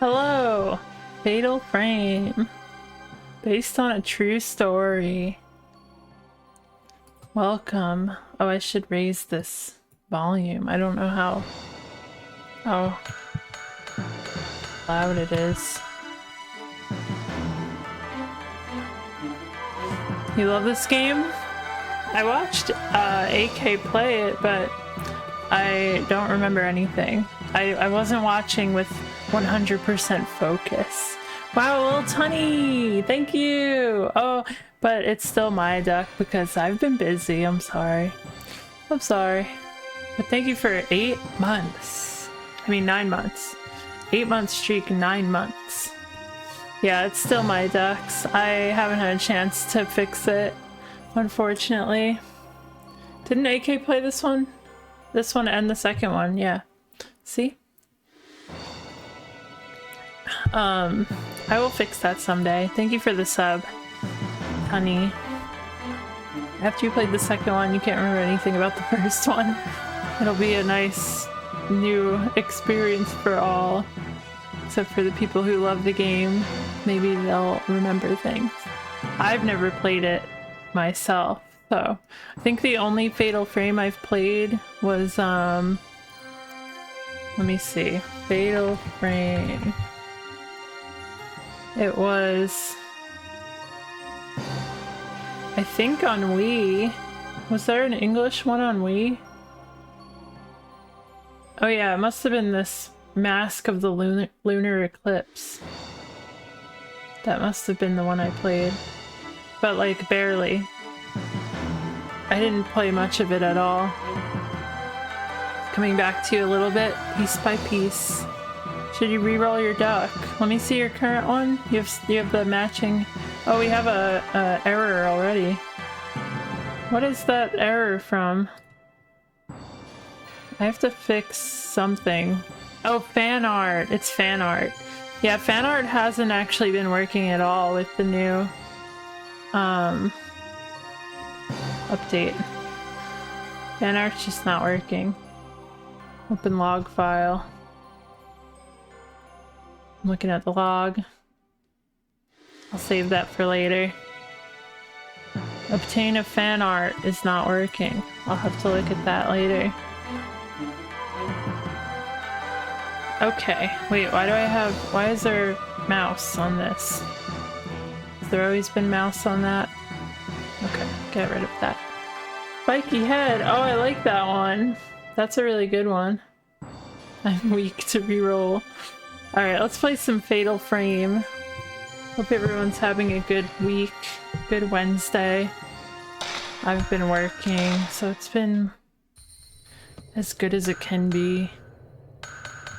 Hello! Fatal Frame. Based on a true story. Welcome. Oh, I should raise this volume. I don't know how loud it is. You love this game? I watched AK play it, but I don't remember anything. I wasn't watching with 100% focus. Wow, little Tunny! Thank you! Oh, but it's still my duck because I've been busy. I'm sorry. I'm sorry. But thank you for 8 months. I mean 9 months. 8-month streak, 9 months. Yeah, it's still my ducks. I haven't had a chance to fix it, unfortunately. Didn't AK play this one? This one and the second one, yeah. See? I will fix that someday. Thank you for the sub, honey. After you played the second one, you can't remember anything about the first one. It'll be a nice new experience for all. Except for the people who love the game. Maybe they'll remember things. I've never played it myself, so I think the only Fatal Frame I've played was, let me see. Fatal Frame. It was, I think, on Wii. Was there an English one on Wii? Oh yeah, it must have been this Mask of the Lunar Eclipse. That must have been the one I played. But like, barely. I didn't play much of it at all. Coming back to you a little bit, piece by piece. Should you re-roll your duck? Let me see your current one. You have the matching. Oh, we have a error already. What is that error from? I have to fix something. Oh, fan art. It's fan art. Yeah, fan art hasn't actually been working at all with the new update. Fan art's just not working. Open log file. I'm looking at the log. I'll save that for later. Obtain a fan art is not working. I'll have to look at that later. Okay, wait, why is there mouse on this? Has there always been mouse on that? Okay, get rid of that. Spiky head! Oh, I like that one! That's a really good one. I'm weak to reroll. Alright, let's play some Fatal Frame. Hope everyone's having a good week. Good Wednesday. I've been working, so it's been as good as it can be.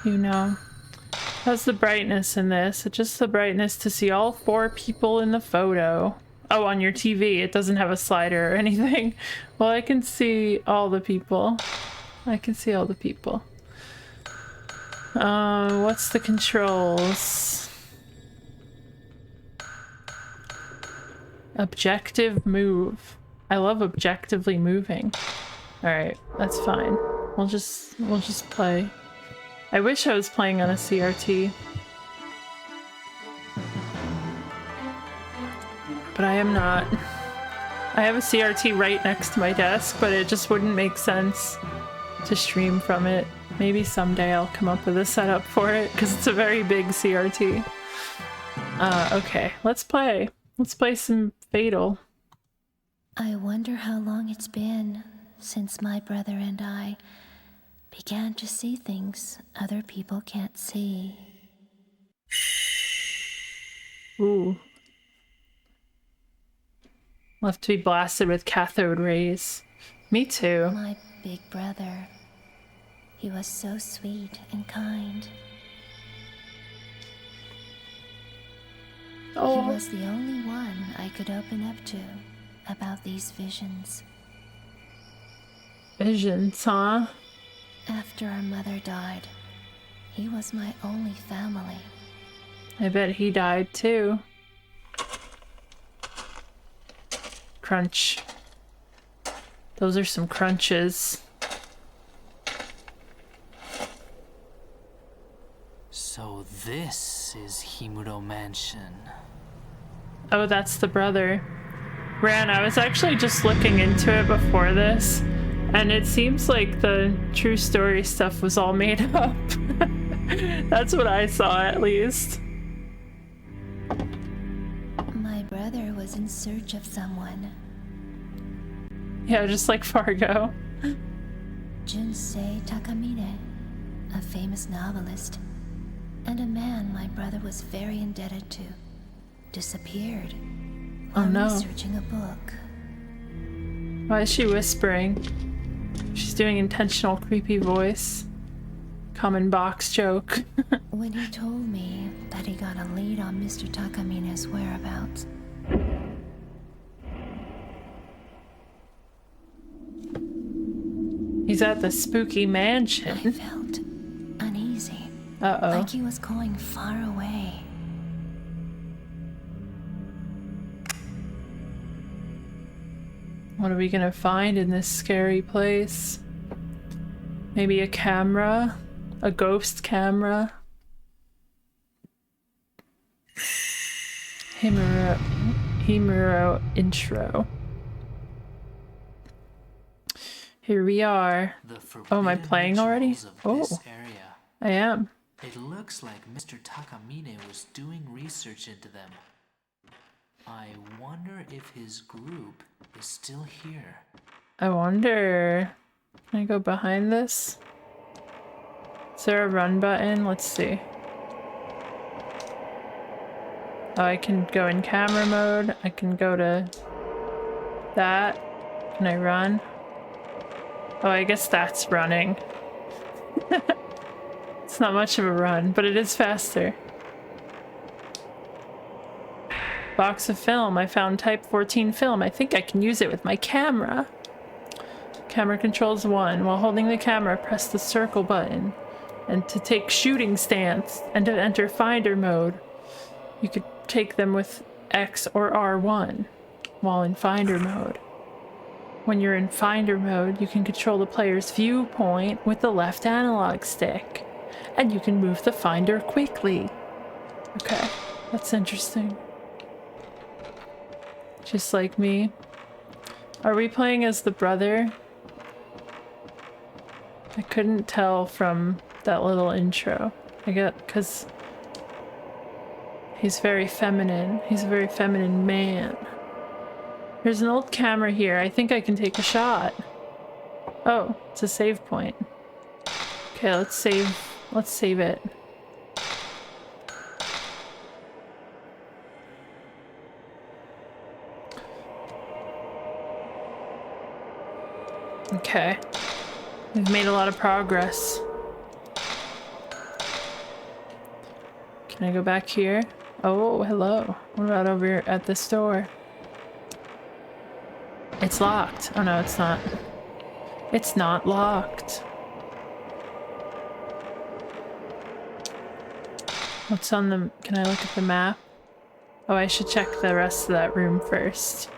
You know. How's the brightness in this? It's just the brightness to see all 4 people in the photo. Oh, on your TV. It doesn't have a slider or anything. Well, I can see all the people. I can see all the people. What's the controls? Objective move. I love objectively moving. Alright, that's fine. We'll just play. I wish I was playing on a CRT. But I am not. I have a CRT right next to my desk, but it just wouldn't make sense to stream from it. Maybe someday I'll come up with a setup for it, because it's a very big CRT. Okay, let's play. Let's play some Fatal. I wonder how long it's been since my brother and I began to see things other people can't see. Ooh. Left to be blasted with cathode rays. Me too. My big brother. He was so sweet and kind. Oh. He was the only one I could open up to about these visions. Visions, huh? After our mother died, he was my only family. I bet he died too. Crunch. Those are some crunches. So So this is Himuro Mansion. Oh, that's the brother. Ran, I was actually just looking into it before this, and it seems like the true story stuff was all made up. That's what I saw, at least. My brother was in search of someone. Yeah, just like Fargo. Junsei Takamine, a famous novelist, and a man my brother was very indebted to, disappeared while researching a book. Why is she whispering? She's doing intentional creepy voice. Common box joke. When he told me that he got a lead on Mr. Takamine's whereabouts, He's at the spooky I mansion. felt uneasy, Uh-oh. like he was going far away. What are we gonna find in this scary place? Maybe a camera? A ghost camera? Himuro intro. Here we are. Oh, am I playing already? Oh, I am. It looks like Mr. Takamine was doing research into them. I wonder if his group is still here. I wonder. Can I go behind this? Is there a run button? Let's see. Oh, I can go in camera mode. I can go to that. Can I run? Oh, I guess that's running. It's not much of a run, but it is faster. Box of film. I found type 14 film. I think I can use it with my camera. Camera controls 1. While holding the camera, press the circle button. And to take shooting stance and to enter finder mode, you could take them with X or R1 while in finder mode. When you're in finder mode, you can control the player's viewpoint with the left analog stick. And you can move the finder quickly. Okay, that's interesting. Just like me. Are we playing as the brother? I couldn't tell from that little intro. I get, because he's very feminine. He's a very feminine man. There's an old camera here. I think I can take a shot. Oh, it's a save point. Okay, let's save. Let's save it. Okay. We've made a lot of progress. Can I go back here? Oh, hello. What about over here at this door? It's locked. Oh no, it's not. It's not locked. What's on the... Can I look at the map? Oh, I should check the rest of that room first.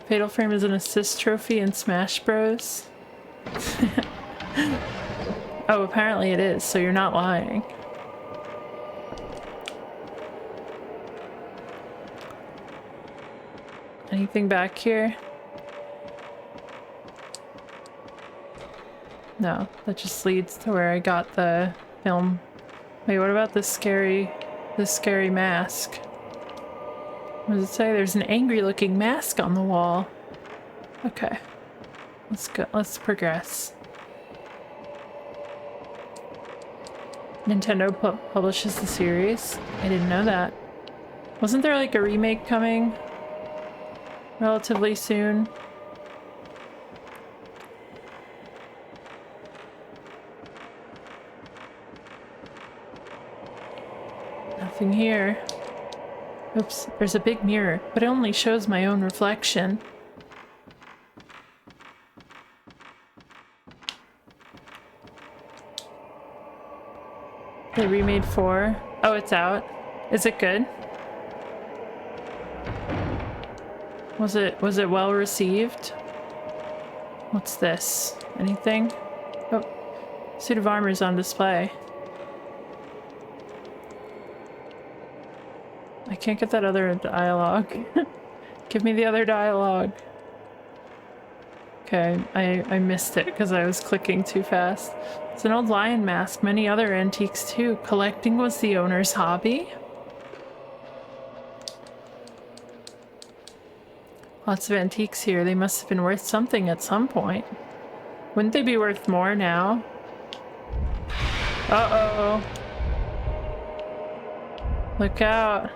Fatal Frame is an assist trophy in Smash Bros. Oh, apparently it is, so you're not lying. Anything back here? No, that just leads to where I got the film. Wait, what about this scary mask? What does it say? There's an angry looking mask on the wall. Okay. Let's go. Let's progress. Nintendo publishes the series. I didn't know that. Wasn't there like a remake coming relatively soon? Nothing here. Oops, there's a big mirror, but it only shows my own reflection. They remade 4. Oh, it's out. Is it good? Was it well received? What's this? Anything? Oh, suit of armor is on display. I can't get that other dialogue. Give me the other dialogue. Okay, I missed it because I was clicking too fast. It's an old lion mask, many other antiques too. Collecting was the owner's hobby? Lots of antiques here. They must have been worth something at some point. Wouldn't they be worth more now? Uh-oh. Look out.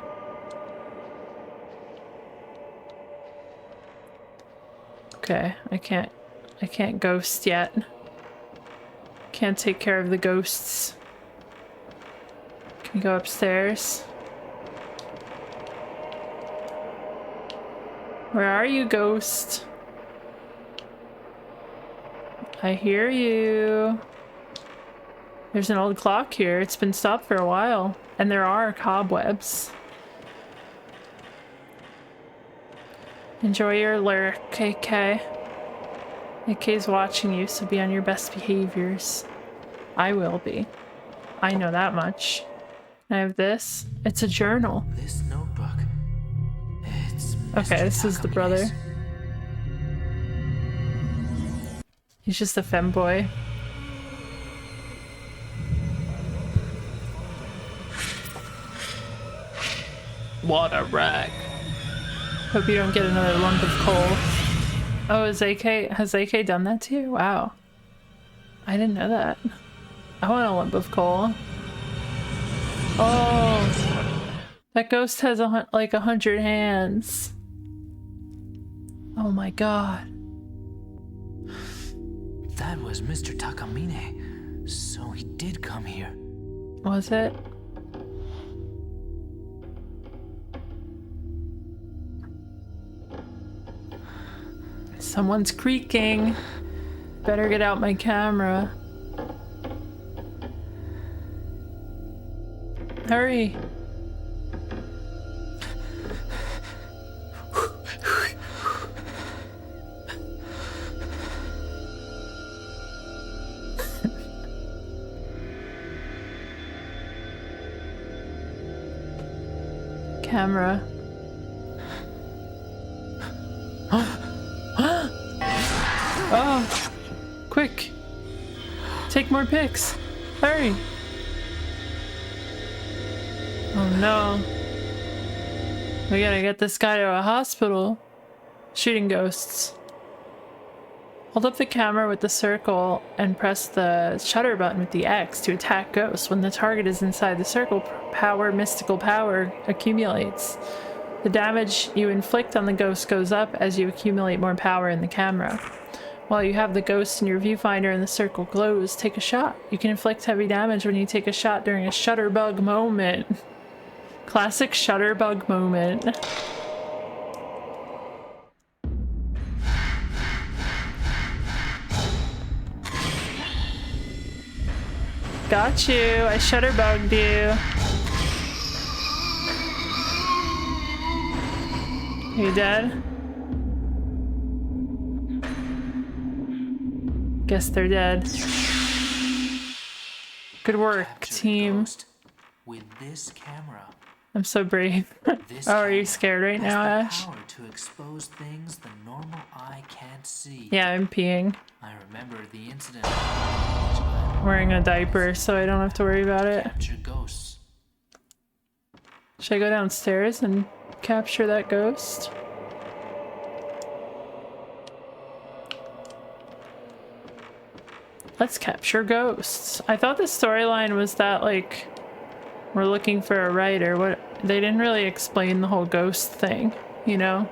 Okay, I can't ghost yet. Can't take care of the ghosts. Can we go upstairs? Where are you, ghost? I hear you. There's an old clock here. It's been stopped for a while. And there are cobwebs. Enjoy your lurk, AK. AK's watching you, so be on your best behaviors. I will be. I know that much. I have this. It's a journal. This notebook. It's Okay, this is the brother. Takamine's. He's just a femboy. What a wreck. Hope you don't get another lump of coal. Oh, has AK done that to you? Wow. I didn't know that. I want a lump of coal. Oh. That ghost has like 100 hands. Oh my god. That was Mr. Takamine. So he did come here. Was it? Someone's creaking. Better get out my camera. Hurry. Camera. Oh, quick. Take more pics. Hurry. Oh no. We gotta get this guy to a hospital. Shooting ghosts. Hold up the camera with the circle and press the shutter button with the X to attack ghosts. When the target is inside the circle, mystical power accumulates. The damage you inflict on the ghost goes up as you accumulate more power in the camera. While you have the ghost in your viewfinder and the circle glows, take a shot. You can inflict heavy damage when you take a shot during a shutterbug moment. Classic shutterbug moment. Got you. I shutterbugged you. Are you dead? Guess they're dead. Good work, Captured team. ghost with this camera. I'm so brave. This Oh, are you camera scared right has now, the Ash? power to expose things the normal eye can't see. Yeah, I'm peeing. I remember the incident. Wearing a diaper, so I don't have to worry about it. Capture ghosts. Should I go downstairs and capture that ghost? Let's capture ghosts. I thought the storyline was that, like, we're looking for a writer. What? They didn't really explain the whole ghost thing, you know?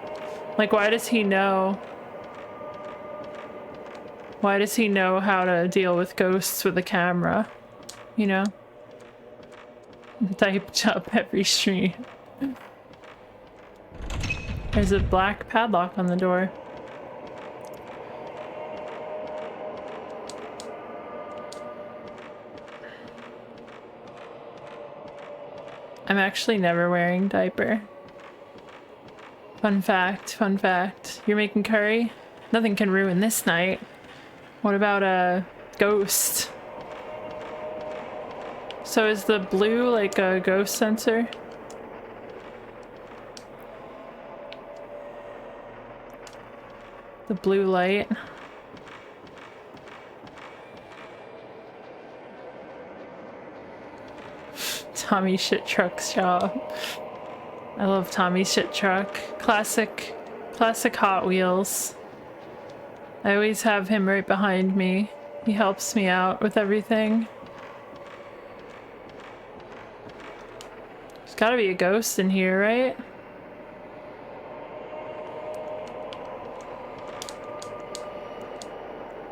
Like, why does he know? Why does he know how to deal with ghosts with a camera? You know? Typed up every stream. There's a black padlock on the door. I'm actually never wearing diaper. Fun fact, fun fact. You're making curry? Nothing can ruin this night. What about a ghost? So is the blue like a ghost sensor? The blue light. Tommy Shit Truck Shop. I love Tommy Shit Truck. Classic Hot Wheels. I always have him right behind me. He helps me out with everything. There's gotta be a ghost in here, right?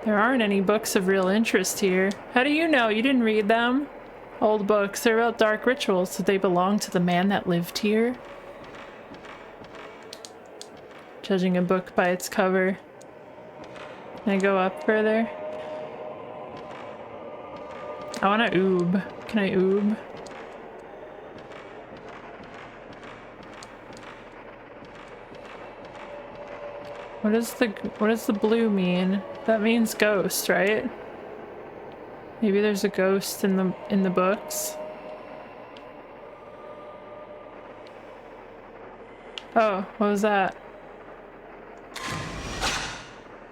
There aren't any books of real interest here. How do you know? You didn't read them? Old books. They're about dark rituals. Did they belong to the man that lived here? Judging a book by its cover. Can I go up further? I want to oob. Can I oob? What does the blue mean? That means ghost, right? Maybe there's a ghost in the books. Oh, what was that?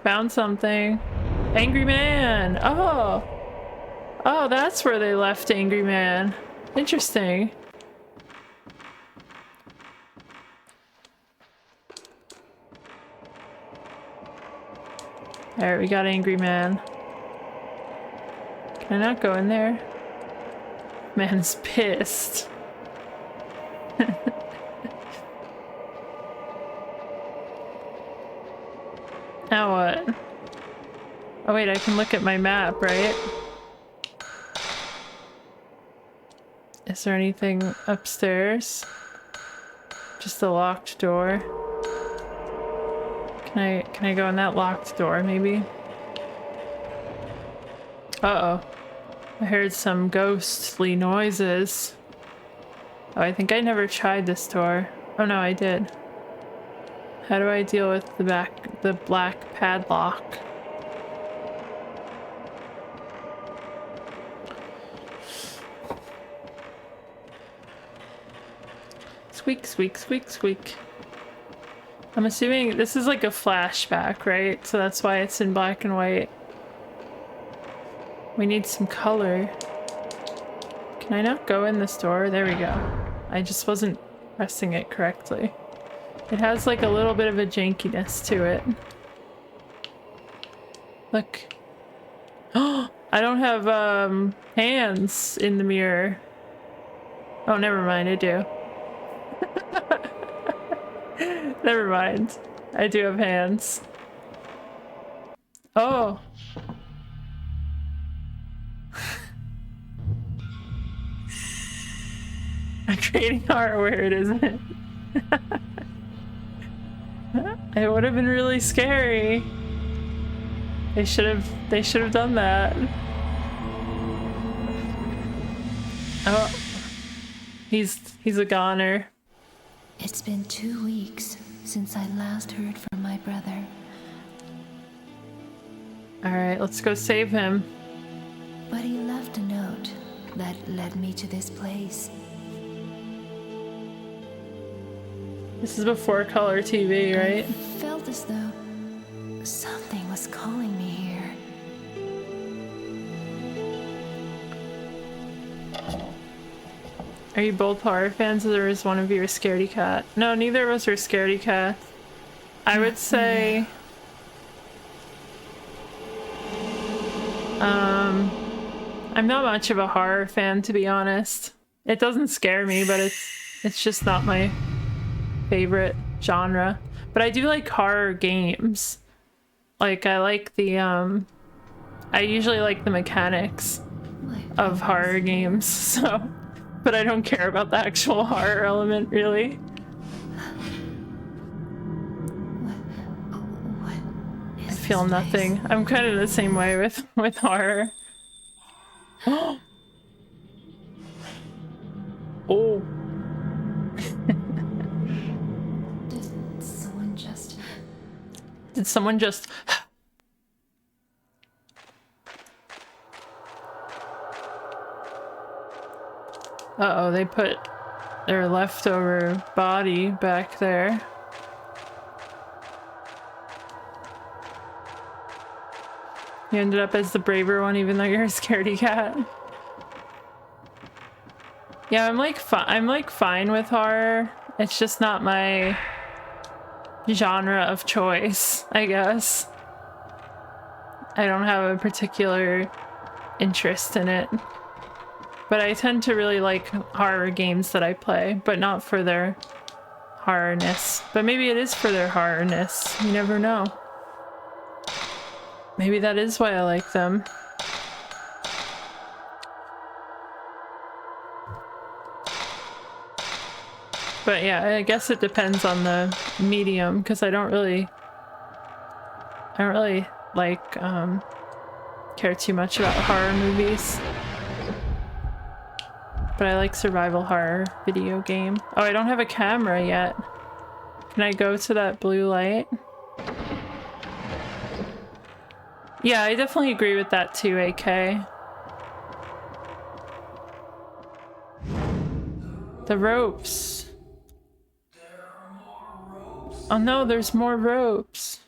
Found something. Angry Man! Oh! Oh, that's where they left Angry Man. Interesting. Alright, we got Angry Man. Can I not go in there? Man's pissed. Now what? Oh wait, I can look at my map, right? Is there anything upstairs? Just a locked door. Can I go in that locked door, maybe? Uh-oh. I heard some ghostly noises. Oh, I think I never tried this door. Oh no, I did. How do I deal with the black padlock? Squeak, squeak, squeak, squeak. I'm assuming this is like a flashback, right? So that's why it's in black and white. We need some color. Can I not go in this door? There we go. I just wasn't pressing it correctly. It has like a little bit of a jankiness to it. Look. Oh, I don't have hands in the mirror. Oh, never mind, I do. Never mind. I do have hands. Oh. I'm creating art weird, isn't it? It would have been really scary. They should have done that. Oh. He's a goner. It's been 2 weeks since I last heard from my brother. Alright, let's go save him. But he left a note that led me to this place. This is before color TV, right? I felt as though something was calling me here. Are you both horror fans, or is one of you a scaredy cat? No, neither of us are scaredy cats. I would say... I'm not much of a horror fan, to be honest. It doesn't scare me, but it's just not my favorite genre. But I do like horror games. Like, I like the, I usually like the mechanics of horror games, so... But I don't care about the actual horror element, really. What is I feel this nothing. I'm kind of the same way with horror. Oh! Did someone just... Did someone just... Uh-oh, they put their leftover body back there. You ended up as the braver one even though you're a scaredy cat. Yeah, I'm like fine with horror. It's just not my genre of choice, I guess. I don't have a particular interest in it. But I tend to really like horror games that I play, but not for their horrorness. But maybe it is for their horrorness. You never know. Maybe that is why I like them. But yeah, I guess it depends on the medium, because I don't really like care too much about horror movies. But I like survival horror video game. Oh, I don't have a camera yet. Can I go to that blue light? Yeah, I definitely agree with that too, AK. The ropes. Oh no, there's more ropes.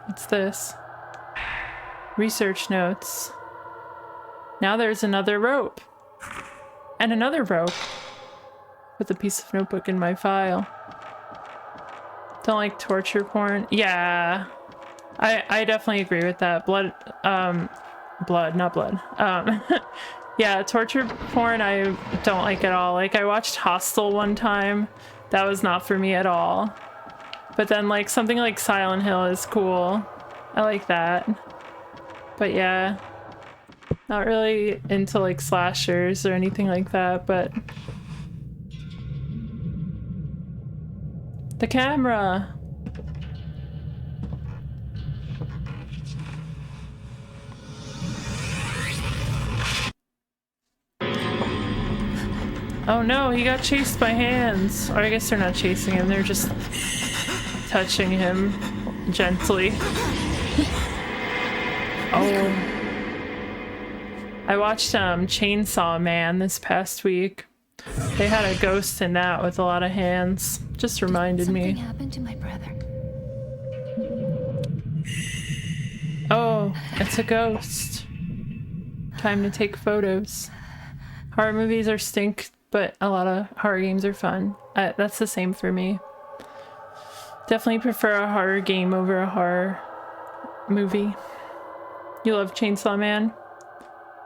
What's this? Research notes. Now there's another rope. And another rope. Put the piece of notebook in my file. Don't like torture porn. Yeah. I definitely agree with that. Blood, not blood. Yeah, torture porn I don't like at all. Like, I watched Hostel one time. That was not for me at all. But then, like, something like Silent Hill is cool. I like that. But yeah. Not really into, like, slashers or anything like that, but... The camera! Oh no, he got chased by hands. Or I guess they're not chasing him, they're just touching him gently. Oh. I watched Chainsaw Man this past week. They had a ghost in that with a lot of hands. Just reminded me. Something happened to my brother. Oh, it's a ghost. Time to take photos. Horror movies are stink, but a lot of horror games are fun. That's the same for me. Definitely prefer a horror game over a horror movie. You love Chainsaw Man?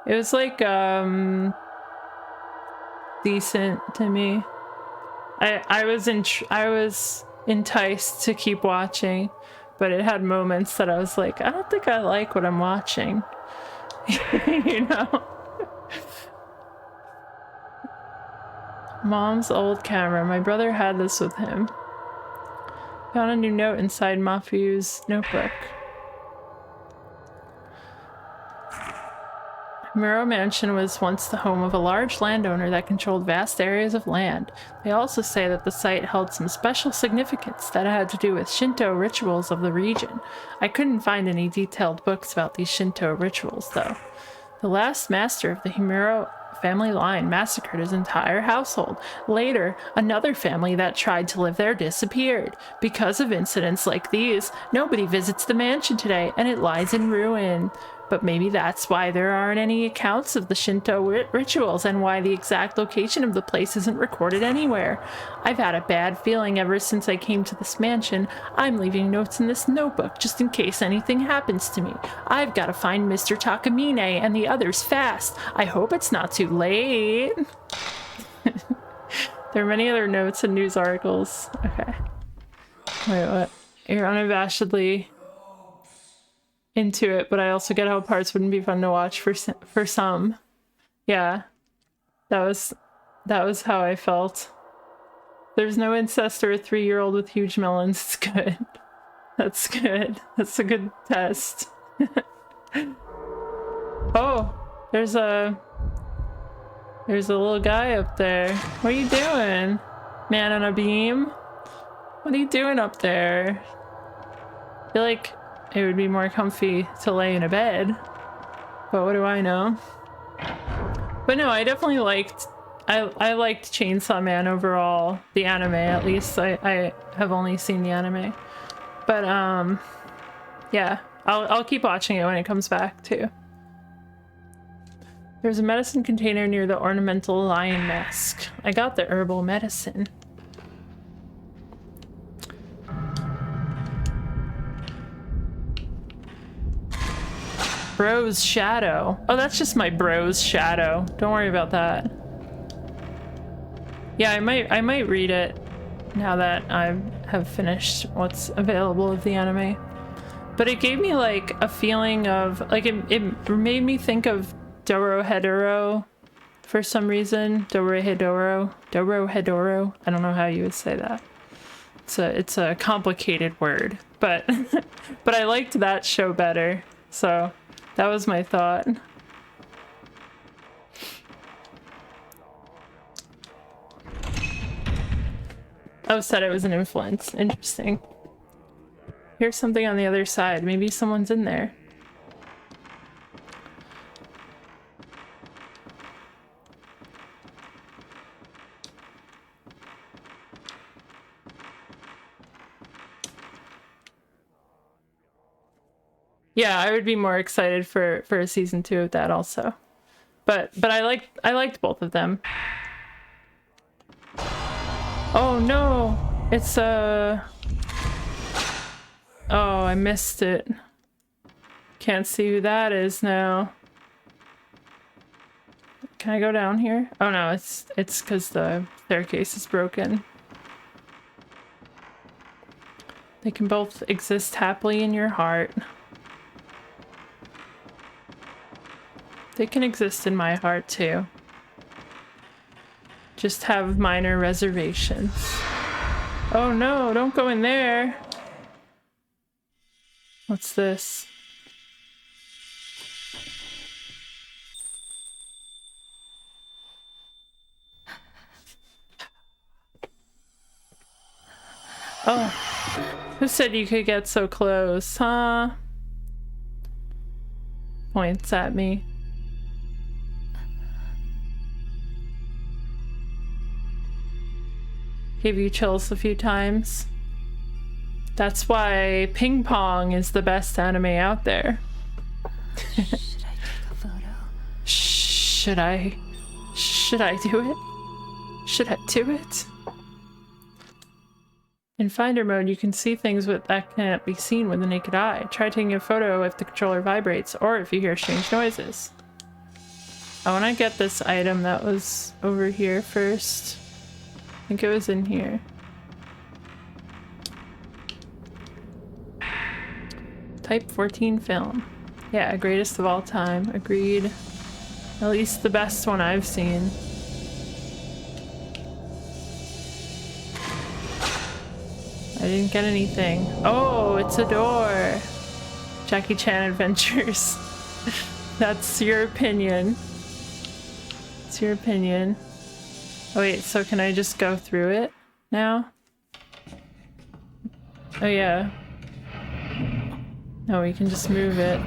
It was like, decent to me. I was enticed to keep watching, but it had moments that I was like, I don't think I like what I'm watching. You know? Mom's old camera. My brother had this with him. Found a new note inside Mafu's notebook. Muro Mansion was once the home of a large landowner that controlled vast areas of land. They also say that the site held some special significance that had to do with Shinto rituals of the region. I couldn't find any detailed books about these Shinto rituals, though. The last master of the Himuro family line massacred his entire household. Later, another family that tried to live there disappeared. Because of incidents like these, nobody visits the mansion today, and it lies in ruin. But maybe that's why there aren't any accounts of the Shinto rituals and why the exact location of the place isn't recorded anywhere. I've had a bad feeling ever since I came to this mansion. I'm leaving notes in this notebook just in case anything happens to me. I've got to find Mr. Takamine and the others fast. I hope it's not too late. There are many other notes and news articles. Okay. Wait, what? You're unabashedly into it, but I also get how parts wouldn't be fun to watch for some. Yeah, that was how I felt. There's no incest or a 3-year-old with huge melons. It's good. That's good. That's a good test. Oh, there's a little guy up there. What are you doing? Man on a beam? What are you doing up there? I feel like it would be more comfy to lay in a bed, but what do I know? But no, I definitely liked Chainsaw Man overall, the anime at least. I have only seen the anime, but Yeah, I'll keep watching it when it comes back too. There's a medicine container near the ornamental lion mask. I got the herbal medicine. Bro's shadow. Oh, that's just my bro's shadow. Don't worry about that. Yeah, I might read it now that I have finished what's available of the anime. But it gave me like a feeling of like it made me think of Dorohedoro for some reason. Dorohedoro. I don't know how you would say that. It's a complicated word, but but I liked that show better. So that was my thought. Oh, said it was an influence. Interesting. Here's something on the other side. Maybe someone's in there. Yeah, I would be more excited for a season 2 of that also. But I liked both of them. Oh no! It's oh, I missed it. Can't see who that is now. Can I go down here? Oh no, it's because the staircase is broken. They can both exist happily in your heart. They can exist in my heart too. Just have minor reservations. Oh no, don't go in there. What's this? Oh, who said you could get so close, huh? Points at me. Gave you chills a few times. That's why Ping Pong is the best anime out there. Should I take a photo? Should I do it? Should I do it? In Finder mode, you can see things that can't be seen with the naked eye. Try taking a photo if the controller vibrates or if you hear strange noises. I want to get this item that was over here first. I think it was in here. Type 14 film. Yeah, greatest of all time. Agreed. At least the best one I've seen. I didn't get anything. Oh, it's a door. Jackie Chan Adventures. That's your opinion. It's your opinion. Oh wait, so can I just go through it now? Oh yeah. No, we can just move it.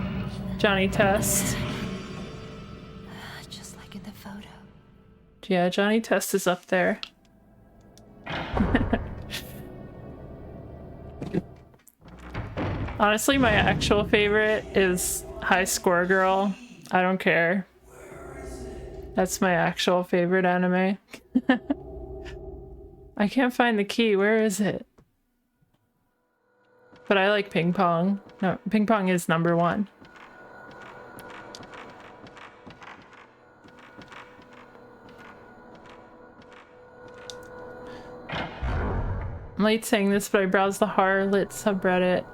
Johnny Test. Just like in the photo. Yeah, Johnny Test is up there. Honestly, my actual favorite is High Score Girl. I don't care. That's my actual favorite anime. I can't find the key. Where is it? But I like Ping Pong. No, Ping Pong is number 1. I'm late saying this, but I browsed the horror lit subreddit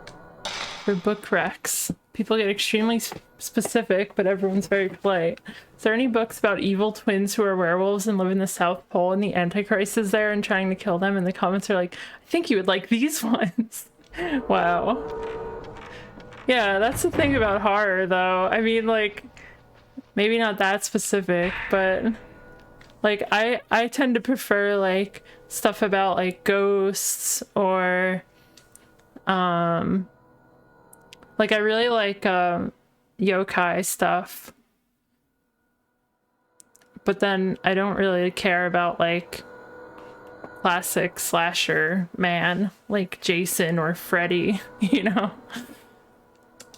for book recs. People get extremely specific, but everyone's very polite. Is there any books about evil twins who are werewolves and live in the South Pole and the Antichrist is there and trying to kill them? And the comments are like, I think you would like these ones. Wow. Yeah, that's the thing about horror, though. I mean, like, maybe not that specific, but like, I tend to prefer, like, stuff about, like, ghosts or, like, I really like, yokai stuff. But then I don't really care about, like, classic slasher man, like Jason or Freddy, you know?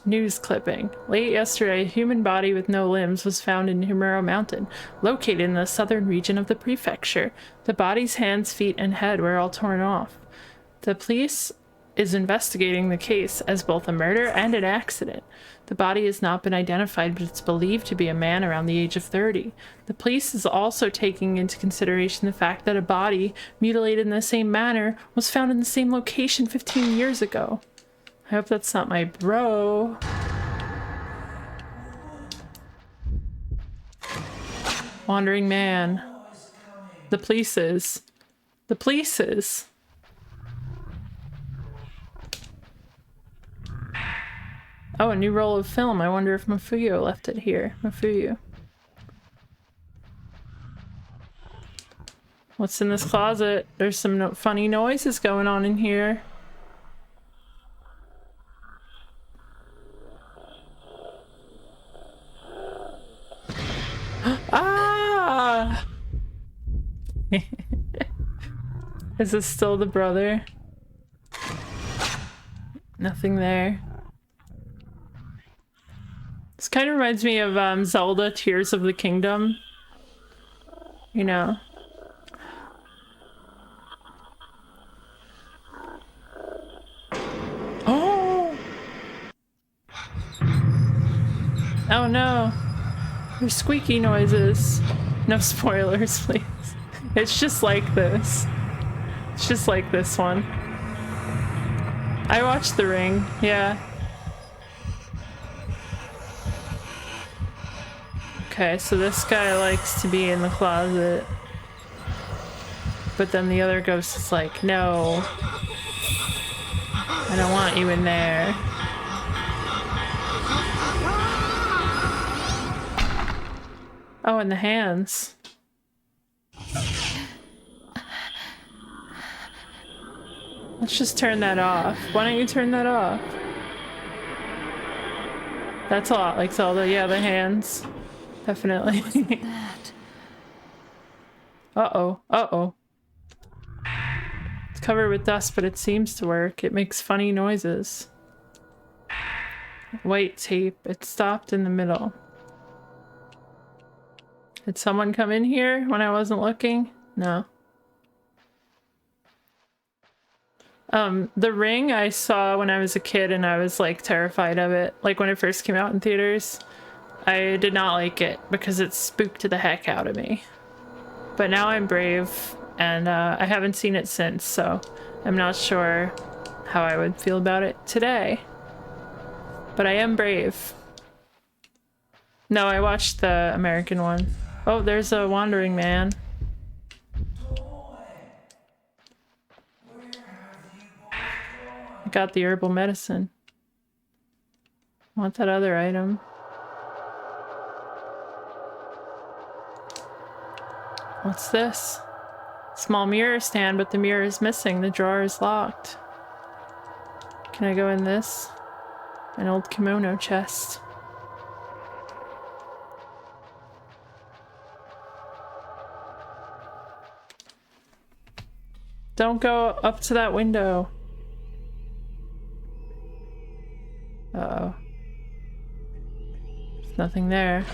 News clipping. Late yesterday, a human body with no limbs was found in Himuro Mountain, located in the southern region of the prefecture. The body's hands, feet, and head were all torn off. The police is investigating the case as both a murder and an accident. The body has not been identified, but it's believed to be a man around the age of 30. The police is also taking into consideration the fact that a body mutilated in the same manner was found in the same location 15 years ago. I hope that's not my bro. Wandering man. The police is. The police is. Oh, a new roll of film. I wonder if Mafuyo left it here. Mafuyo. What's in this closet? There's some funny noises going on in here. Ah! Is this still the brother? Nothing there. This kind of reminds me of Zelda Tears of the Kingdom. You know. Oh! Oh no. There's squeaky noises. No spoilers, please. It's just like this. It's just like this one. I watched The Ring, yeah. Okay, so this guy likes to be in the closet. But then the other ghost is like, no. I don't want you in there. Oh, and the hands. Let's just turn that off. Why don't you turn that off? That's a lot like Zelda. Yeah, the hands. Definitely. That? Uh-oh. Uh-oh. It's covered with dust, but it seems to work. It makes funny noises. White tape. It stopped in the middle. Did someone come in here when I wasn't looking? No. The Ring I saw when I was a kid and I was like terrified of it. Like when it first came out in theaters. I did not like it because it spooked the heck out of me. But now I'm brave and I haven't seen it since, so I'm not sure how I would feel about it today. But I am brave. No, I watched the American one. Oh, there's a wandering man. I got the herbal medicine. Want that other item. What's this? Small mirror stand, but the mirror is missing. The drawer is locked. Can I go in this? An old kimono chest. Don't go up to that window. Uh-oh. There's nothing there.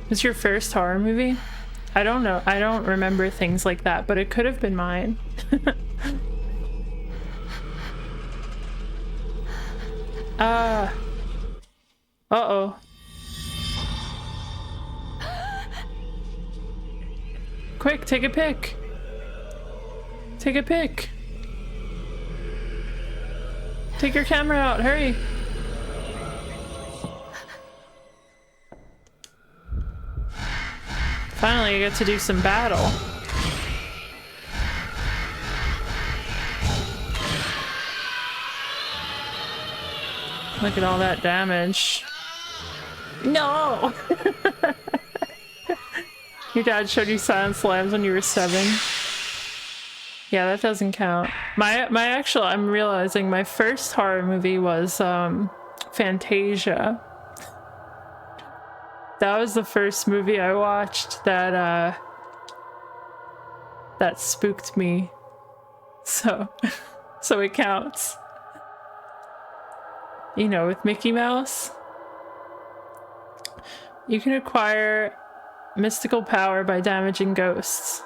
Is your first horror movie? I don't know. I don't remember things like that, but it could have been mine. Uh-oh. Quick, take a pic. Take a pic. Take your camera out, hurry. Finally, I get to do some battle. Look at all that damage. No! Your dad showed you Silent Slams when you were 7? Yeah, that doesn't count. I'm realizing my first horror movie was Fantasia. That was the first movie I watched that spooked me. So it counts. You know, with Mickey Mouse. You can acquire mystical power by damaging ghosts.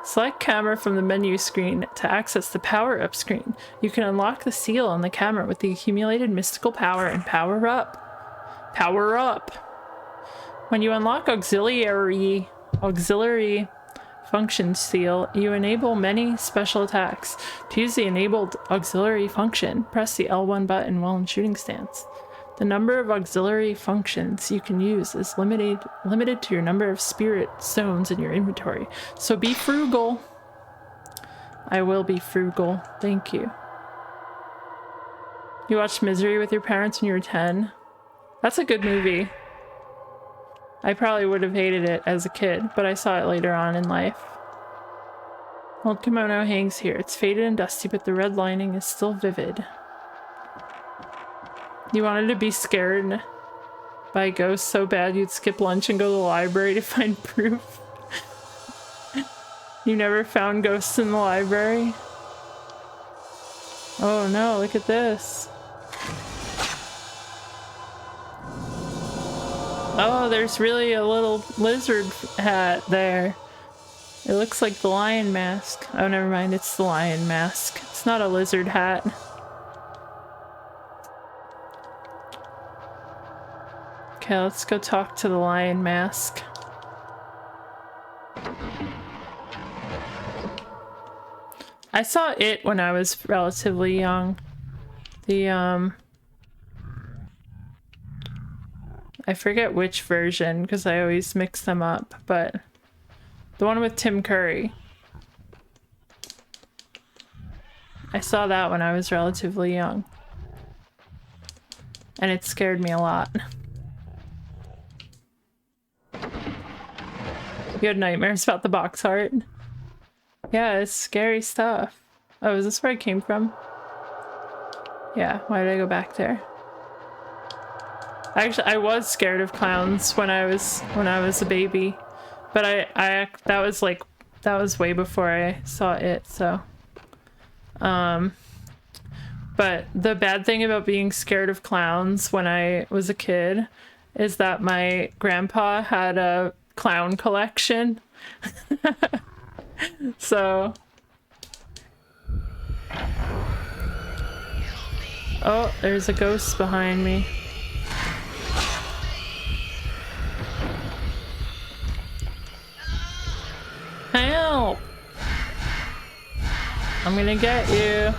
Select camera from the menu screen to access the power-up screen. You can unlock the seal on the camera with the accumulated mystical power and power up. Power up! When you unlock auxiliary function seal, you enable many special attacks. To use the enabled auxiliary function, press the L1 button while in shooting stance. The number of auxiliary functions you can use is limited to your number of spirit stones in your inventory. So be frugal. I will be frugal. Thank you. You watched Misery with your parents when you were 10? That's a good movie. I probably would have hated it as a kid, but I saw it later on in life. Old kimono hangs here. It's faded and dusty, but the red lining is still vivid. You wanted to be scared by ghosts so bad you'd skip lunch and go to the library to find proof. You never found ghosts in the library? Oh no, look at this. Oh, there's really a little lizard hat there. It looks like the lion mask. Oh, never mind, it's the lion mask. It's not a lizard hat. Okay, let's go talk to the lion mask. I saw it when I was relatively young. I forget which version because I always mix them up, but the one with Tim Curry. I saw that when I was relatively young. And it scared me a lot. You had nightmares about the box art? Yeah, it's scary stuff. Oh, is this where I came from? Yeah, why did I go back there? Actually, I was scared of clowns when I was a baby, but that was way before I saw it, so. But the bad thing about being scared of clowns when I was a kid is that my grandpa had a clown collection. So. Oh, there's a ghost behind me. Help! I'm gonna get you.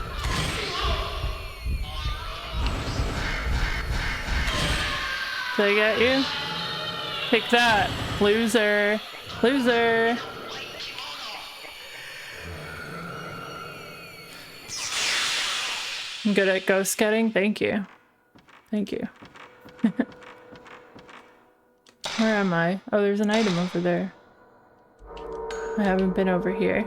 Did I get you? Take that, loser. Loser. I'm good at ghost getting. Thank you. Thank you. Where am I? Oh, there's an item over there. I haven't been over here.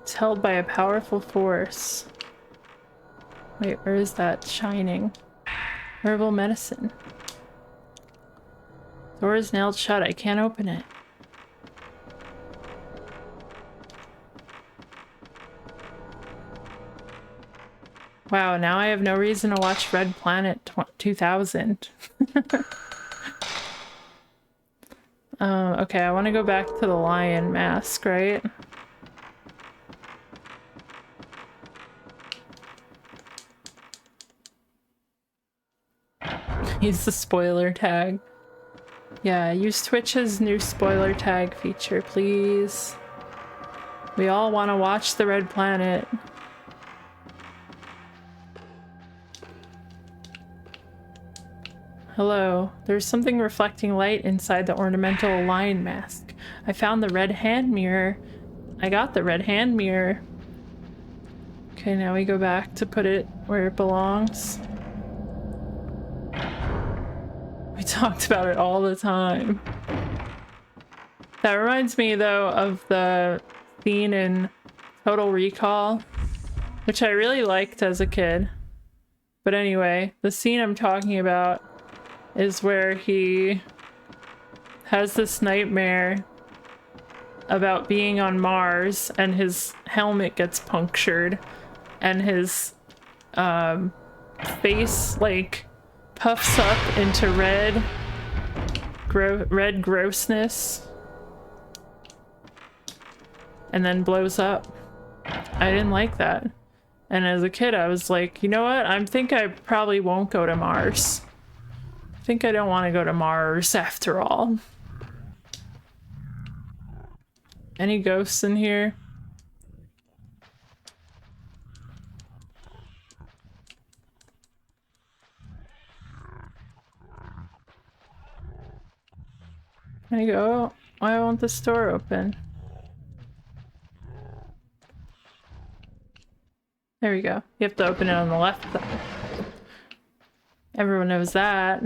It's held by a powerful force. Wait, where is that shining? Herbal medicine. Door is nailed shut. I can't open it. Wow, now I have no reason to watch Red Planet 2000. Okay, I want to go back to the lion mask, right? Use the spoiler tag. Yeah, use Twitch's new spoiler tag feature, please. We all want to watch the Red Planet. Hello. There's something reflecting light inside the ornamental lion mask. I found the red hand mirror. I got the red hand mirror. Okay, now we go back to put it where it belongs. We talked about it all the time. That reminds me, though, of the scene in Total Recall, which I really liked as a kid. But anyway, the scene I'm talking about is where he has this nightmare about being on Mars and his helmet gets punctured and his face like puffs up into red grossness and then blows up. I didn't like that. And as a kid I was like, you know what, I think I probably won't go to Mars. I think I don't want to go to Mars after all. Any ghosts in here? There you go. Why won't this door open? There we go. You have to open it on the left side. Everyone knows that.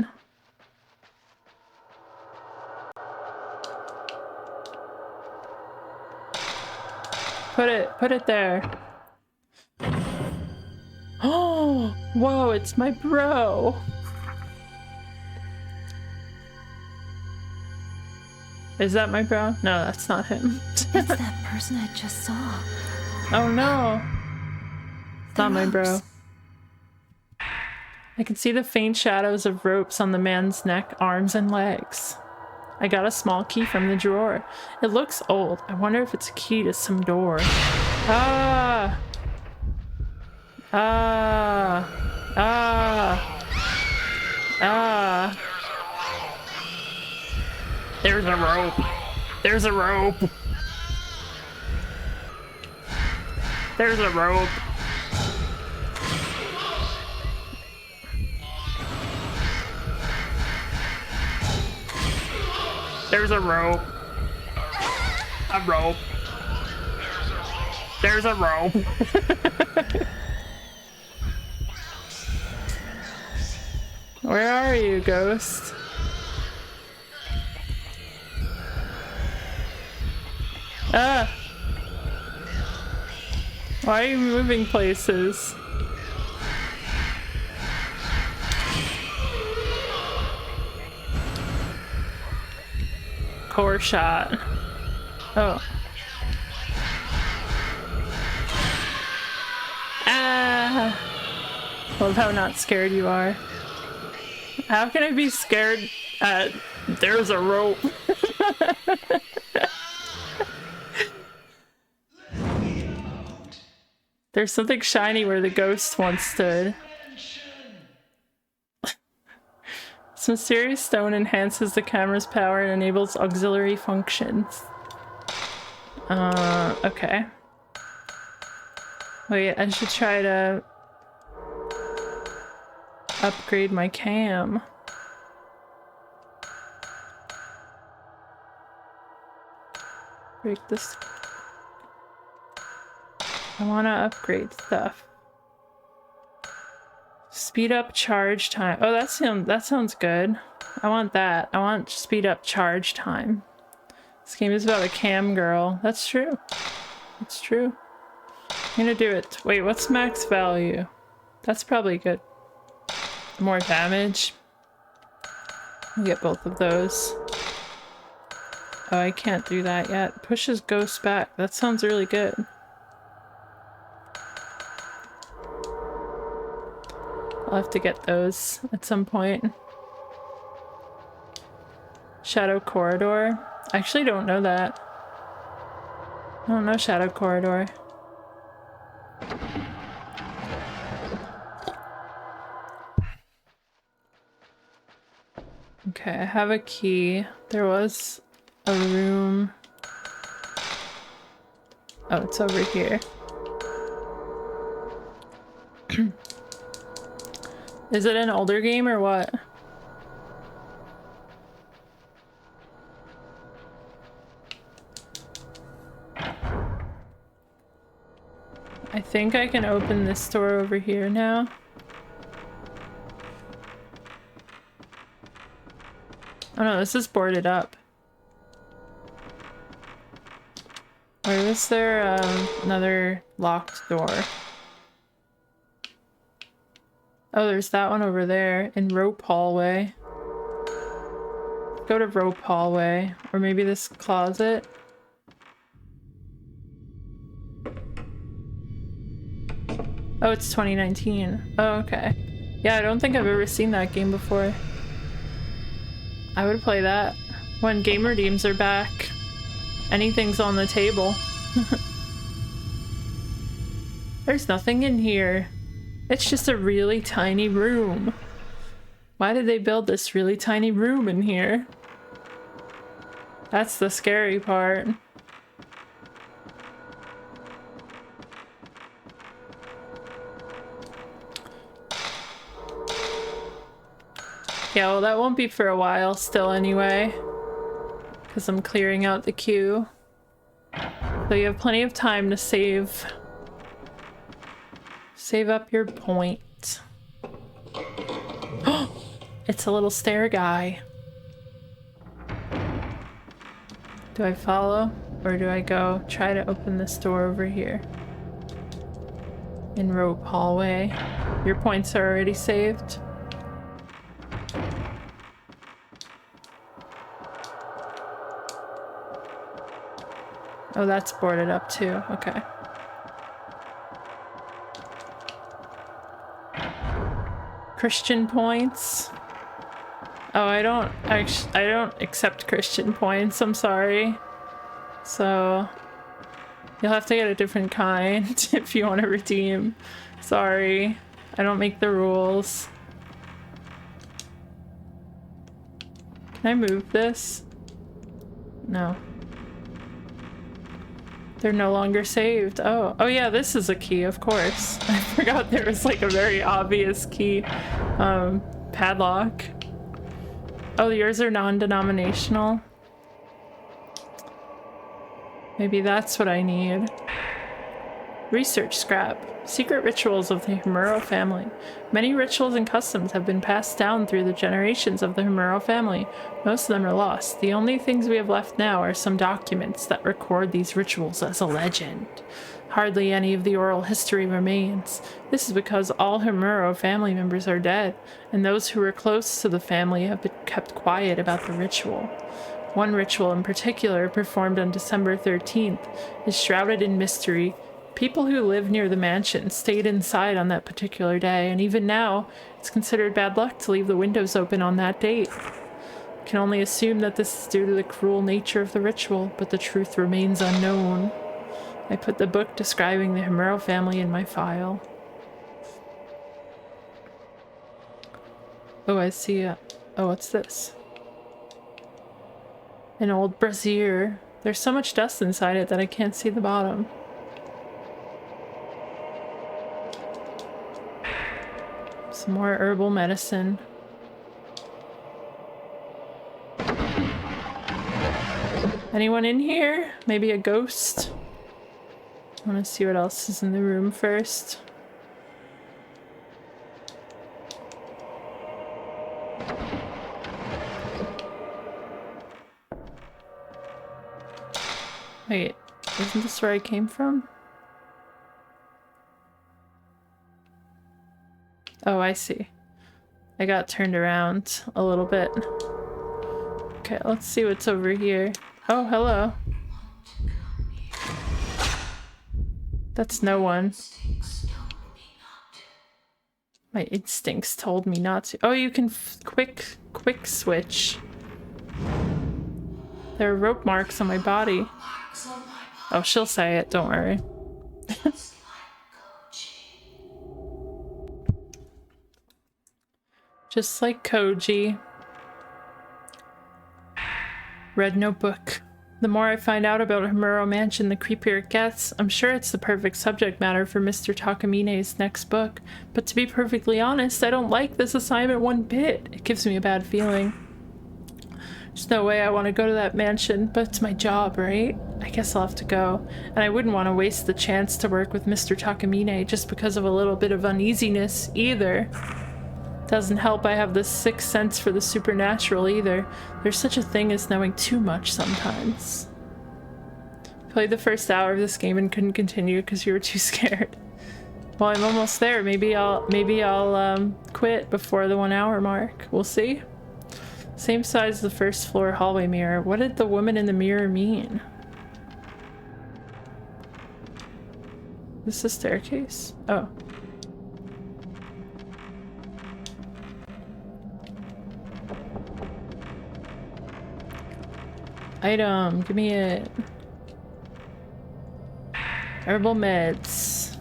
Put it there. Oh, whoa, it's my bro. Is that my bro? No, that's not him. It's that person I just saw. Oh no. It's not my bro. I can see the faint shadows of ropes on the man's neck, arms, and legs. I got a small key from the drawer. It looks old. I wonder if it's a key to some door. Ah! Ah! Ah! Ah! There's a rope. There's a rope. There's a rope. There's a rope. A rope. There's a rope. Where are you, ghost? Ah! Why are you moving places? Core shot. Oh. Ah! Love how not scared you are. How can I be scared at there's a rope? There's something shiny where the ghost once stood. This mysterious stone enhances the camera's power and enables auxiliary functions. Okay. Wait, I should try to upgrade my cam. Break this. I want to upgrade stuff. Speed up charge time. Oh, that sounds good. I want that. I want speed up charge time. This game is about a cam girl. That's true. It's true. I'm gonna do it. Wait, what's max value? That's probably good. More damage. I'll get both of those. Oh, I can't do that yet. Pushes ghosts back. That sounds really good. I'll have to get those at some point. Shadow Corridor. I actually don't know that. I don't know Shadow Corridor. Okay, I have a key. There was a room. Oh, it's over here. Is it an older game or what? I think I can open this door over here now. Oh no, this is boarded up. Or is there another locked door? Oh, there's that one over there in rope hallway. Go to rope hallway. Or maybe this closet. Oh, it's 2019. Oh, okay. Yeah, I don't think I've ever seen that game before. I would play that. When game redeems are back, anything's on the table. There's nothing in here. It's just a really tiny room. Why did they build this really tiny room in here? That's the scary part. Yeah, well, that won't be for a while still anyway, because I'm clearing out the queue. So you have plenty of time to save up your point. Oh, it's a little stair guy. Do I follow, or do I go try to open this door over here? In rope hallway. Your points are already saved. Oh, that's boarded up too. Okay. Christian points. Oh, I don't accept Christian points. I'm sorry. So you'll have to get a different kind if you want to redeem. Sorry. I don't make the rules. Can I move this? No. They're no longer saved. Oh. Oh yeah, this is a key, of course. I forgot there was like a very obvious key. Padlock. Oh, yours are non-denominational. Maybe that's what I need. Research scrap. Secret rituals of the Himuro family. Many rituals and customs have been passed down through the generations of the Himuro family. Most of them are lost. The only things we have left now are some documents that record these rituals as a legend. Hardly any of the oral history remains. This is because all Himuro family members are dead, and those who were close to the family have been kept quiet about the ritual. One ritual in particular, performed on December 13th, is shrouded in mystery. People who live near the mansion stayed inside on that particular day, and even now, it's considered bad luck to leave the windows open on that date. I can only assume that this is due to the cruel nature of the ritual, but the truth remains unknown. I put the book describing the Himuro family in my file. Oh, I see it. Oh, what's this? An old brazier. There's so much dust inside it that I can't see the bottom. Some more herbal medicine. Anyone in here? Maybe a ghost? I want to see what else is in the room first. Wait, isn't this where I came from? Oh, I see. I got turned around a little bit. Okay, let's see what's over here. Oh, hello. That's no one. My instincts told me not to. Oh, you can quick switch. There are rope marks on my body. Oh, she'll say it, don't worry. Just like Koji. Red notebook. The more I find out about Himuro Mansion, the creepier it gets. I'm sure it's the perfect subject matter for Mr. Takamine's next book, but to be perfectly honest, I don't like this assignment one bit. It gives me a bad feeling. There's no way I want to go to that mansion, but it's my job, right? I guess I'll have to go. And I wouldn't want to waste the chance to work with Mr. Takamine just because of a little bit of uneasiness either. Doesn't help I have this sixth sense for the supernatural either. There's such a thing as knowing too much sometimes. Played the first hour of this game and couldn't continue because you were too scared. Well, I'm almost there. Maybe I'll quit before the 1 hour mark. We'll see. Same size as the first floor hallway mirror. What did the woman in the mirror mean? Is this a staircase? Oh. Item, give me it. Herbal meds.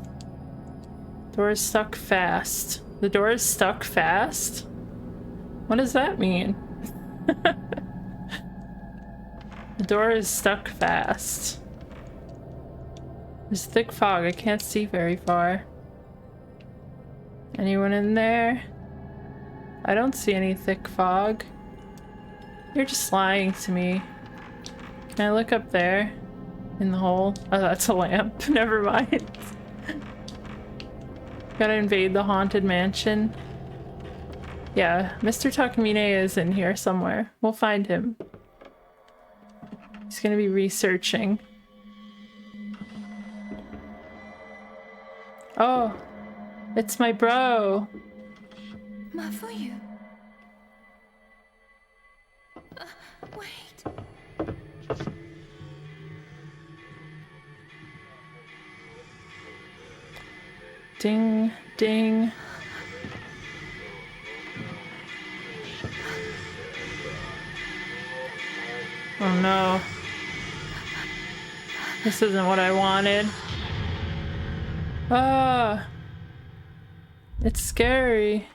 Door is stuck fast. The door is stuck fast? What does that mean? The door is stuck fast. There's thick fog. I can't see very far. Anyone in there? I don't see any thick fog. You're just lying to me. Can I look up there? In the hole? Oh, that's a lamp. Never mind. Gotta invade the haunted mansion. Yeah, Mr. Takamine is in here somewhere. We'll find him. He's gonna be researching. Oh, it's my bro. Mafuyu. Wait. Ding, ding. Oh no. This isn't what I wanted. Ah. It's scary.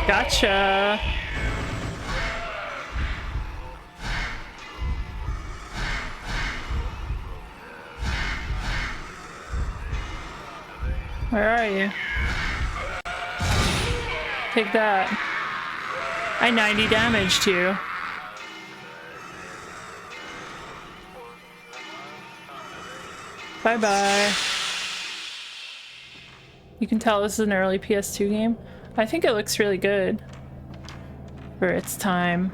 Gotcha. Where are you? Take that. I 90 damaged you. Bye bye. You can tell this is an early PS2 game. I think it looks really good for its time.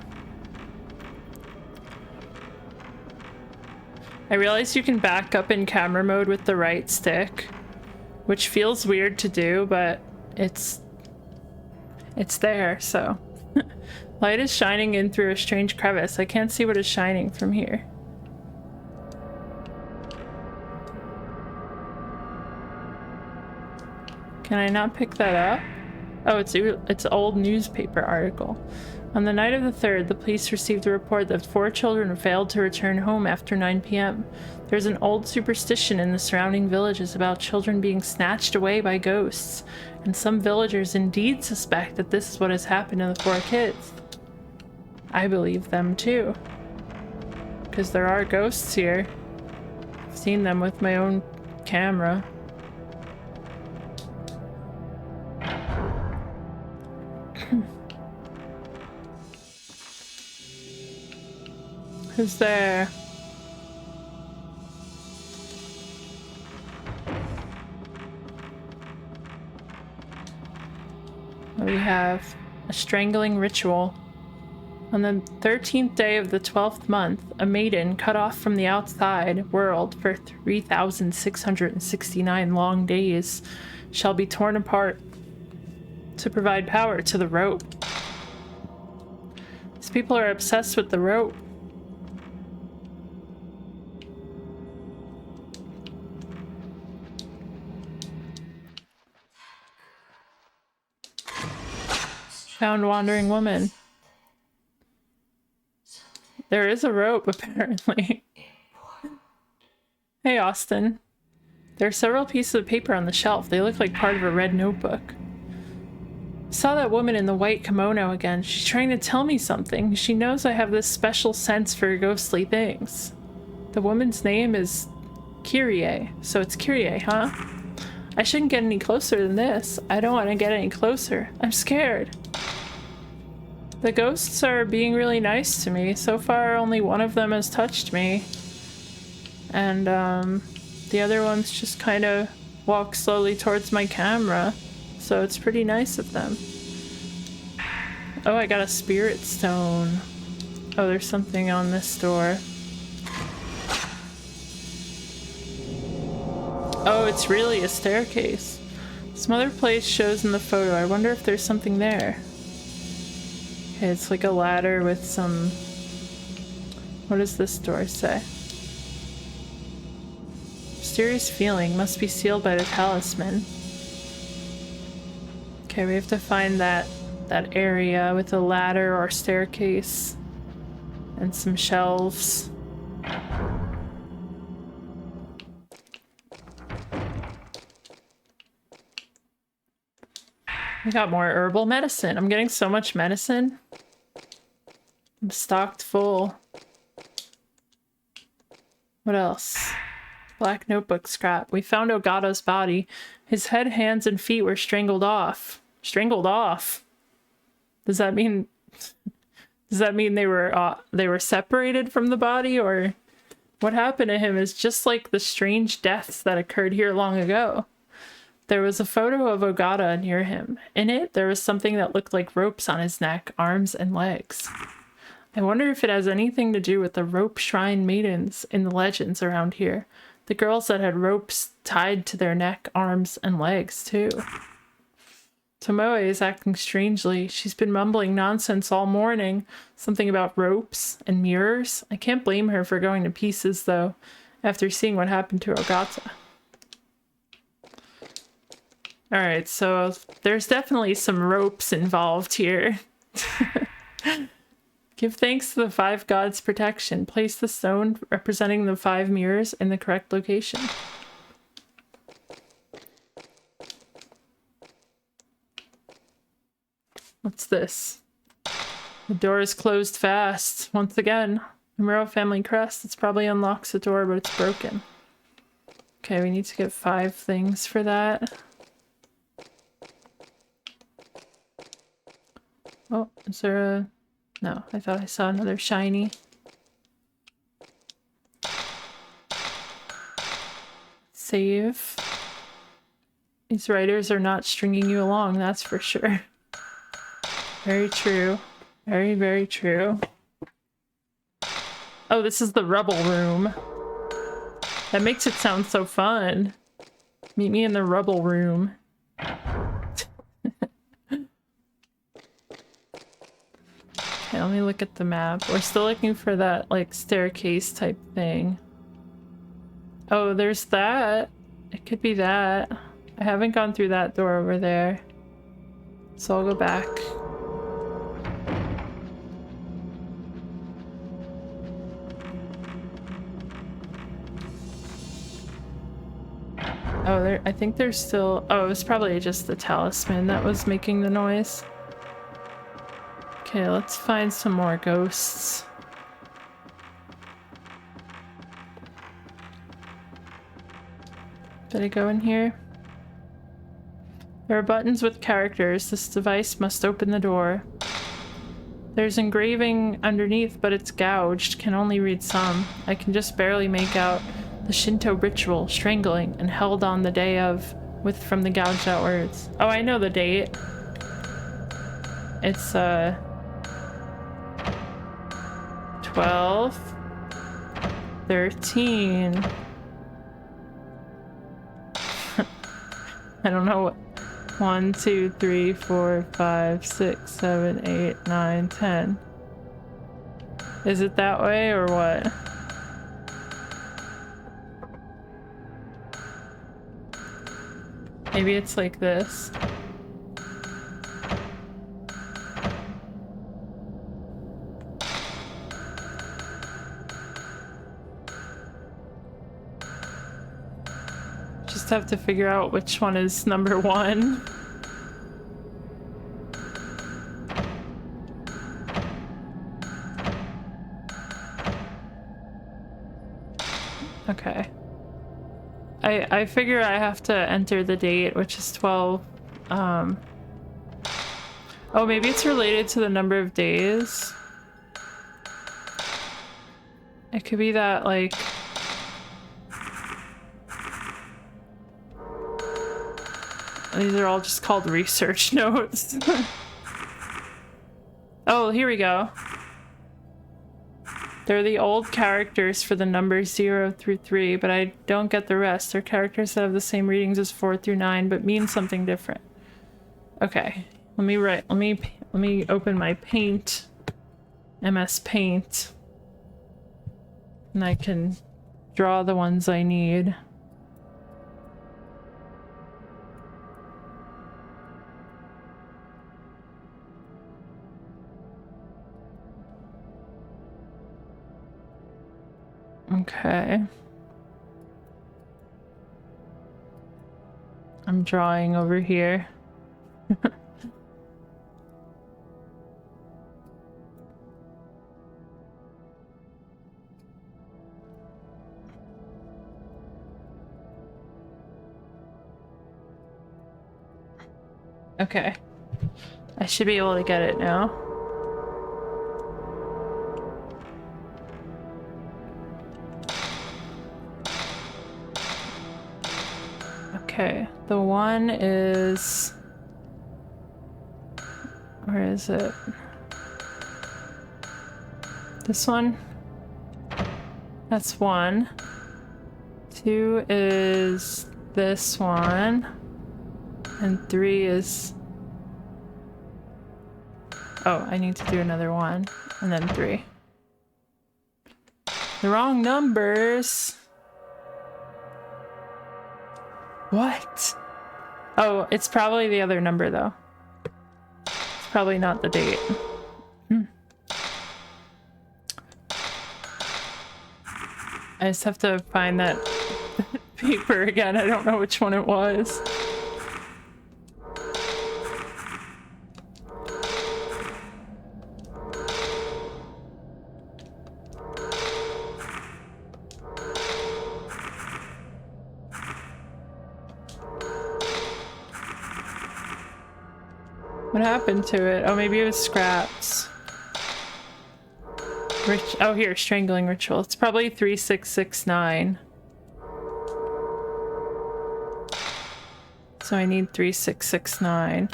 I realized you can back up in camera mode with the right stick, which feels weird to do, but it's there, so. Light is shining in through a strange crevice. I can't see what is shining from here. Can I not pick that up? Oh, it's an old newspaper article. On the night of the 3rd, the police received a report that 4 children failed to return home after 9 p.m. There's an old superstition in the surrounding villages about children being snatched away by ghosts, and some villagers indeed suspect that this is what has happened to the 4 kids. I believe them too, because there are ghosts here. I've seen them with my own camera. Who's there? We have a strangling ritual. On the 13th day of the 12th month, a maiden cut off from the outside world for 3,669 long days shall be torn apart to provide power to the rope. These people are obsessed with the rope. Found wandering woman. There is a rope, apparently. Hey, Austin. There are several pieces of paper on the shelf. They look like part of a red notebook. I saw that woman in the white kimono again. She's trying to tell me something. She knows I have this special sense for ghostly things. The woman's name is Kyrie, so it's Kyrie, huh? I shouldn't get any closer than this. I don't want to get any closer. I'm scared. The ghosts are being really nice to me. So far, only one of them has touched me. And, the other ones just kind of walk slowly towards my camera. So it's pretty nice of them. Oh, I got a spirit stone. Oh, there's something on this door. Oh, it's really a staircase. Some other place shows in the photo. I wonder if there's something there. Okay, it's like a ladder with some... What does this door say? Mysterious feeling must be sealed by the talisman. Okay, we have to find that area with a ladder or staircase and some shelves. We got more herbal medicine. I'm getting so much medicine. I'm stocked full. What else? Black notebook scrap. We found Ogata's body. His head, hands, and feet were strangled off. Strangled off? Does that mean they were separated from the body, or what happened to him is just like the strange deaths that occurred here long ago. There was a photo of Ogata near him. In it, there was something that looked like ropes on his neck, arms, and legs. I wonder if it has anything to do with the rope shrine maidens in the legends around here. The girls that had ropes tied to their neck, arms, and legs, too. Tomoe is acting strangely. She's been mumbling nonsense all morning. Something about ropes and mirrors. I can't blame her for going to pieces, though, after seeing what happened to Ogata. Alright, so there's definitely some ropes involved here. Give thanks to the 5 gods' protection. Place the stone representing the 5 mirrors in the correct location. What's this? The door is closed fast. Once again, the Muro family crest. It probably unlocks the door, but it's broken. Okay, we need to get 5 things for that. Oh, is there a... No, I thought I saw another shiny. Save. These writers are not stringing you along, that's for sure. Very true. Very, very true. Oh, this is the rubble room. That makes it sound so fun. Meet me in the rubble room. Okay, let me look at the map. We're still looking for that, like, staircase type thing. Oh, there's that. It could be that. I haven't gone through that door over there. So I'll go back. Oh, I think there's still... Oh, it was probably just the talisman that was making the noise. Okay, let's find some more ghosts. Did I go in here? There are buttons with characters. This device must open the door. There's engraving underneath, but it's gouged. Can only read some. I can just barely make out the Shinto ritual, strangling, and held on the day of, from the gouged out words. Oh, I know the date. It's, 12, 13. I don't know what. 1, 2, 3, 4, 5, 6, 7, 8, 9, 10. Is it that way or what? Maybe it's like this. Just have to figure out which one is number 1. Okay. I figure I have to enter the date, which is 12. Oh, maybe it's related to the number of days. It could be that, like... These are all just called research notes. Oh, here we go. They're the old characters for the numbers 0 through 3, but I don't get the rest. They're characters that have the same readings as 4 through 9, but mean something different. Okay, let me open my Paint, MS Paint, and I can draw the ones I need. Okay. I'm drawing over here. Okay. I should be able to get it now. Okay, the one is... Where is it? This one? That's 1. 2 is this one. And 3 is... Oh, I need to do another 1. And then 3. The wrong numbers! What? Oh, it's probably the other number though. It's probably not the date. I just have to find that paper again. I don't know which one it was. What happened to it? Oh, maybe it was scraps. Oh, here, strangling ritual. It's probably 3669. So I need 3669.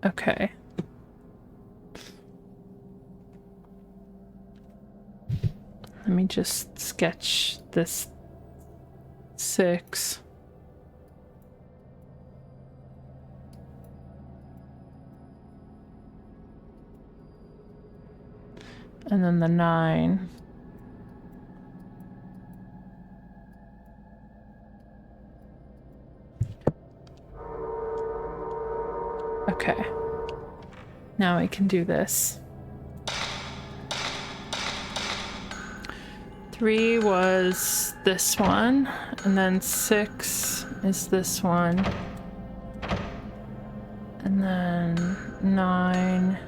Okay. Let me just sketch this 6. And then the 9. Okay. Now I can do this. 3 was this one, and then 6 is this one. And then 9.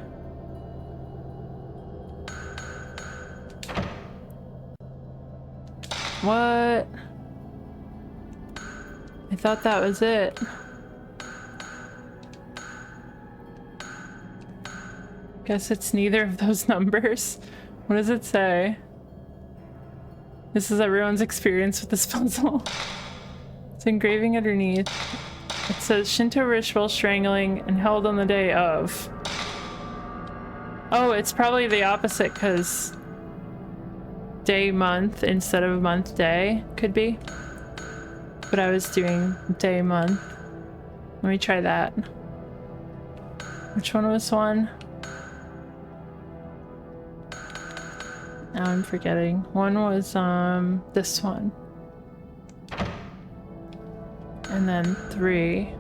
What? I thought that was it. Guess it's neither of those numbers. What does it say? This is everyone's experience with this puzzle. It's engraving underneath. It says Shinto ritual strangling and held on the day of. Oh, it's probably the opposite because day month instead of month day could be. But I was doing day month. Let me try that. Which one was 1? Now I'm forgetting. 1 was this one. And then 3.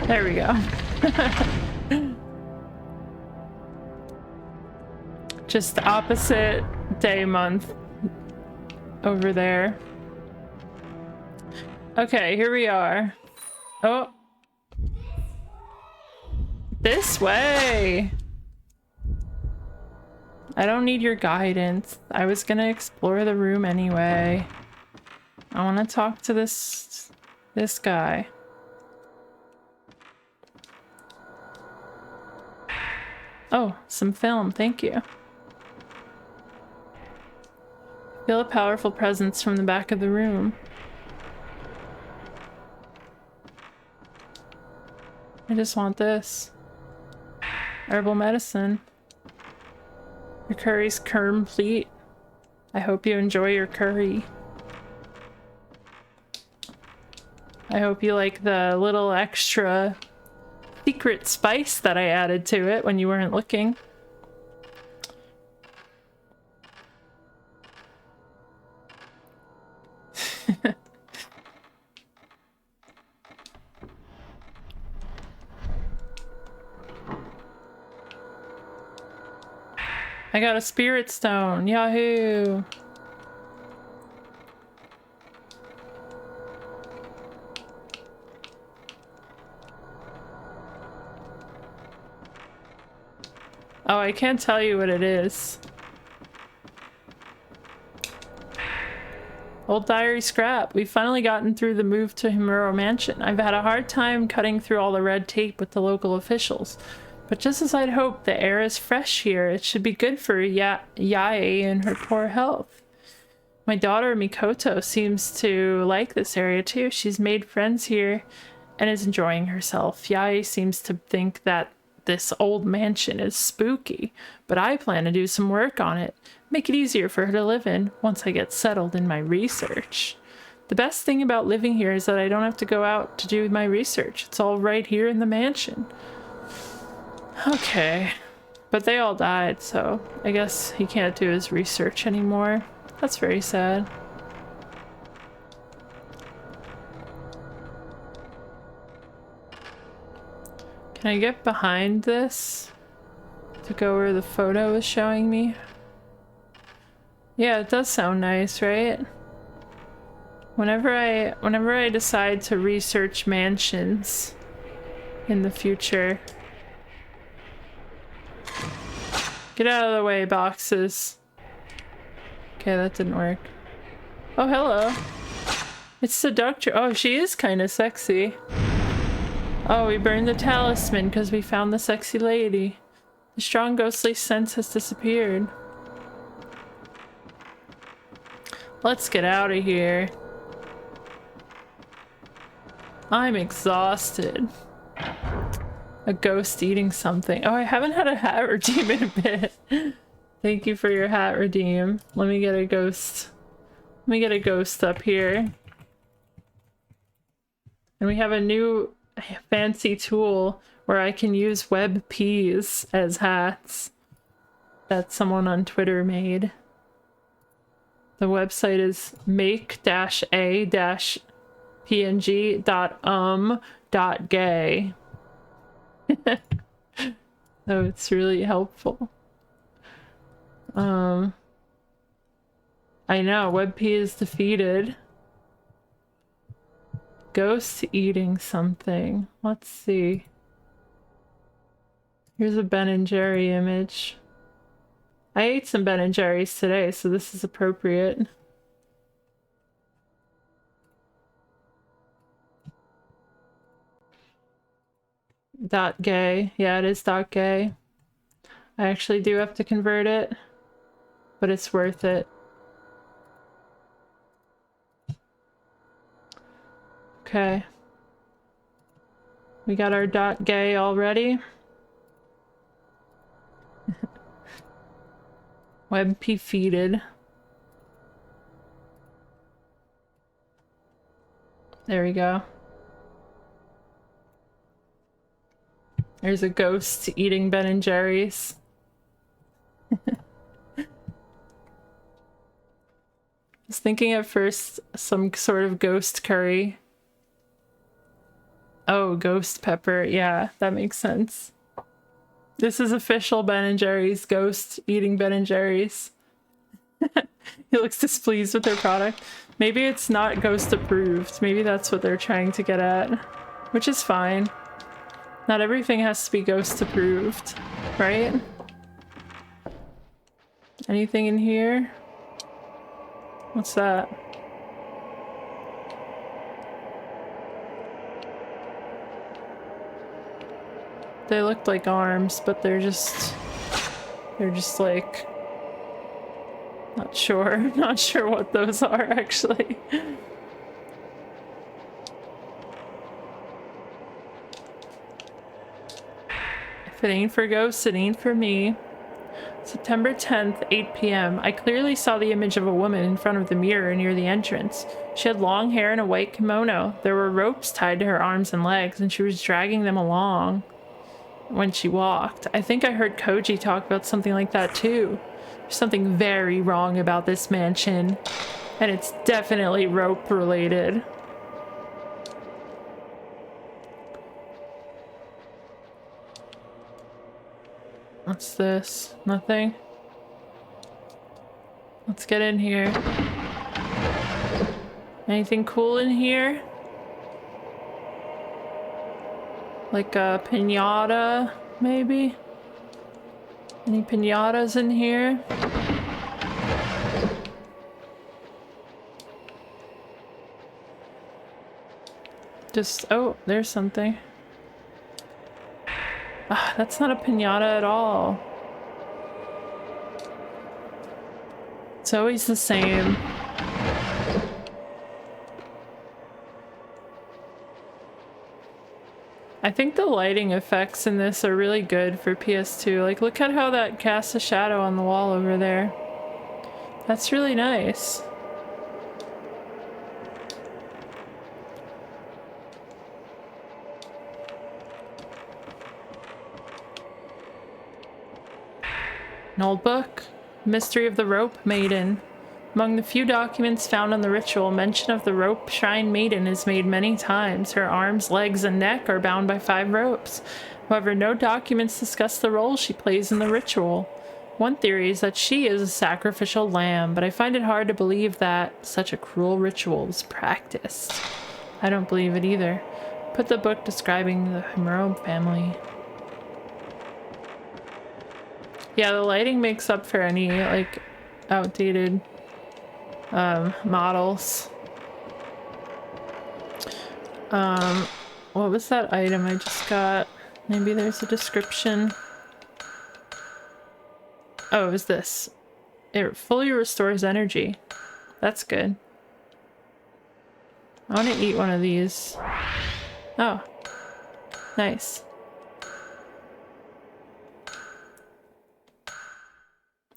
There we go. Just opposite day month over there. Okay, here we are. Oh. This way! I don't need your guidance. I was gonna explore the room anyway. I want to talk to this guy. Oh, some film. Thank you. Feel a powerful presence from the back of the room. I just want this. Herbal medicine. Your curry's complete. I hope you enjoy your curry. I hope you like the little extra secret spice that I added to it when you weren't looking. I got a spirit stone. Yahoo! Oh, I can't tell you what it is. Old diary scrap. We've finally gotten through the move to Himuro Mansion. I've had a hard time cutting through all the red tape with the local officials. But just as I'd hoped, the air is fresh here. It should be good for Yae and her poor health. My daughter Mikoto seems to like this area too. She's made friends here and is enjoying herself. Yae seems to think that this old mansion is spooky, but I plan to do some work on it. Make it easier for her to live in once I get settled in my research. The best thing about living here is that I don't have to go out to do my research. It's all right here in the mansion. Okay, but they all died, so I guess he can't do his research anymore. That's very sad. Can I get behind this to go where the photo is showing me? Yeah, it does sound nice, right? Whenever I decide to research mansions in the future. Get out of the way, boxes. Okay, that didn't work. Oh, hello. It's Seductress. Oh, she is kind of sexy. Oh, we burned the talisman because we found the sexy lady. The strong ghostly sense has disappeared. Let's get out of here. I'm exhausted. A ghost eating something. Oh, I haven't had a hat redeem in a bit. Thank you for your hat redeem. Let me get a ghost. Let me get a ghost up here. And we have a new fancy tool where I can use web peas as hats that someone on Twitter made. The website is make-a-png.gay. So it's really helpful. I know, WebP is defeated. Ghost eating something. Let's see. Here's a Ben and Jerry image. I ate some Ben and Jerry's today, so this is appropriate. .gay. Yeah, it is .gay. I actually do have to convert it, but it's worth it. Okay. We got our .gay already. WebP feeded. There we go. There's a ghost eating Ben and Jerry's. I was thinking at first some sort of ghost curry. Oh, ghost pepper. Yeah, that makes sense. This is official Ben and Jerry's. Ghost eating Ben and Jerry's. He looks displeased with their product. Maybe it's not ghost approved. Maybe that's what they're trying to get at. Which is fine. Not everything has to be ghost approved, right? Anything in here? What's that? They looked like arms, but they're just like, not sure. Not sure what those are actually. If it ain't for ghosts, it ain't for me. September 10th, 8 p.m. I clearly saw the image of a woman in front of the mirror near the entrance. She had long hair and a white kimono. There were ropes tied to her arms and legs, and she was dragging them along when she walked. I think I heard Koji talk about something like that too. There's something very wrong about this mansion, and it's definitely rope related. What's this? Nothing? Let's get in here. Anything cool in here? Like a piñata, maybe? Any piñatas in here? Just, oh, there's something. Ah, that's not a piñata at all. It's always the same. I think the lighting effects in this are really good for PS2. Like, look at how that casts a shadow on the wall over there. That's really nice. An old book? Mystery of the Rope Maiden. Among the few documents found on the ritual, mention of the Rope Shrine Maiden is made many times. Her arms, legs, and neck are bound by 5 ropes. However, no documents discuss the role she plays in the ritual. One theory is that she is a sacrificial lamb, but I find it hard to believe that such a cruel ritual was practiced. I don't believe it either. Put the book describing the Himuro family. Yeah, the lighting makes up for any, like, outdated models. What was that item I just got? Maybe there's a description. Oh, it was this. It fully restores energy. That's good. I want to eat one of these. Oh. Nice.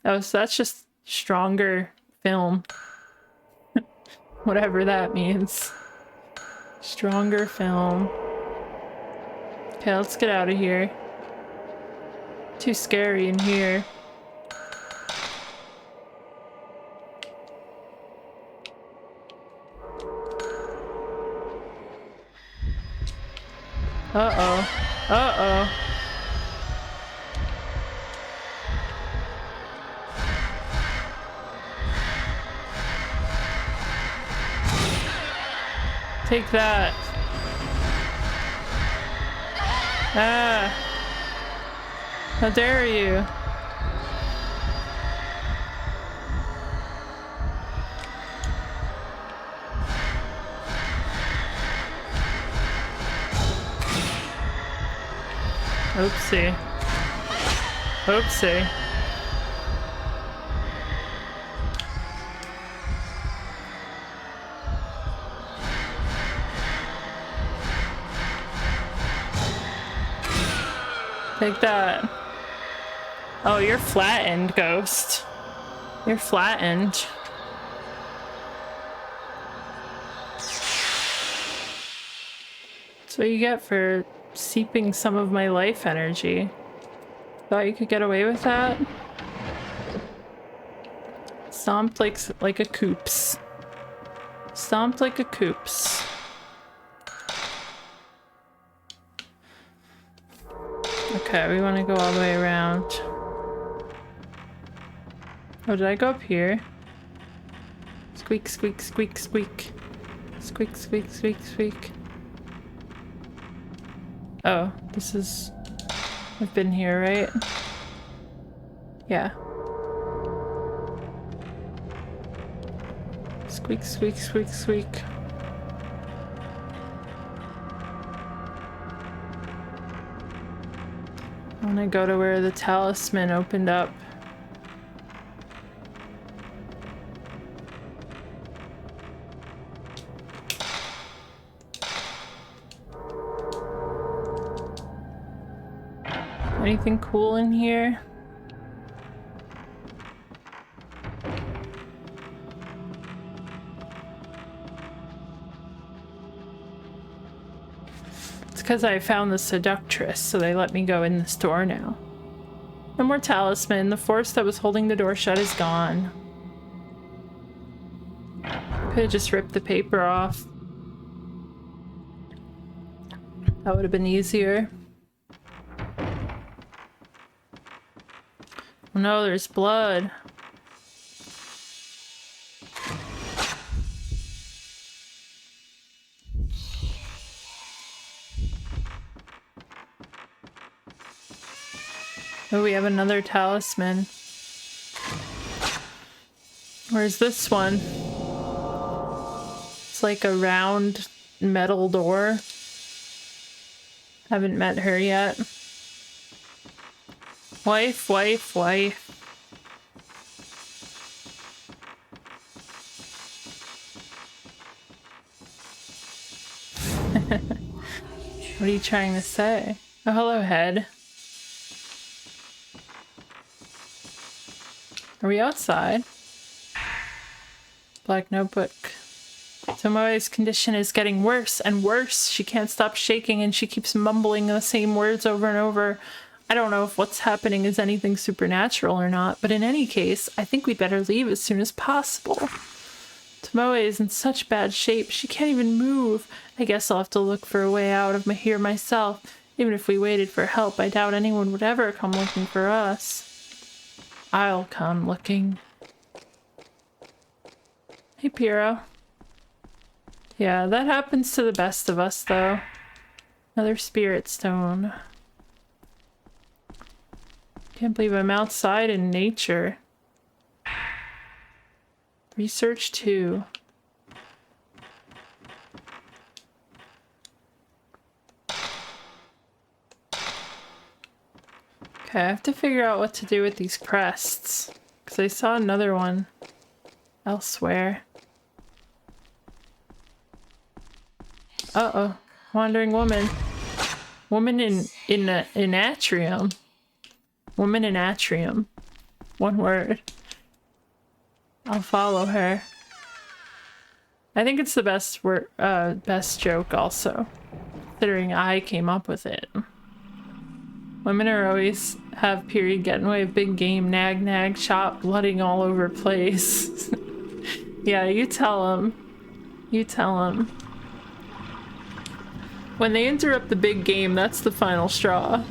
Oh, so that's just stronger film. Whatever that means. Stronger film. Okay, let's get out of here. Too scary in here. Uh-oh. Uh-oh. Take that. Ah. How dare you? Oopsie. Oopsie. Take that. Oh, you're flattened, ghost. You're flattened. That's what you get for seeping some of my life energy. Thought you could get away with that? Stomped like a coops. Stomped like a coops. Okay, we want to go all the way around. Oh, did I go up here? Squeak, squeak, squeak, squeak. Squeak, squeak, squeak, squeak. Oh, this is... I've been here, right? Yeah. Squeak, squeak, squeak, squeak. I want to go to where the talisman opened up. Anything cool in here? It's because I found the seductress, so they let me go in this door now. No more talisman. The force that was holding the door shut is gone. Could have just ripped the paper off. That would have been easier. Oh no, there's blood. Oh, we have another talisman. Where's this one? It's like a round metal door. Haven't met her yet. Wife, wife, wife. What are you trying to say? Oh, hello, head. Are we outside? Black notebook. Tomoe's condition is getting worse and worse. She can't stop shaking and she keeps mumbling the same words over and over. I don't know if what's happening is anything supernatural or not, but in any case, I think we'd better leave as soon as possible. Tomoe is in such bad shape, she can't even move. I guess I'll have to look for a way out of here myself. Even if we waited for help, I doubt anyone would ever come looking for us. I'll come looking. Hey, Piero. Yeah, that happens to the best of us, though. Another spirit stone. Can't believe I'm outside in nature. Research 2. Okay, I have to figure out what to do with these crests. Because I saw another one elsewhere. Uh-oh. Wandering woman. Woman in atrium. Woman in atrium. One word. I'll follow her. I think it's the best word, best joke also, considering I came up with it. Women are always have period get in way of big game, nag nag, chop, blooding all over place. Yeah, you tell them. You tell them. When they interrupt the big game, that's the final straw.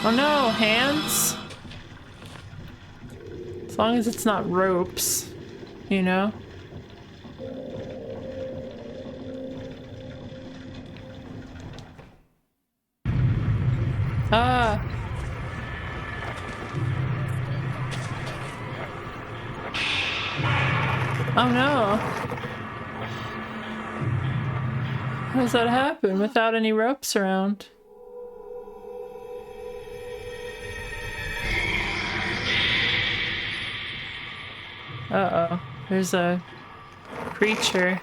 Oh no, hands? As long as it's not ropes, you know? Ah! Oh no! How does that happen without any ropes around? Uh-oh. There's a creature.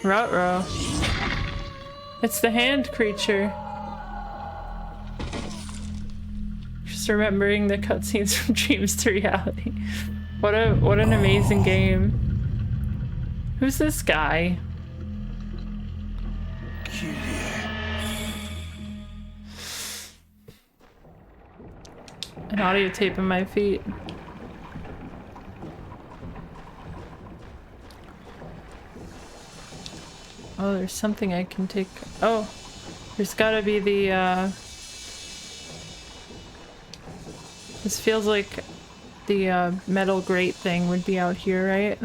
Ruh-roh. It's the hand creature. Just remembering the cutscenes from dreams to reality. What an amazing game. Who's this guy? An audio tape in my feet. Oh, there's something I can take. Oh, there's gotta be the, this feels like the, metal grate thing would be out here, right?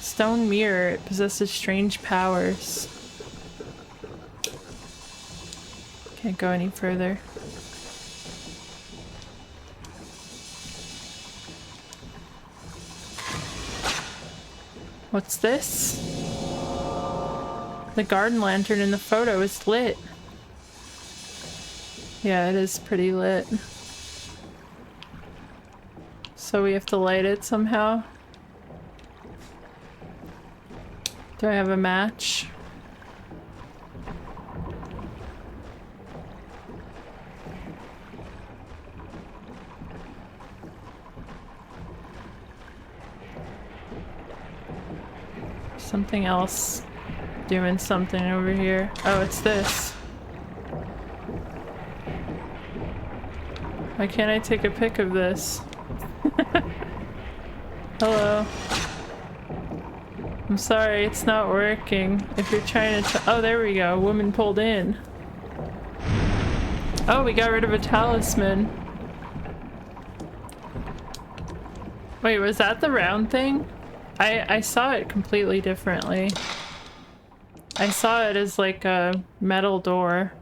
Stone mirror. It possesses strange powers. Can't go any further. What's this? The garden lantern in the photo is lit. Yeah, it is pretty lit. So we have to light it somehow. Do I have a match? something else doing something over here. Oh, it's this. Why can't I take a pic of this? Hello. I'm sorry, it's not working. If you're trying to oh, there we go. Woman pulled in. Oh, we got rid of a talisman. Wait, was that the round thing? I saw it completely differently. I saw it as like a metal door.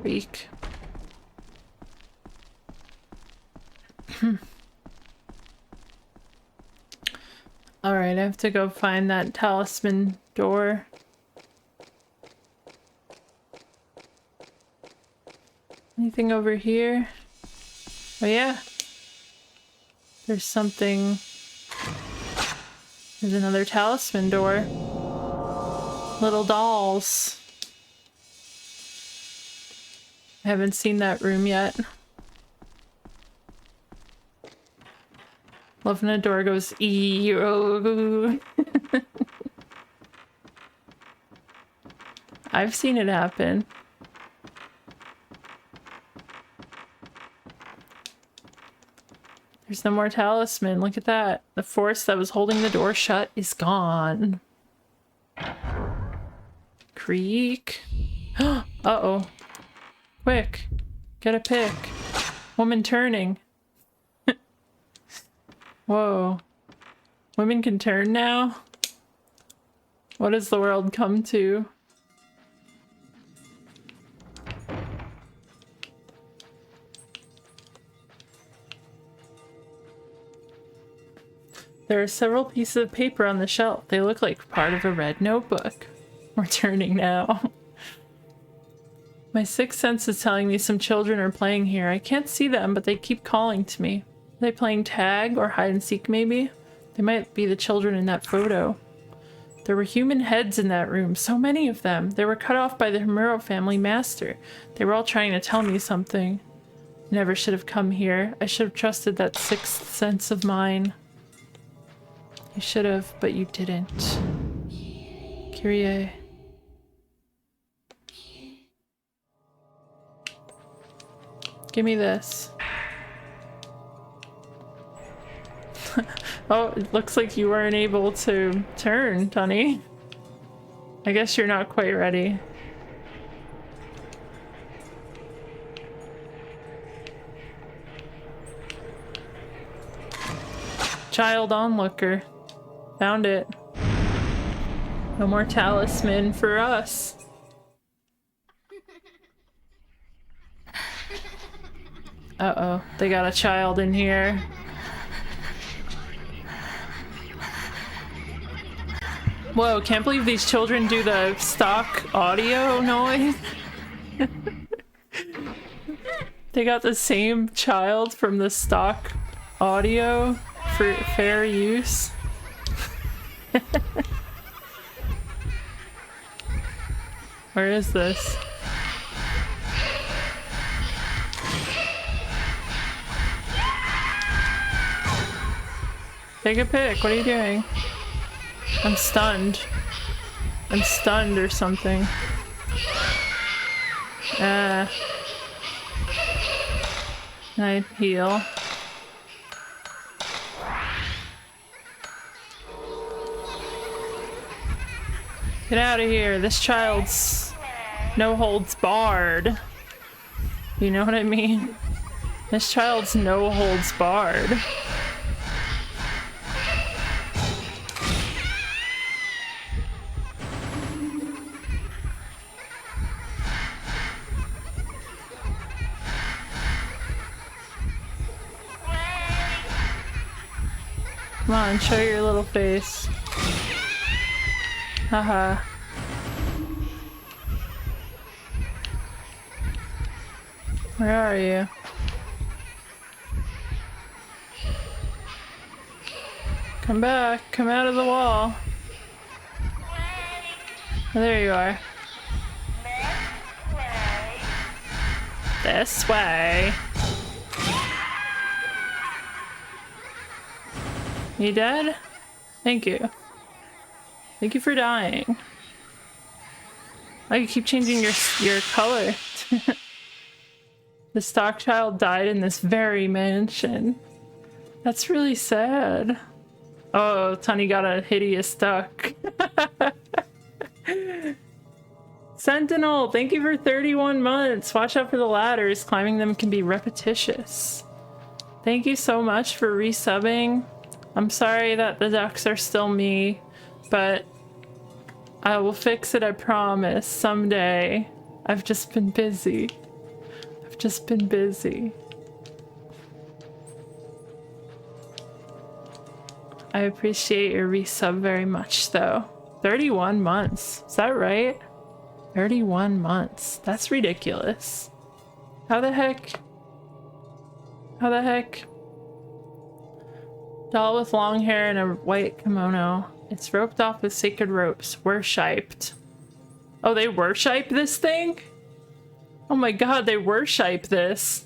Weak. Alright, I have to go find that talisman door. Anything over here? Oh yeah. There's something. There's another talisman door. Little dolls. I haven't seen that room yet. Love when a door goes ee-oh. I've seen it happen. There's no more talisman. Look at that. The force that was holding the door shut is gone. Creak. Uh-oh. Quick. Get a pic. Woman turning. Whoa. Women can turn now? What has the world come to? There are several pieces of paper on the shelf. They look like part of a red notebook. We're turning now. My sixth sense is telling me some children are playing here. I can't see them, but they keep calling to me. Are they playing tag or hide and seek maybe? They might be the children in that photo. There were human heads in that room, so many of them. They were cut off by the Himuro family master. They were all trying to tell me something. Never should have come here. I should have trusted that sixth sense of mine. You should have, but you didn't. Kyrie. Give me this. Oh, it looks like you weren't able to turn, Tunny. I guess you're not quite ready. Child onlooker. Found it. No more talisman for us. Uh-oh, they got a child in here. Whoa, can't believe these children do the stock audio noise. They got the same child from the stock audio for fair use. Where is this? Take a pic. What are you doing? I'm stunned. I'm stunned or something. Can I heal? Get out of here. This child's no holds barred. You know what I mean? This child's no holds barred. Come on, show your little face. Haha. Where are you? Come back. Come out of the wall. Oh, there you are. This way. You dead? Thank you. Thank you for dying. Oh, you keep changing your color. The stock child died in this very mansion. That's really sad. Oh, Tunny got a hideous duck. Sentinel, thank you for 31 months. Watch out for the ladders. Climbing them can be repetitious. Thank you so much for resubbing. I'm sorry that the ducks are still me, but I will fix it, I promise, someday. I've just been busy. I've just been busy. I appreciate your resub very much, though. 31 months. Is that right? 31 months. That's ridiculous. How the heck? How the heck? Doll with long hair and a white kimono. It's roped off with sacred ropes. Worshipped. Oh, they worship this thing? Oh my god, they worship this.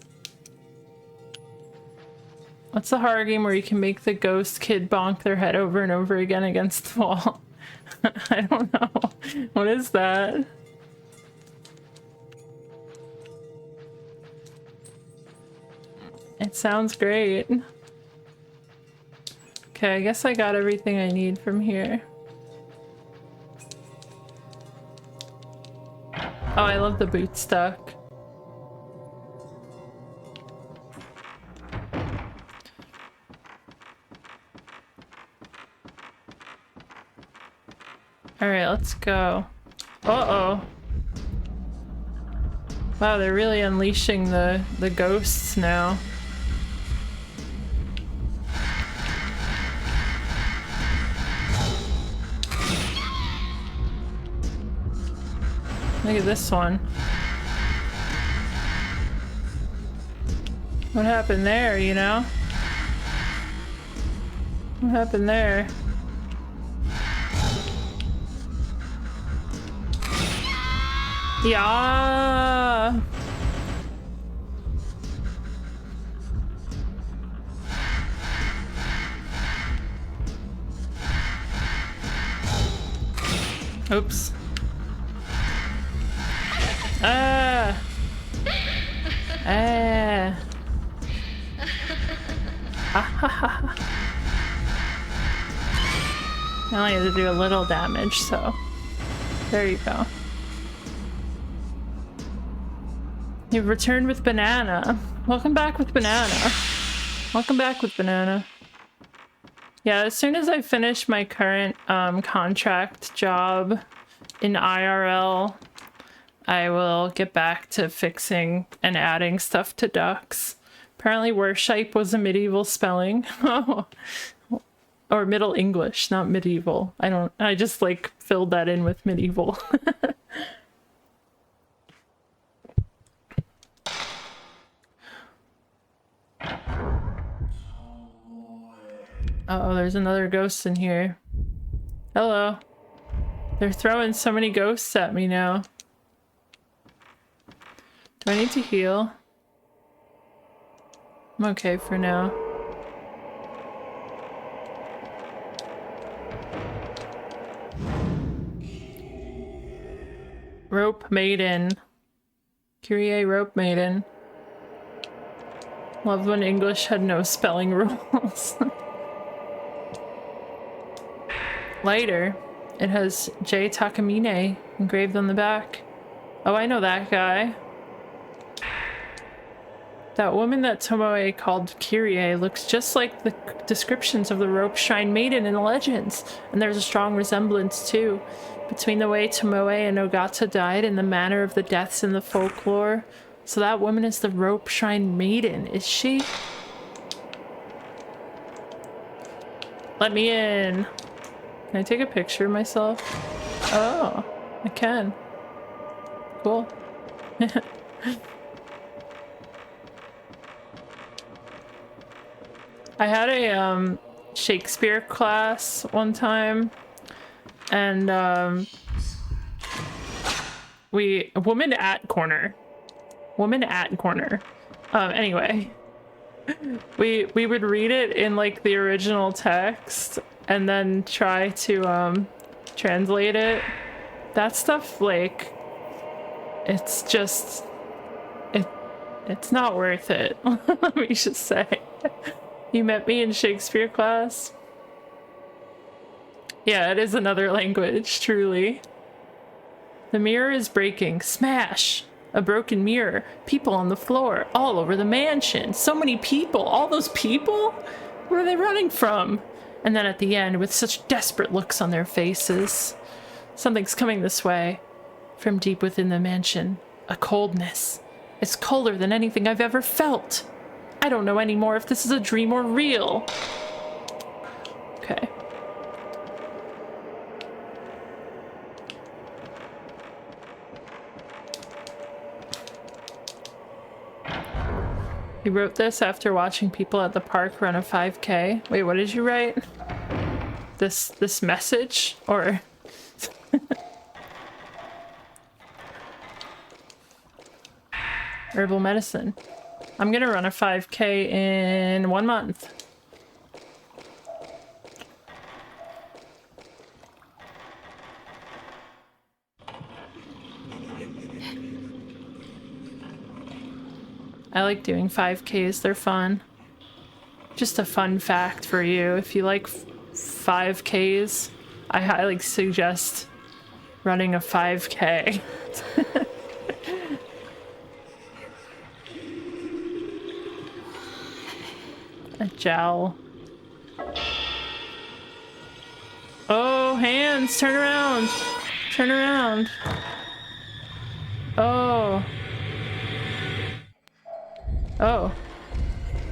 What's the horror game where you can make the ghost kid bonk their head over and over again against the wall? I don't know. What is that? It sounds great. Okay, I guess I got everything I need from here. Oh, I love the boot stuck. Alright, let's go. Uh-oh. Wow, they're really unleashing the ghosts now. Look at this one. What happened there, you know? What happened there? Yeah. Oops. Ah. Ah. Ah. I only have to do a little damage, so there you go. You've returned with Banana. Welcome back with Banana. Welcome back with Banana. Yeah, as soon as I finish my current contract job in IRL, I will get back to fixing and adding stuff to ducks. Apparently worship was a medieval spelling. Or Middle English, not medieval. I just like filled that in with medieval. Uh-oh, there's another ghost in here. Hello. They're throwing so many ghosts at me now. Do I need to heal? I'm okay for now. Rope Maiden. Kyrie Rope Maiden. Love when English had no spelling rules. Lighter. It has J. Takamine engraved on the back. Oh, I know that guy. That woman that Tomoe called Kyrie looks just like the descriptions of the rope shrine maiden in the legends. And there's a strong resemblance, too, between the way Tomoe and Ogata died and the manner of the deaths in the folklore. So that woman is the rope shrine maiden, is she? Let me in. Can I take a picture of myself? Oh, I can. Cool. I had a Shakespeare class one time, and a woman at corner. Woman at corner. Anyway. We would read it in like the original text and then try to translate it. That stuff, like, it's just it's not worth it. Let me just say. You met me in Shakespeare class? Yeah, it is another language, truly. The mirror is breaking. Smash! A broken mirror. People on the floor. All over the mansion. So many people. All those people? Where are they running from? And then at the end, with such desperate looks on their faces. Something's coming this way. From deep within the mansion. A coldness. It's colder than anything I've ever felt. I don't know anymore if this is a dream or real. Okay. You wrote this after watching people at the park run a 5K. Wait, what did you write? This message? Or... Herbal medicine. I'm gonna run a 5K in 1 month. I like doing 5Ks, they're fun. Just a fun fact for you, if you like 5Ks, I highly suggest running a 5K. A jowl. Oh, hands, turn around. Turn around. Oh. Oh.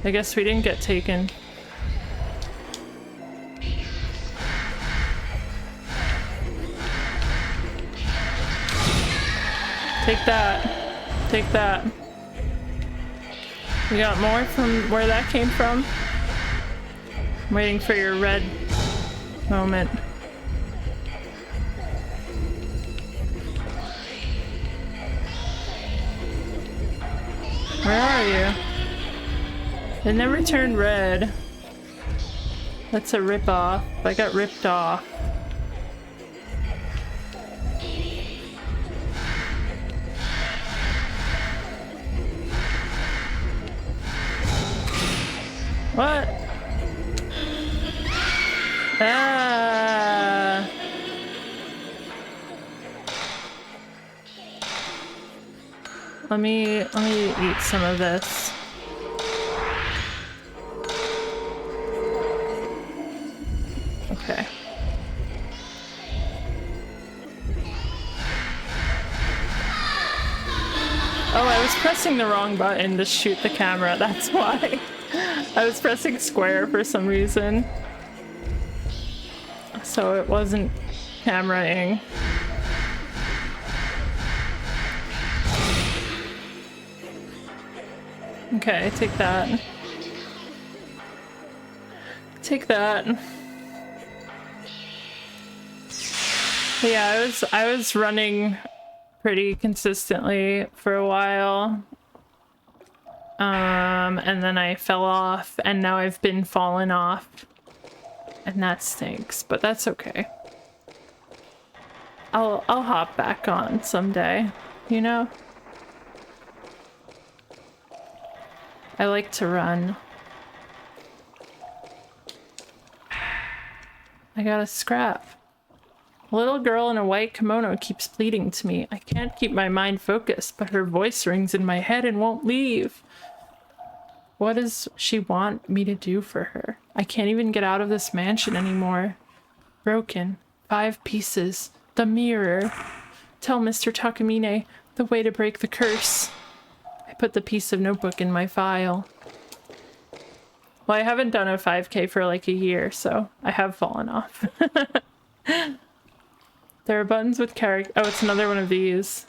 I guess we didn't get taken. Take that. Take that. We got more from where that came from? I'm waiting for your red moment. Where are you? It never turned red. That's a rip-off. I got ripped off. What? Ah. Let me eat some of this. Okay. Oh, I was pressing the wrong button to shoot the camera, that's why. I was pressing square for some reason. So it wasn't cameraing. Okay, take that. Take that. But yeah, I was running pretty consistently for a while. And then I fell off, and now I've been falling off. And that stinks, but that's okay. I'll hop back on someday, you know? I like to run. I got a scrap. A little girl in a white kimono keeps pleading to me. I can't keep my mind focused, but her voice rings in my head and won't leave. What does she want me to do for her? I can't even get out of this mansion anymore. Broken. 5 pieces. The mirror. Tell Mr. Takamine the way to break the curse. I put the piece of notebook in my file. Well, I haven't done a 5K for like a year, so I have fallen off. There are buttons with character. Oh, it's another one of these.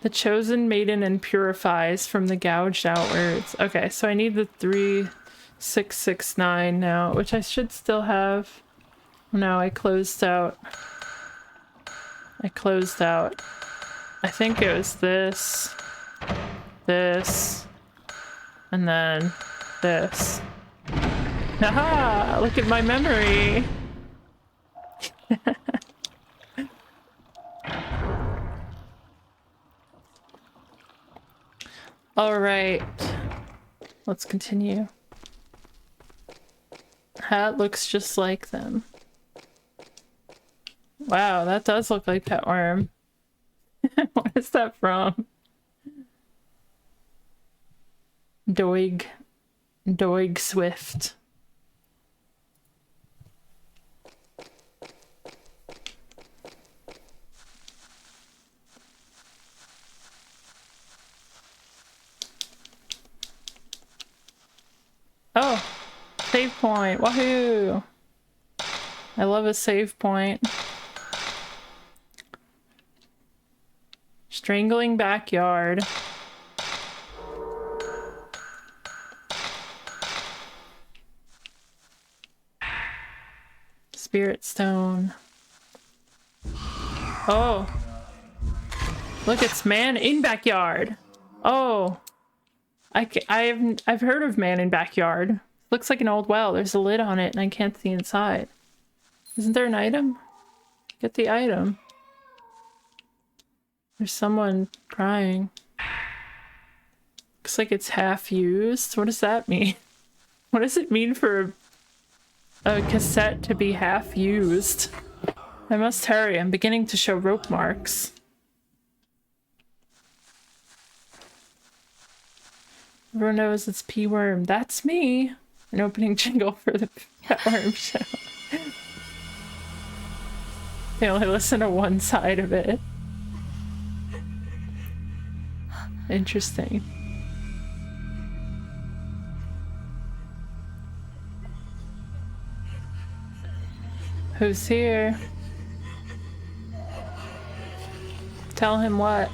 The chosen maiden and purifies from the gouged outwards. Okay, so I need the 3669 now, which I should still have. No, I closed out. I closed out. I think it was this, and then this. Haha! Look at my memory! Alright. Let's continue. Hat looks just like them. Wow, that does look like Petworm. What is that from? Doig Swift. Oh, save point. Wahoo! I love a save point. Strangling backyard. Spirit stone. Oh. Look, it's man in backyard. Oh. I've heard of man in backyard. Looks like an old well. There's a lid on it and I can't see inside. Isn't there an item? Get the item. There's someone crying. Looks like it's half used. What does that mean? What does it mean for a cassette to be half used? I must hurry. I'm beginning to show rope marks. Everyone knows it's P-Worm. That's me! An opening jingle for the Petworm show. They only listen to one side of it. Interesting. Who's here? Tell him what?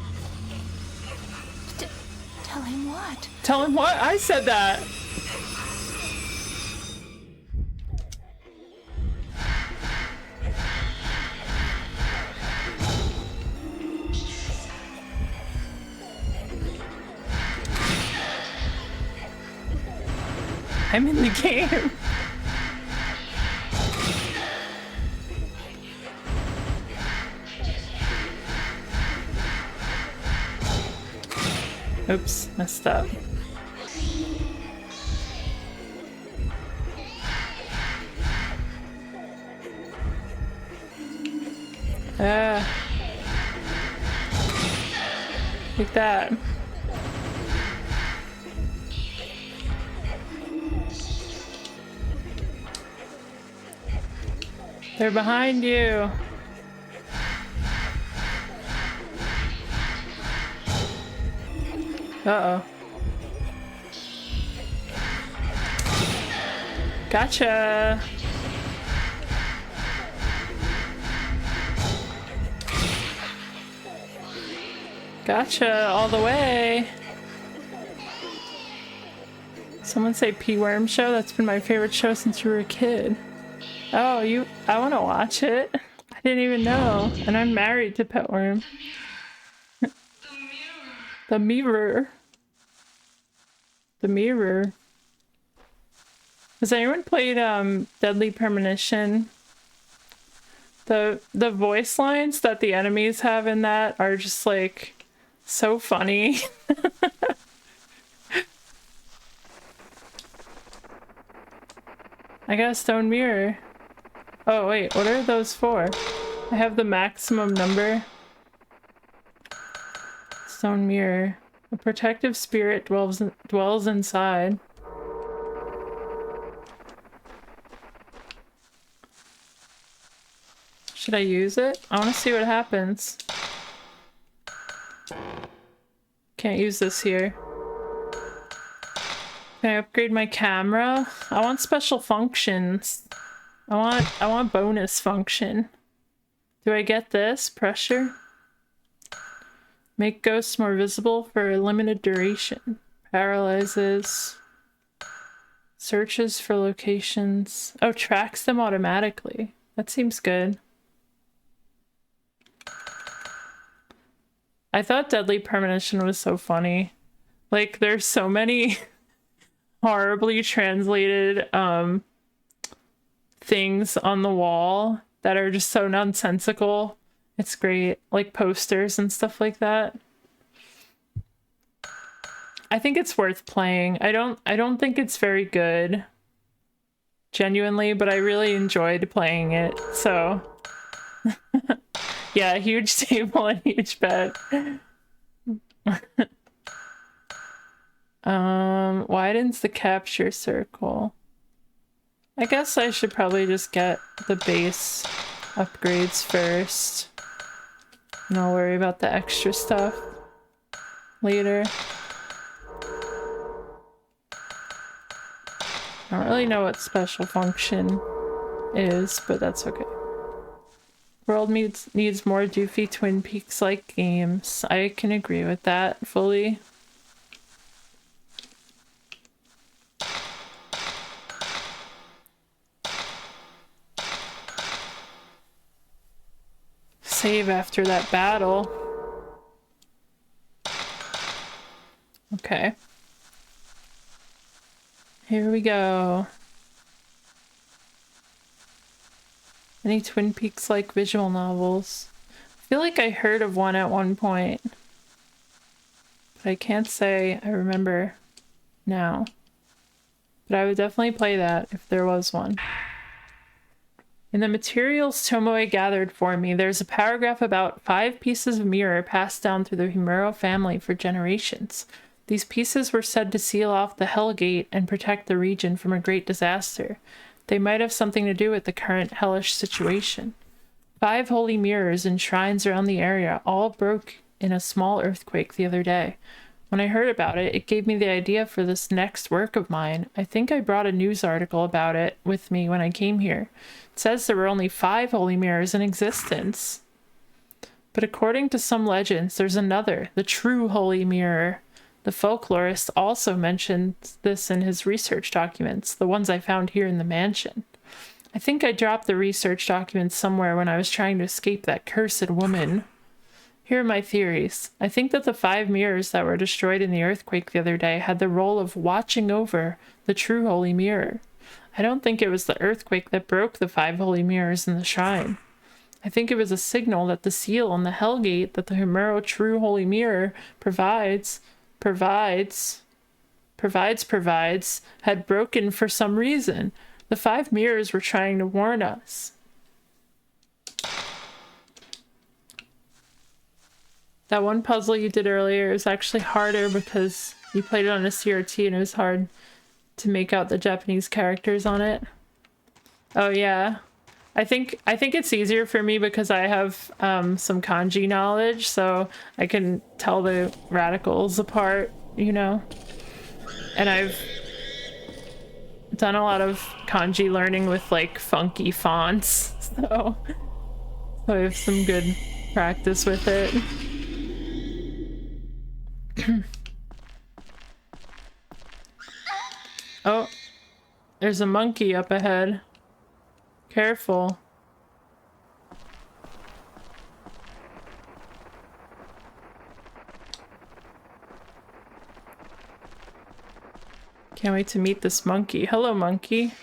Tell him what? Tell him what? I said that! I'm in the game. Oops, messed up. Like that. They're behind you. Uh-oh. Gotcha. Gotcha all the way. Someone say P-Worm show? That's been my favorite show since you were a kid. Oh, I want to watch it. I didn't even know. And I'm married to Petworm. The mirror. The mirror. Has anyone played Deadly Premonition? The voice lines that the enemies have in that are just like so funny. I got a stone mirror. Oh wait, what are those for? I have the maximum number. Stone mirror. A protective spirit dwells inside. Should I use it? I want to see what happens. Can't use this here. Can I upgrade my camera? I want special functions. I want bonus function. Do I get this? Pressure? Make ghosts more visible for a limited duration. Paralyzes. Searches for locations. Oh, tracks them automatically. That seems good. I thought Deadly Premonition was so funny. Like, there's so many horribly translated things on the wall that are just so nonsensical. It's great. Like posters and stuff like that. I think it's worth playing. I don't think it's very good, genuinely, but I really enjoyed playing it. So yeah, huge table and huge bed. Widens the capture circle. I guess I should probably just get the base upgrades first, and I'll worry about the extra stuff later. I don't really know what special function is, but that's okay. World needs more doofy Twin Peaks-like games. I can agree with that fully. Save after that battle. Okay. Here we go. Any Twin Peaks-like visual novels? I feel like I heard of one at one point, but I can't say I remember now. But I would definitely play that if there was one. In the materials Tomoe gathered for me, there's a paragraph about 5 pieces of mirror passed down through the Himuro family for generations. These pieces were said to seal off the Hell Gate and protect the region from a great disaster. They might have something to do with the current hellish situation. 5 holy mirrors and shrines around the area all broke in a small earthquake the other day. When I heard about it, it gave me the idea for this next work of mine. I think I brought a news article about it with me when I came here. It says there were only 5 holy mirrors in existence. But according to some legends, there's another, the true holy mirror. The folklorist also mentioned this in his research documents, the ones I found here in the mansion. I think I dropped the research documents somewhere when I was trying to escape that cursed woman. Here are my theories. I think that the 5 mirrors that were destroyed in the earthquake the other day had the role of watching over the true holy mirror. I don't think it was the earthquake that broke the 5 holy mirrors in the shrine. I think it was a signal that the seal on the Hellgate that the Himuro true holy mirror provides, had broken for some reason. The 5 mirrors were trying to warn us. That one puzzle you did earlier is actually harder because you played it on a CRT and it was hard to make out the Japanese characters on it. Oh yeah. I think it's easier for me because I have some kanji knowledge, so I can tell the radicals apart, you know? And I've done a lot of kanji learning with like funky fonts, so I have some good practice with it. Oh, there's a monkey up ahead. Careful. Can't wait to meet this monkey. Hello, monkey.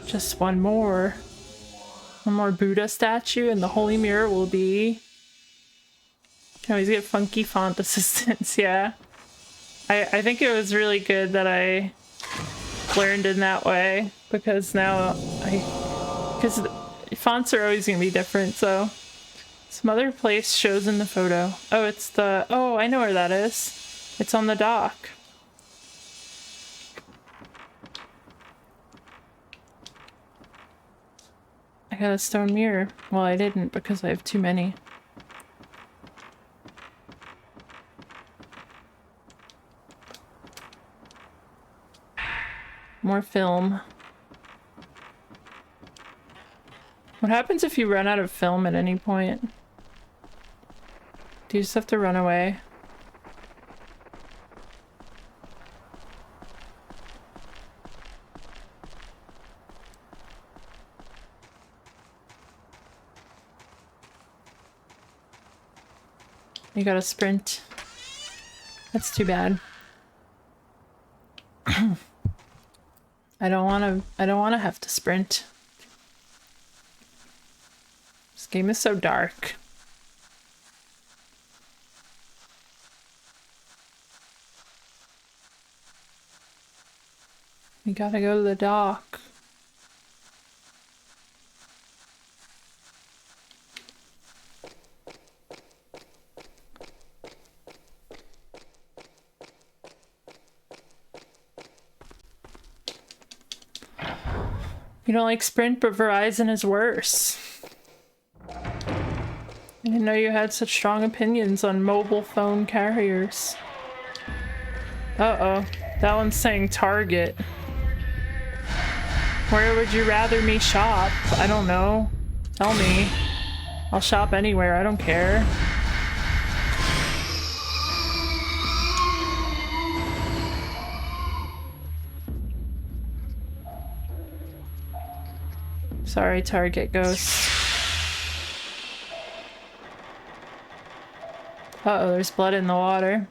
Just one more. One more Buddha statue and the holy mirror will be... Can always get funky font assistance, yeah. I think it was really good that I learned in that way, because now because fonts are always gonna be different, so... Some other place shows in the photo. Oh, it's the... Oh, I know where that is. It's on the dock. I got a stone mirror. Well, I didn't because I have too many. More film. What happens if you run out of film at any point? Do you just have to run away? You gotta sprint. That's too bad. I don't wanna have to sprint. This game is so dark. We gotta go to the dock. You don't like Sprint, but Verizon is worse. I didn't know you had such strong opinions on mobile phone carriers. Uh-oh. That one's saying Target. Where would you rather me shop? I don't know. Tell me. I'll shop anywhere. I don't care. Sorry, Target Ghost. Uh-oh, there's blood in the water.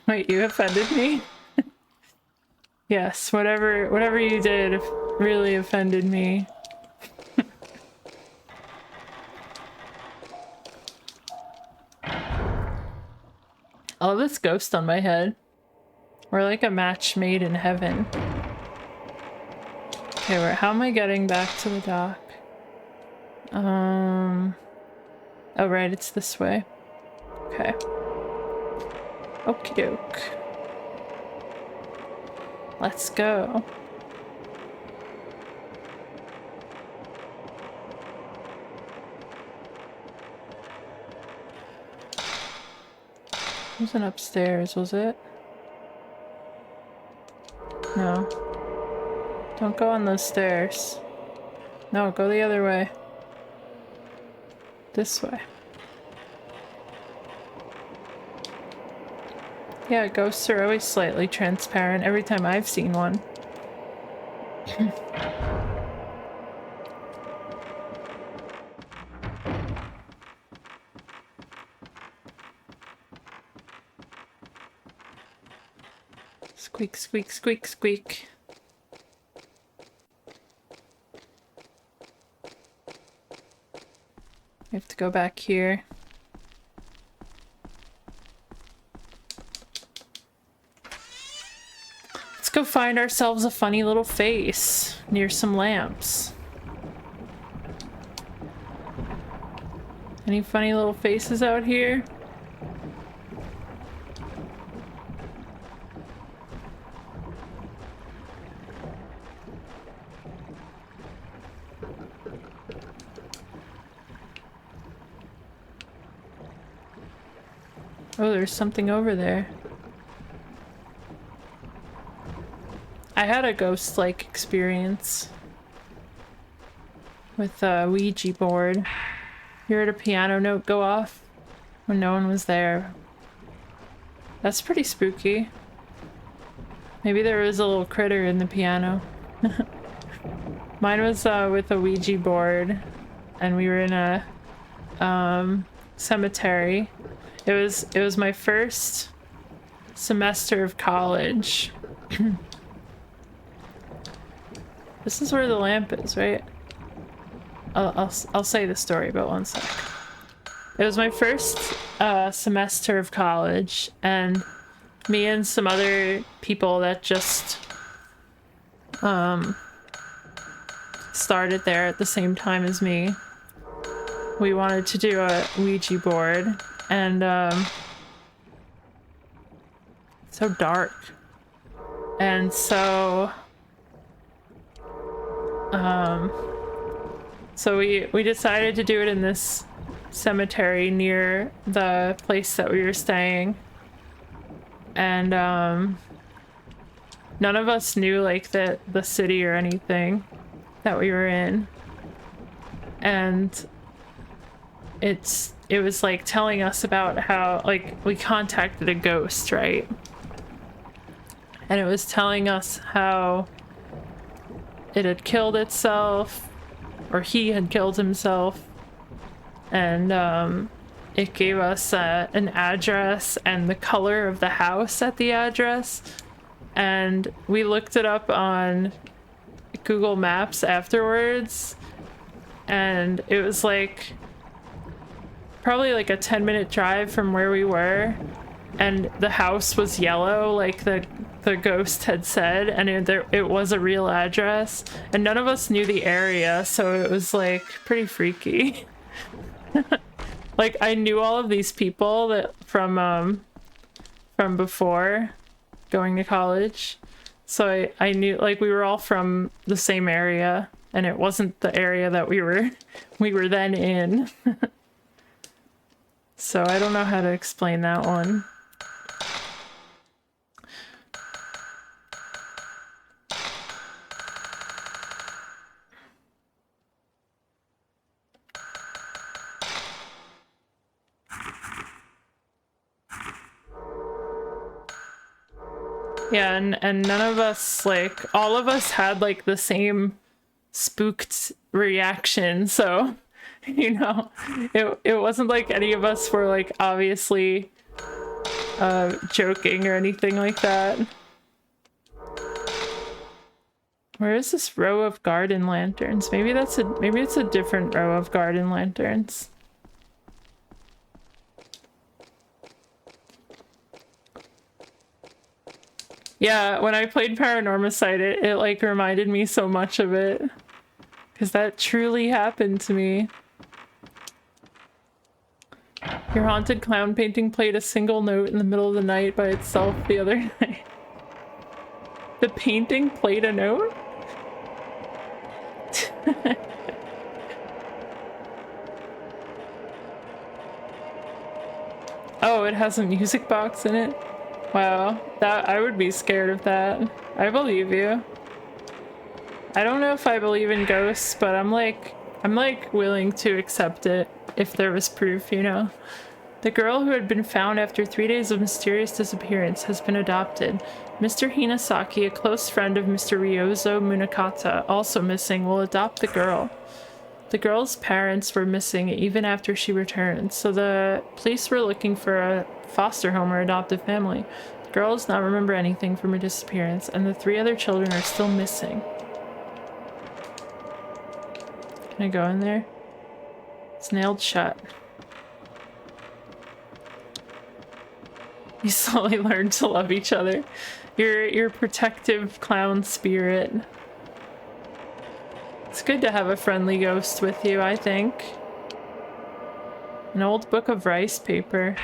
Wait, you offended me? Yes, whatever you did really offended me. Oh, this ghost on my head. We're like a match made in heaven. Okay, how am I getting back to the dock? Oh right, it's this way. Okay. Okie doke. Let's go. It wasn't upstairs, was it? No. Don't go on those stairs. No, go the other way. This way. Yeah, ghosts are always slightly transparent every time I've seen one. Squeak, squeak, squeak, squeak. We have to go back here. Let's go find ourselves a funny little face near some lamps. Any funny little faces out here? Oh, there's something over there. I had a ghost-like experience with a Ouija board. You heard a piano note go off when no one was there. That's pretty spooky. Maybe there was a little critter in the piano. Mine was with a Ouija board, and we were in a cemetery. It was my first semester of college. This is where the lamp is, right? I'll say the story, but one sec. It was my first semester of college, and me and some other people that just started there at the same time as me. We wanted to do a Ouija board, and so dark. And so we decided to do it in this cemetery near the place that we were staying. And none of us knew like the city or anything that we were in. And it was like telling us about how like we contacted a ghost, right? And it was telling us how it had killed itself or he had killed himself. And it gave us an address and the color of the house at the address. And we looked it up on Google Maps afterwards, and it was like probably like a 10-minute drive from where we were, and the house was yellow like the ghost had said, and it was a real address, and none of us knew the area, so it was like pretty freaky. Like I knew all of these people that from before going to college, so I knew, like, we were all from the same area, and it wasn't the area that we were then in. So I don't know how to explain that one. Yeah, and none of us, like, all of us had like the same spooked reaction, so you know, it wasn't like any of us were like obviously joking or anything like that. Where is this row of garden lanterns? Maybe it's a different row of garden lanterns. Yeah, when I played Paranormicide, it like reminded me so much of it. Because that truly happened to me. Your haunted clown painting played a single note in the middle of the night by itself the other night. The painting played a note? Oh, it has a music box in it? Wow, that I would be scared of that. I believe you. I don't know if I believe in ghosts, but I'm like willing to accept it if there was proof, you know. The girl who had been found after 3 days of mysterious disappearance has been adopted. Mr. Hinasaki, a close friend of Mr. Ryozo Munakata, also missing, will adopt the girl. The girl's parents were missing even after she returned, so the police were looking for a foster home or adoptive family. The girl does not remember anything from her disappearance, and the 3 other children are still missing. Can I go in there? It's nailed shut. You slowly learn to love each other. Your protective clown spirit. It's good to have a friendly ghost with you, I think. An old book of rice paper.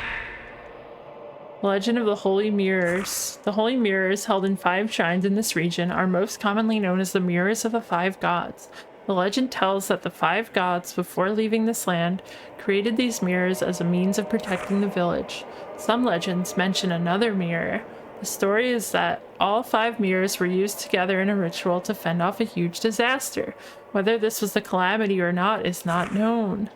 Legend of the Holy Mirrors. The Holy Mirrors, held in 5 shrines in this region, are most commonly known as the Mirrors of the 5 Gods. The legend tells that the 5 gods, before leaving this land, created these mirrors as a means of protecting the village. Some legends mention another mirror. The story is that all 5 mirrors were used together in a ritual to fend off a huge disaster. Whether this was a calamity or not is not known.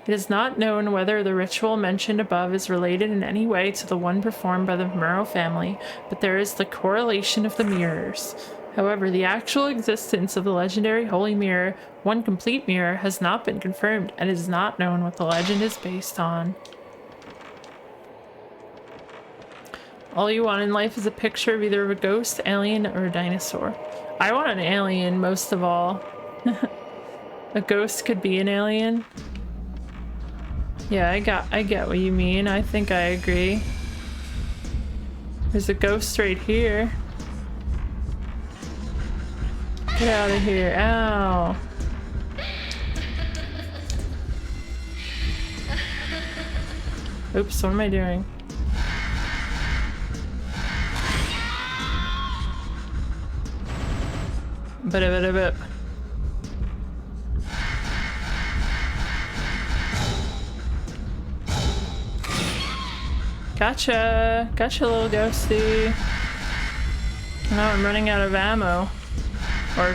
It is not known whether the ritual mentioned above is related in any way to the one performed by the Murrow family, but there is the correlation of the mirrors. However, the actual existence of the legendary Holy Mirror, one complete mirror, has not been confirmed, and it is not known what the legend is based on. All you want in life is a picture of either a ghost, alien, or a dinosaur. I want an alien most of all. A ghost could be an alien. Yeah, I get what you mean. I think I agree. There's a ghost right here. Get out of here. Ow. Oops, what am I doing? Bit. Gotcha. Gotcha, little ghosty. Now I'm running out of ammo. Or,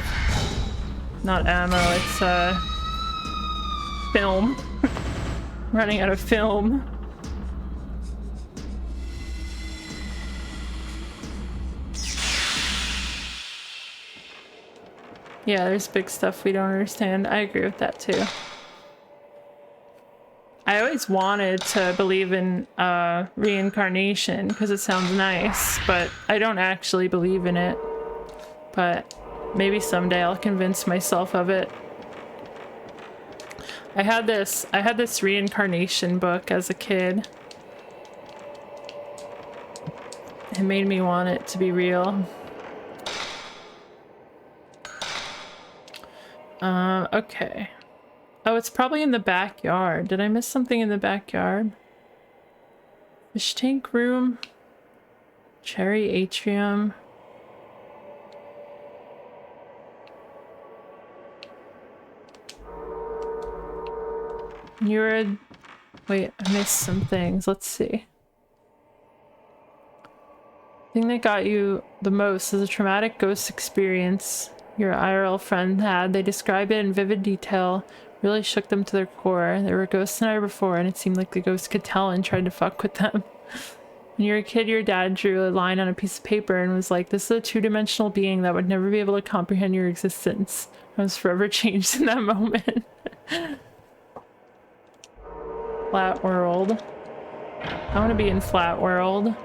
not ammo, it's, film. Running out of film. Yeah, there's big stuff we don't understand. I agree with that too. I always wanted to believe in reincarnation because it sounds nice, but I don't actually believe in it. But maybe someday I'll convince myself of it. I had this reincarnation book as a kid. It made me want it to be real. Okay. Oh, it's probably in the backyard. Did I miss something in the backyard? Fish tank room? Cherry atrium? Wait, I missed some things. Let's see. The thing that got you the most is a traumatic ghost experience your IRL friend had. They described it in vivid detail. Really shook them to their core. There were ghosts in there before, and it seemed like the ghost could tell and tried to fuck with them. When you were a kid, your dad drew a line on a piece of paper and was like, "This is a two-dimensional being that would never be able to comprehend your existence." I was forever changed in that moment. Flat world. I want to be in flat world.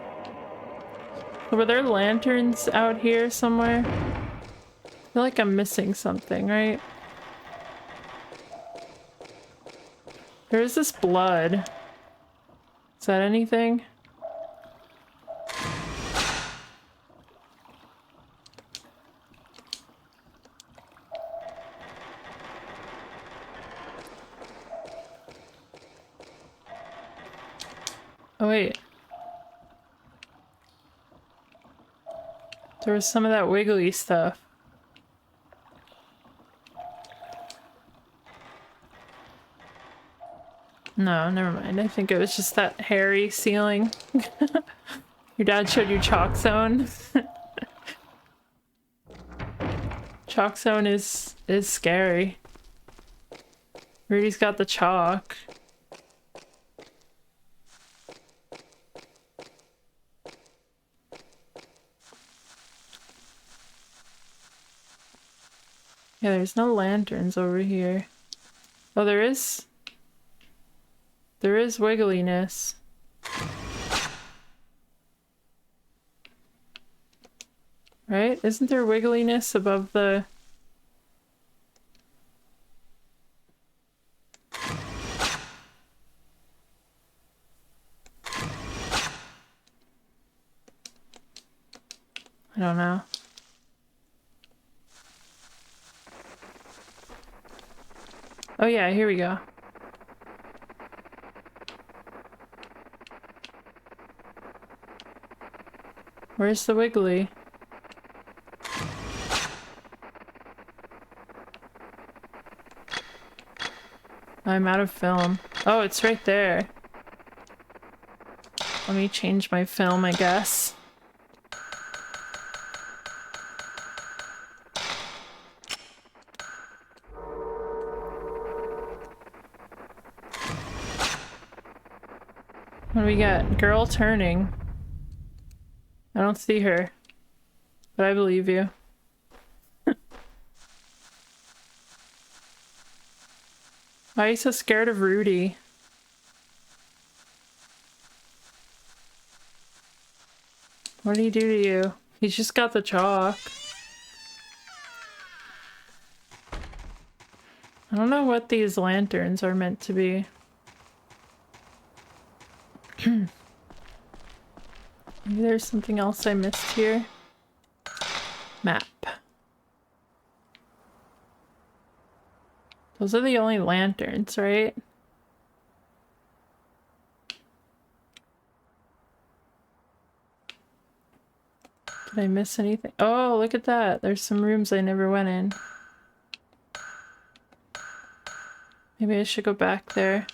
Were there lanterns out here somewhere? I feel like I'm missing something, right? There is this blood. Is that anything? Oh wait. There was some of that wiggly stuff. No, never mind. I think it was just that hairy ceiling. Your dad showed you Chalk Zone. Chalk Zone is scary. Rudy's got the chalk. Yeah, there's no lanterns over here. Oh, there is. There is wiggliness. Right? Isn't there wiggliness above the... I don't know. Oh yeah, here we go. Where's the wiggly? I'm out of film. Oh, it's right there. Let me change my film, I guess. What do we got? Girl turning. I don't see her, but I believe you. Why are you so scared of Rudy? What did he do to you? He's just got the chalk. I don't know what these lanterns are meant to be. Maybe there's something else I missed here. Map. Those are the only lanterns, right? Did I miss anything? Oh, look at that. There's some rooms I never went in. Maybe I should go back there.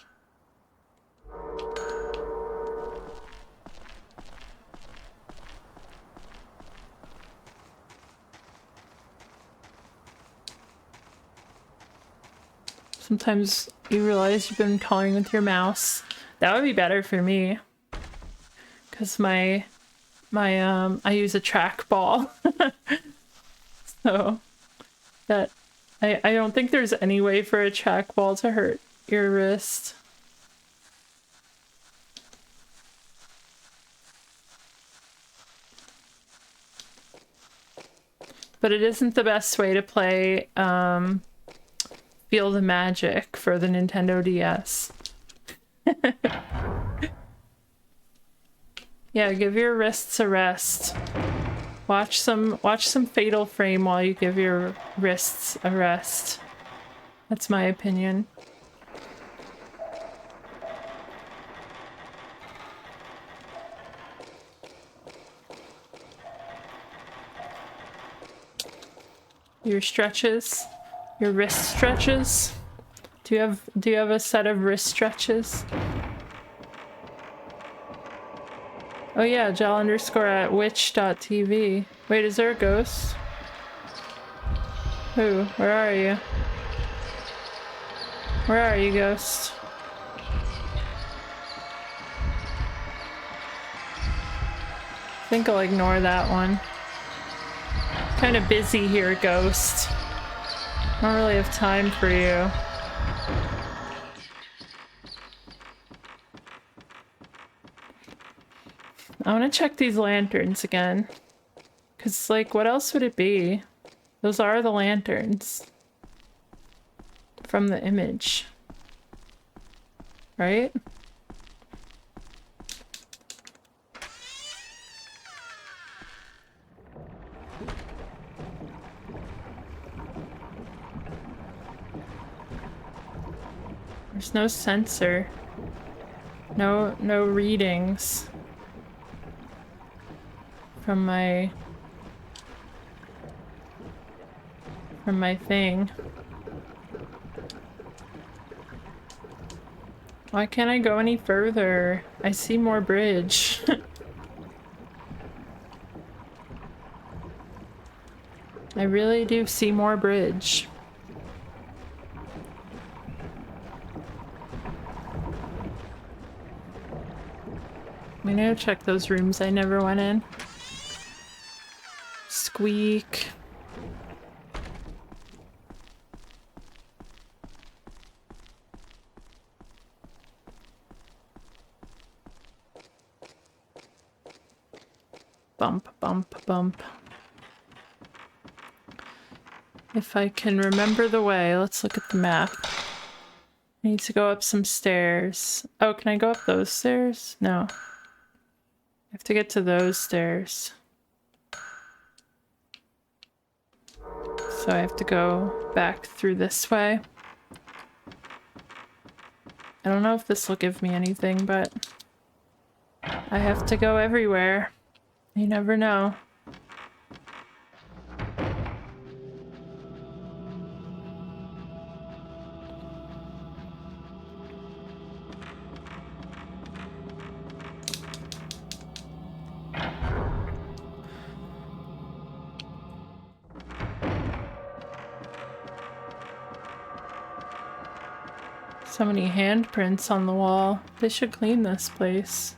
Sometimes you realize you've been coloring with your mouse. That would be better for me. Cause I use a trackball. So That I don't think there's any way for a trackball to hurt your wrist. But it isn't the best way to play Feel the Magic for the Nintendo DS. Yeah, give your wrists a rest. Watch some Fatal Frame while you give your wrists a rest. That's my opinion. Your stretches, your wrist stretches. Do you have a set of wrist stretches? Oh yeah, gel_at witch.tv. Wait, is there a ghost? Who? Where are you? Where are you, ghost? I think I'll ignore that one. Kind of busy here, ghost. I don't really have time for you. I want to check these lanterns again. Because, like, what else would it be? Those are the lanterns. From the image. Right? There's no sensor. No readings. From my thing. Why can't I go any further? I see more bridge. I really do see more bridge. I'm gonna check those rooms I never went in. Squeak. Bump, bump, bump. If I can remember the way, let's look at the map. I need to go up some stairs. Oh, can I go up those stairs? No. I have to get to those stairs. So I have to go back through this way. I don't know if this will give me anything, but I have to go everywhere. You never know. So many handprints on the wall. They should clean this place.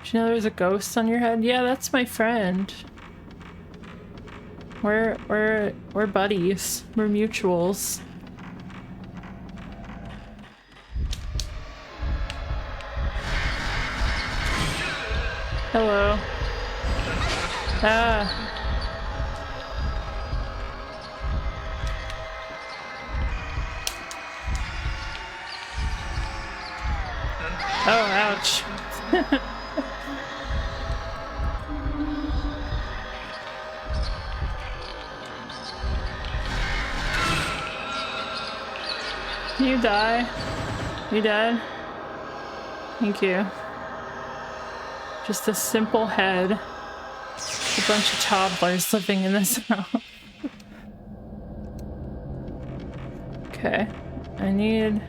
Did you know there's a ghost on your head? Yeah, that's my friend. We're buddies. We're mutuals. Hello. Ah. Oh, ouch. You die? You dead? Thank you. Just a simple head. A bunch of toddlers living in this house. Okay. I need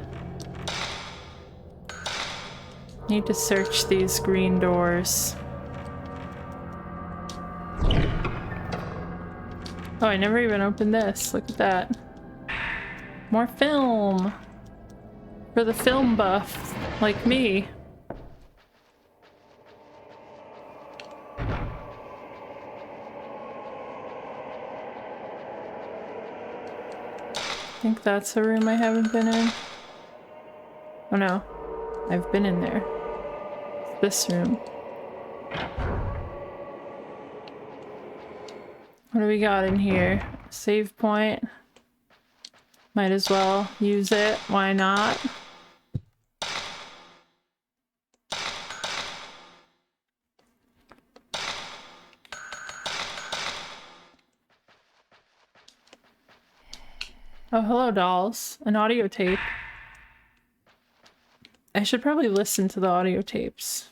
to search these green doors. Oh, I never even opened this. Look at that. More film! For the film buff, like me. think that's a room I haven't been in. Oh no, I've been in there. It's this room. What do we got in here? Save point. Might as well use it. Why not? Oh, hello, dolls. An audio tape. I should probably listen to the audio tapes.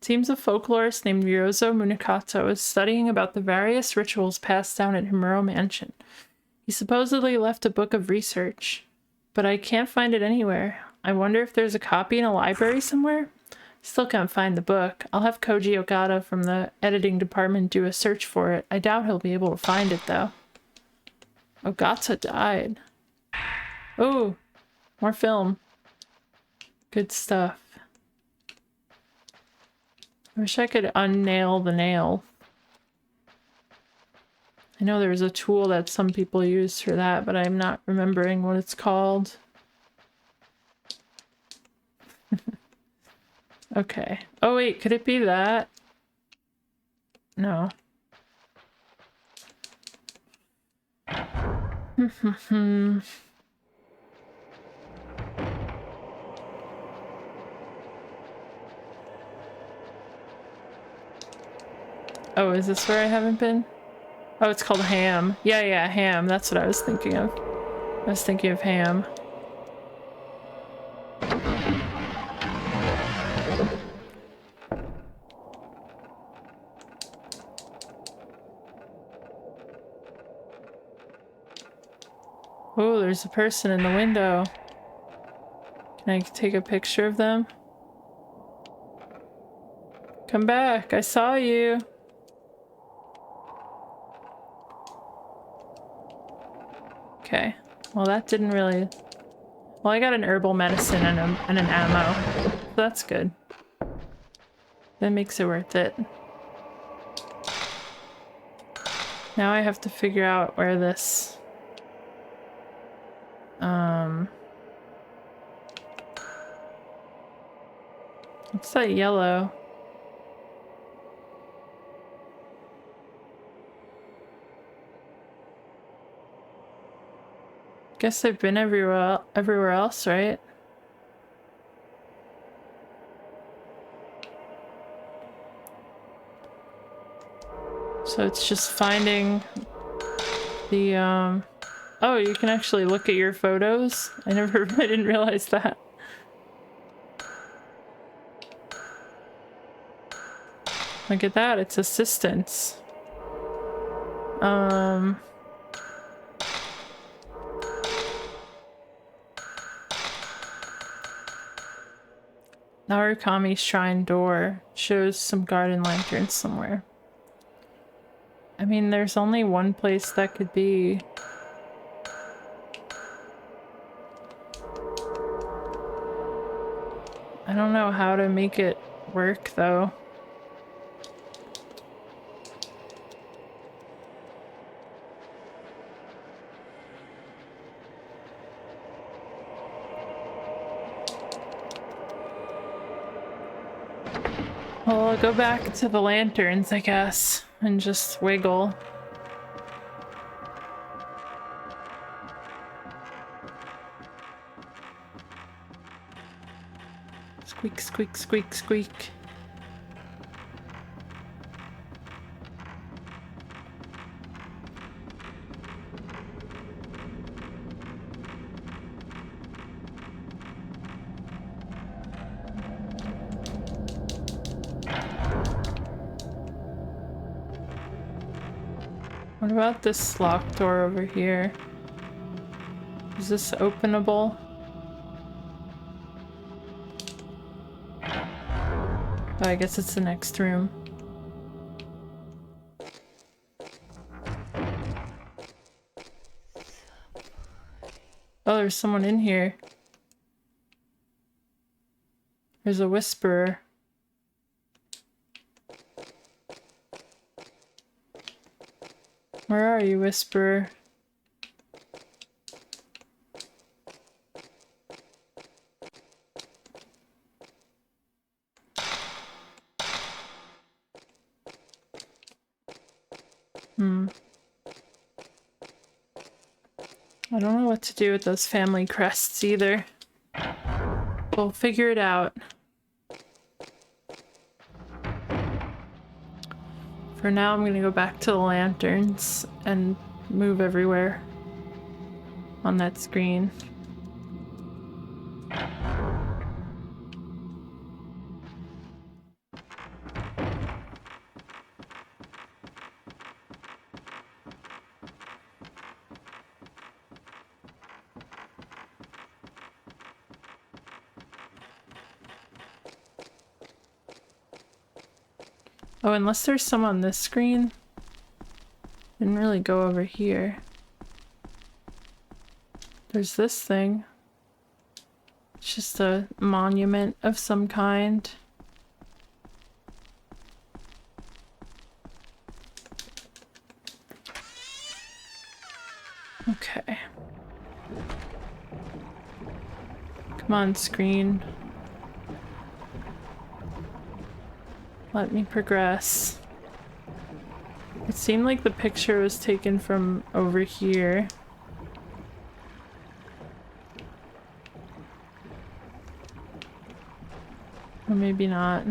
Seems a folklorist named Ryozo Munakato is studying about the various rituals passed down at Himuro Mansion. He supposedly left a book of research, but I can't find it anywhere. I wonder if there's a copy in a library somewhere? Still can't find the book. I'll have Koji Okada from the editing department do a search for it. I doubt he'll be able to find it, though. Ogata died. Oh, more film. Good stuff. I wish I could unnail the nail. I know there's a tool that some people use for that, but I'm not remembering what it's called. Okay. Oh wait, could it be that? No. Oh, is this where I haven't been? Oh, it's called Ham. Yeah, Ham. That's what I was thinking of. I was thinking of Ham. Oh, there's a person in the window. Can I take a picture of them? Come back, I saw you. Okay, well that didn't really... Well, I got an herbal medicine and an ammo. So that's good. That makes it worth it. Now I have to figure out where this... What's that yellow? Guess I've been everywhere else, right? So it's just finding the oh, you can actually look at your photos? I didn't realize that. Look at that, it's assistance. Narukami's shrine door shows some garden lanterns somewhere. I mean, there's only one place that could be. I don't know how to make it work, though. Well, I'll go back to the lanterns, I guess, and just wiggle. Squeak, squeak, squeak, squeak. What about this locked door over here? Is this openable? Oh, I guess it's the next room. Oh, there's someone in here. There's a whisperer. Where are you, whisperer? I don't know what to do with those family crests either. We'll figure it out. For now, I'm gonna go back to the lanterns and move everywhere on that screen. Oh, unless there's some on this screen. Didn't really go over here. There's this thing. It's just a monument of some kind. Okay. Come on, screen. Let me progress. It seemed like the picture was taken from over here. Or maybe not.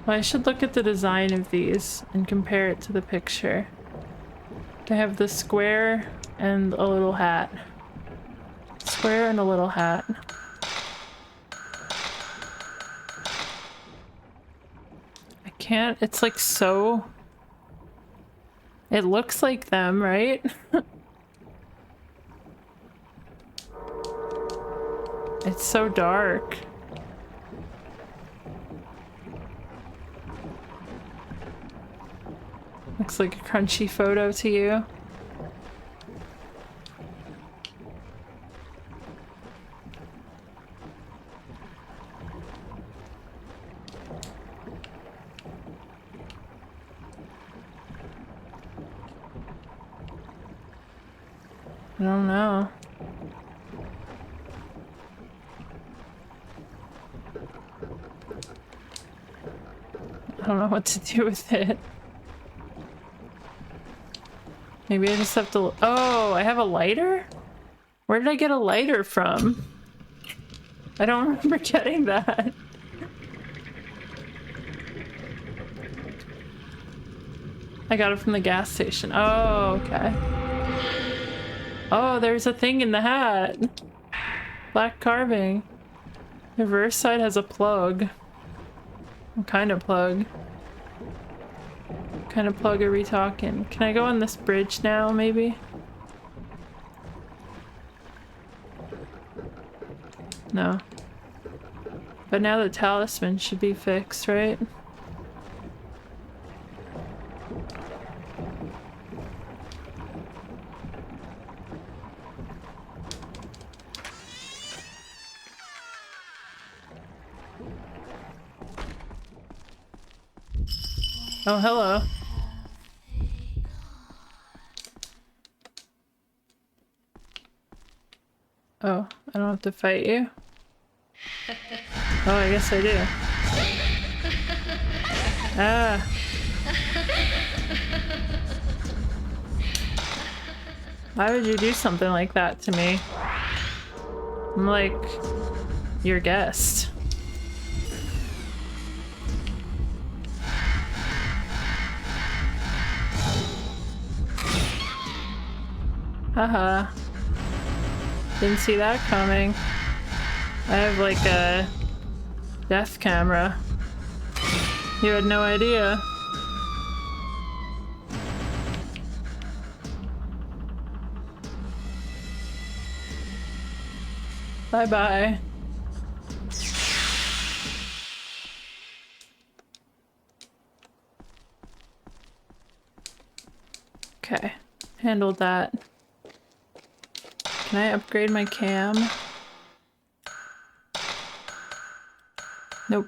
Well, I should look at the design of these and compare it to the picture. They have the square and a little hat. Square and a little hat. I can't, it's like so... It looks like them, right? It's so dark. Looks like a crunchy photo to you. I don't know. I don't know what to do with it. Maybe I just have to... Oh, I have a lighter? Where did I get a lighter from? I don't remember getting that. I got it from the gas station. Oh, okay. Oh, there's a thing in the hat. Black carving. The reverse side has a plug. What kind of plug? What kind of plug are we talking? Can I go on this bridge now, maybe? No. But now the talisman should be fixed, right? Oh, hello. Oh, I don't have to fight you? Oh, I guess I do. Ah. Why would you do something like that to me? I'm like your guest. Haha. Didn't see that coming. I have like a death camera. You had no idea. Bye-bye. Okay, handled that. Can I upgrade my cam? Nope.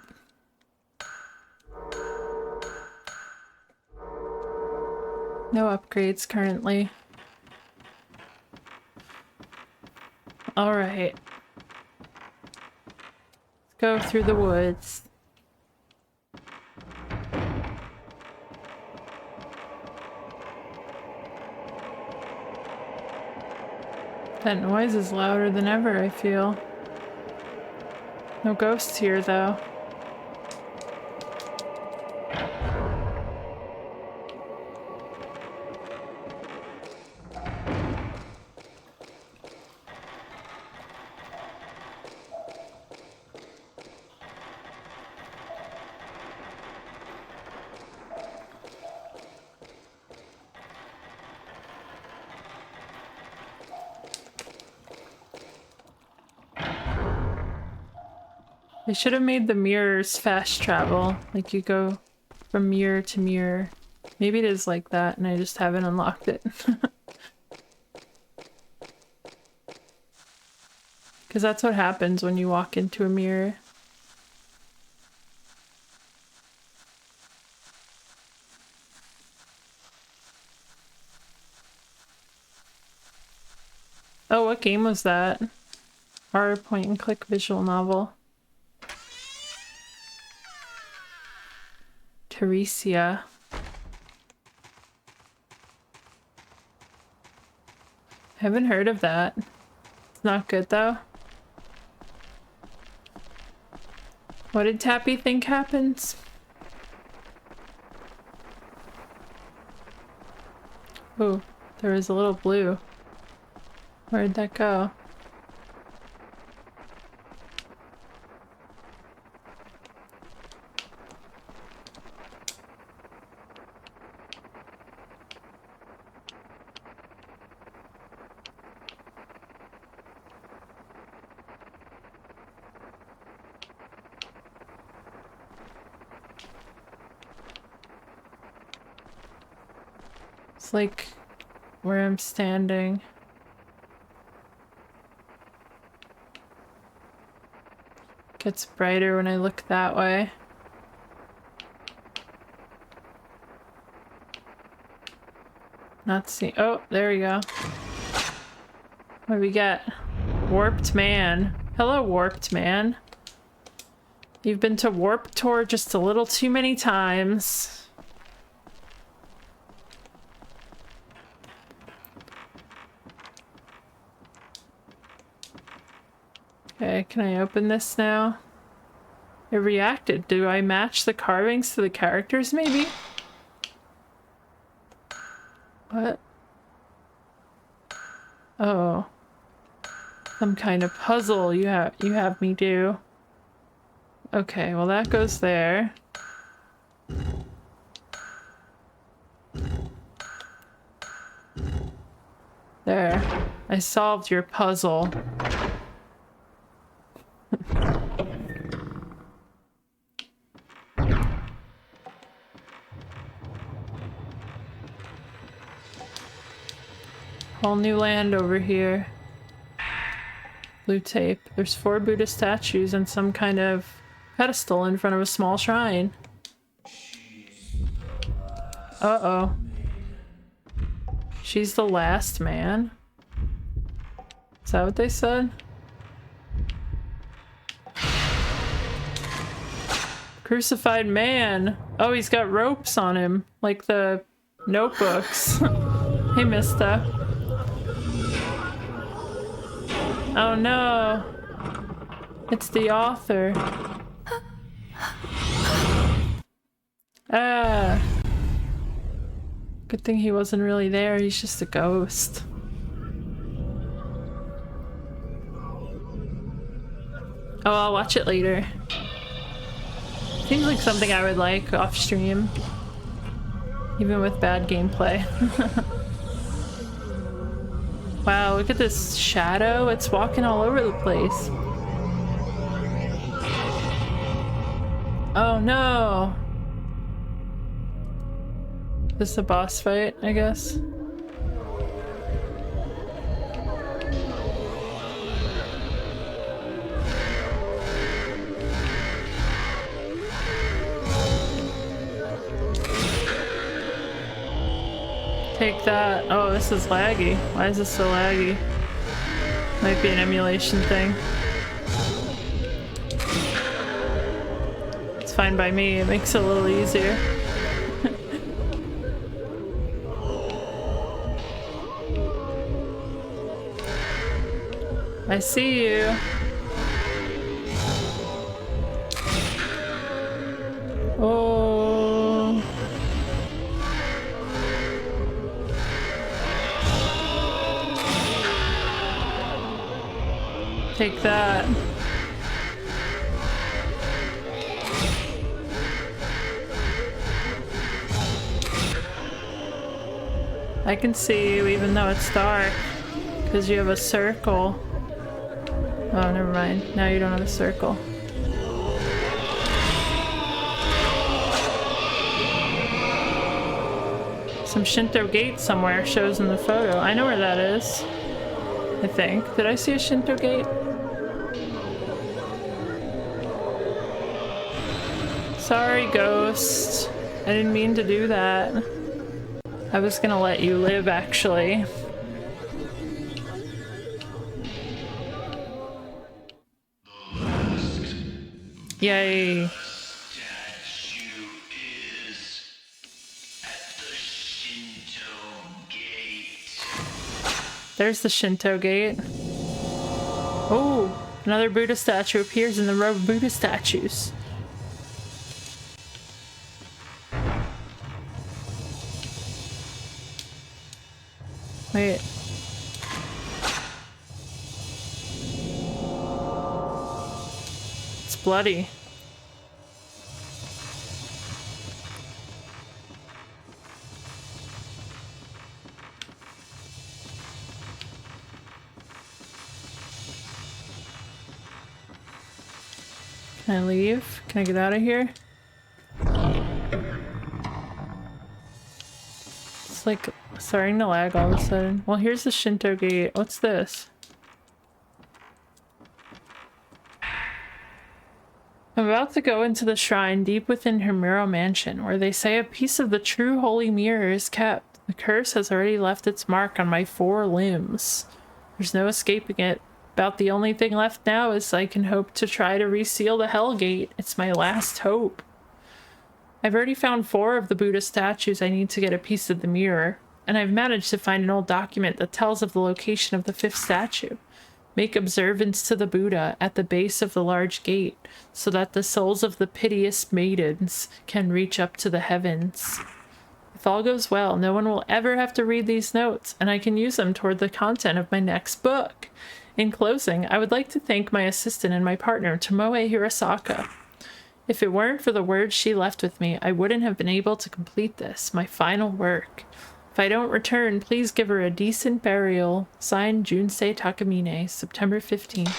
No upgrades currently. Alright. Let's go through the woods. That noise is louder than ever, I feel. No ghosts here, though. They should have made the mirrors fast travel. Like you go from mirror to mirror. Maybe it is like that and I just haven't unlocked it. Because that's what happens when you walk into a mirror. Oh, what game was that? Horror point and click visual novel. Teresia. Haven't heard of that. It's not good though. What did Tappy think happens? Ooh, there was a little blue. Where'd that go? It's like where I'm standing. Gets brighter when I look that way. Not see. Oh, there we go. What do we got? Warped Man. Hello, Warped Man. You've been to Warp Tour just a little too many times. Okay, can I open this now? It reacted. Do I match the carvings to the characters, maybe? What? Oh. Some kind of puzzle you have me do. Okay, well that goes there. There. I solved your puzzle. Whole new land over here. Blue tape. There's 4 Buddha statues and some kind of pedestal in front of a small shrine. Uh-oh. She's the last man? Is that what they said? Crucified man! Oh, he's got ropes on him, like the notebooks. Hey, mister. Oh no! It's the author. Ah! Good thing he wasn't really there, he's just a ghost. Oh, I'll watch it later. Seems like something I would like off stream. Even with bad gameplay. Wow, look at this shadow. It's walking all over the place. Oh no! This is a boss fight, I guess. Take that. Oh, this is laggy. Why is this so laggy? Might be an emulation thing. It's fine by me. It makes it a little easier. I see you. Oh. Take that. I can see you even though it's dark, because you have a circle. Oh, never mind. Now you don't have a circle. Some Shinto gate somewhere shows in the photo. I know where that is. I think. Did I see a Shinto gate? Sorry, ghost. I didn't mean to do that. I was gonna let you live, actually. Yay. There's the Shinto gate. Oh, another Buddha statue appears in the row of Buddha statues. Wait. It's bloody. Can I leave? Can I get out of here? It's like starting to lag all of a sudden. Well, here's the Shinto gate. What's this? I'm about to go into the shrine deep within Himuro Mansion, where they say a piece of the true holy mirror is kept. The curse has already left its mark on my 4 limbs. There's no escaping it. About the only thing left now is I can hope to try to reseal the Hell Gate. It's my last hope. I've already found 4 of the Buddha statues I need to get a piece of the mirror, and I've managed to find an old document that tells of the location of the 5th statue. Make observance to the Buddha at the base of the large gate, so that the souls of the piteous maidens can reach up to the heavens. If all goes well, no one will ever have to read these notes, and I can use them toward the content of my next book. In closing, I would like to thank my assistant and my partner, Tomoe Hirasaka. If it weren't for the words she left with me, I wouldn't have been able to complete this, my final work. If I don't return, please give her a decent burial. Signed, Junsei Takamine, September 15th.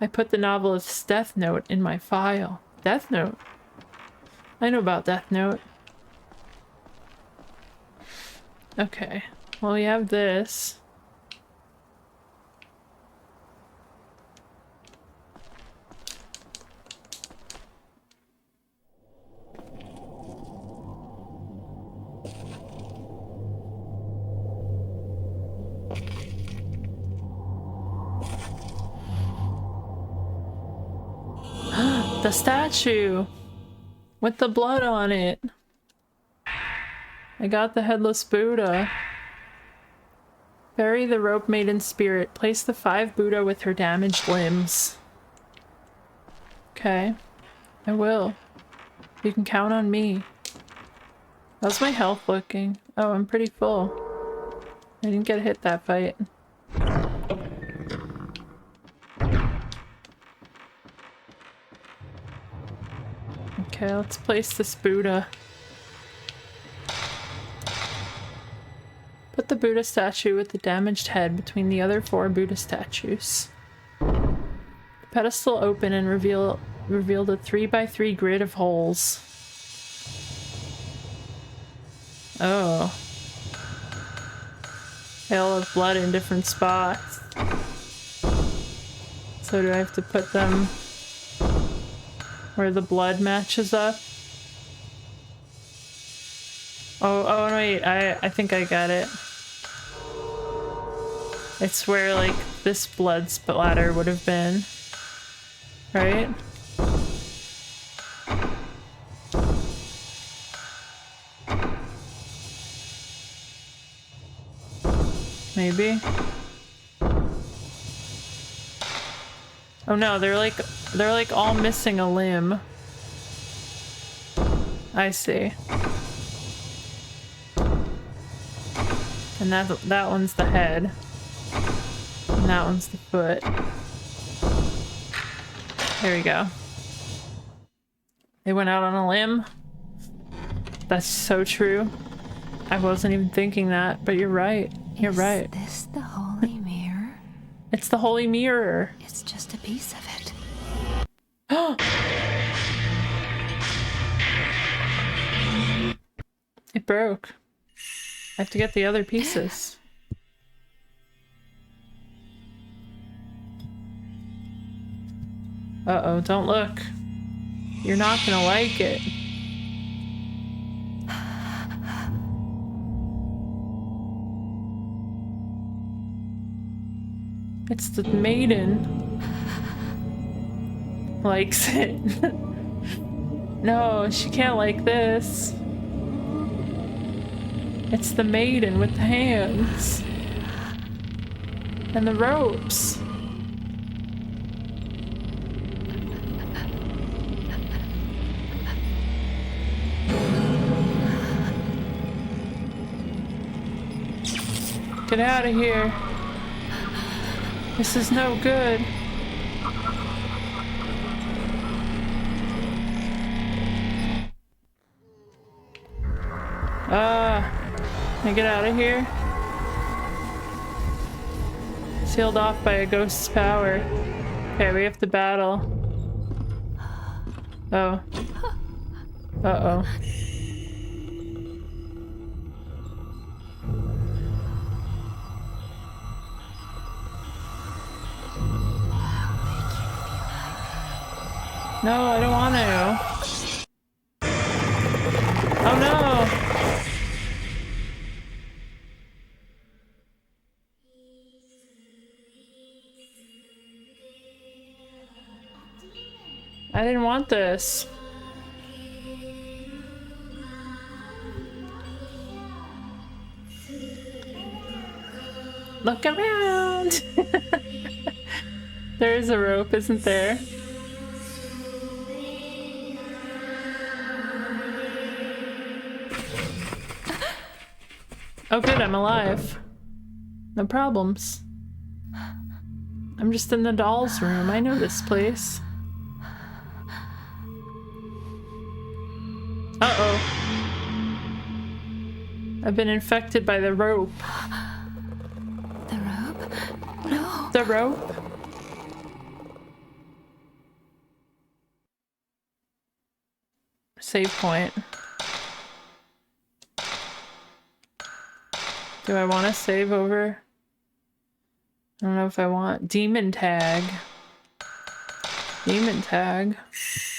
I put the novelist's Death Note in my file. Death Note? I know about Death Note. Okay, well, we have this. The statue with the blood on it. I got the headless Buddha. Bury the rope maiden's spirit. Place the 5 Buddha with her damaged limbs. Okay, I will. You can count on me. How's my health looking? Oh, I'm pretty full. I didn't get hit that fight. Okay, let's place this Buddha. Put the Buddha statue with the damaged head between the other 4 Buddha statues. The pedestal opened and revealed a 3x3 grid of holes. Oh. They all have blood in different spots. So do I have to put them where the blood matches up? Oh wait, I think I got it. It's where, like, this blood splatter would have been. Right? Maybe? Oh no, they're like all missing a limb. I see. And that one's the head. And that one's the foot. There we go. They went out on a limb. That's so true. I wasn't even thinking that, but you're right. You're right. Is this the holy mirror? It's the holy mirror. It's just a piece of it. It broke. I have to get the other pieces. Uh-oh, don't look. You're not gonna like it. It's the maiden. Likes it. No, she can't like this. It's the maiden with the hands. And the ropes. Get out of here. This is no good. Can I get out of here? Sealed off by a ghost's power. Okay, we have to battle. Oh. Uh-oh. No, I don't want to. Oh no! I didn't want this. Look around! There is a rope, isn't there? Oh good, I'm alive. No problems. I'm just in the doll's room. I know this place. Uh-oh. I've been infected by the rope. The rope? No. The rope? Save point. Do I want to save over? I don't know if I want. Demon tag. Demon tag.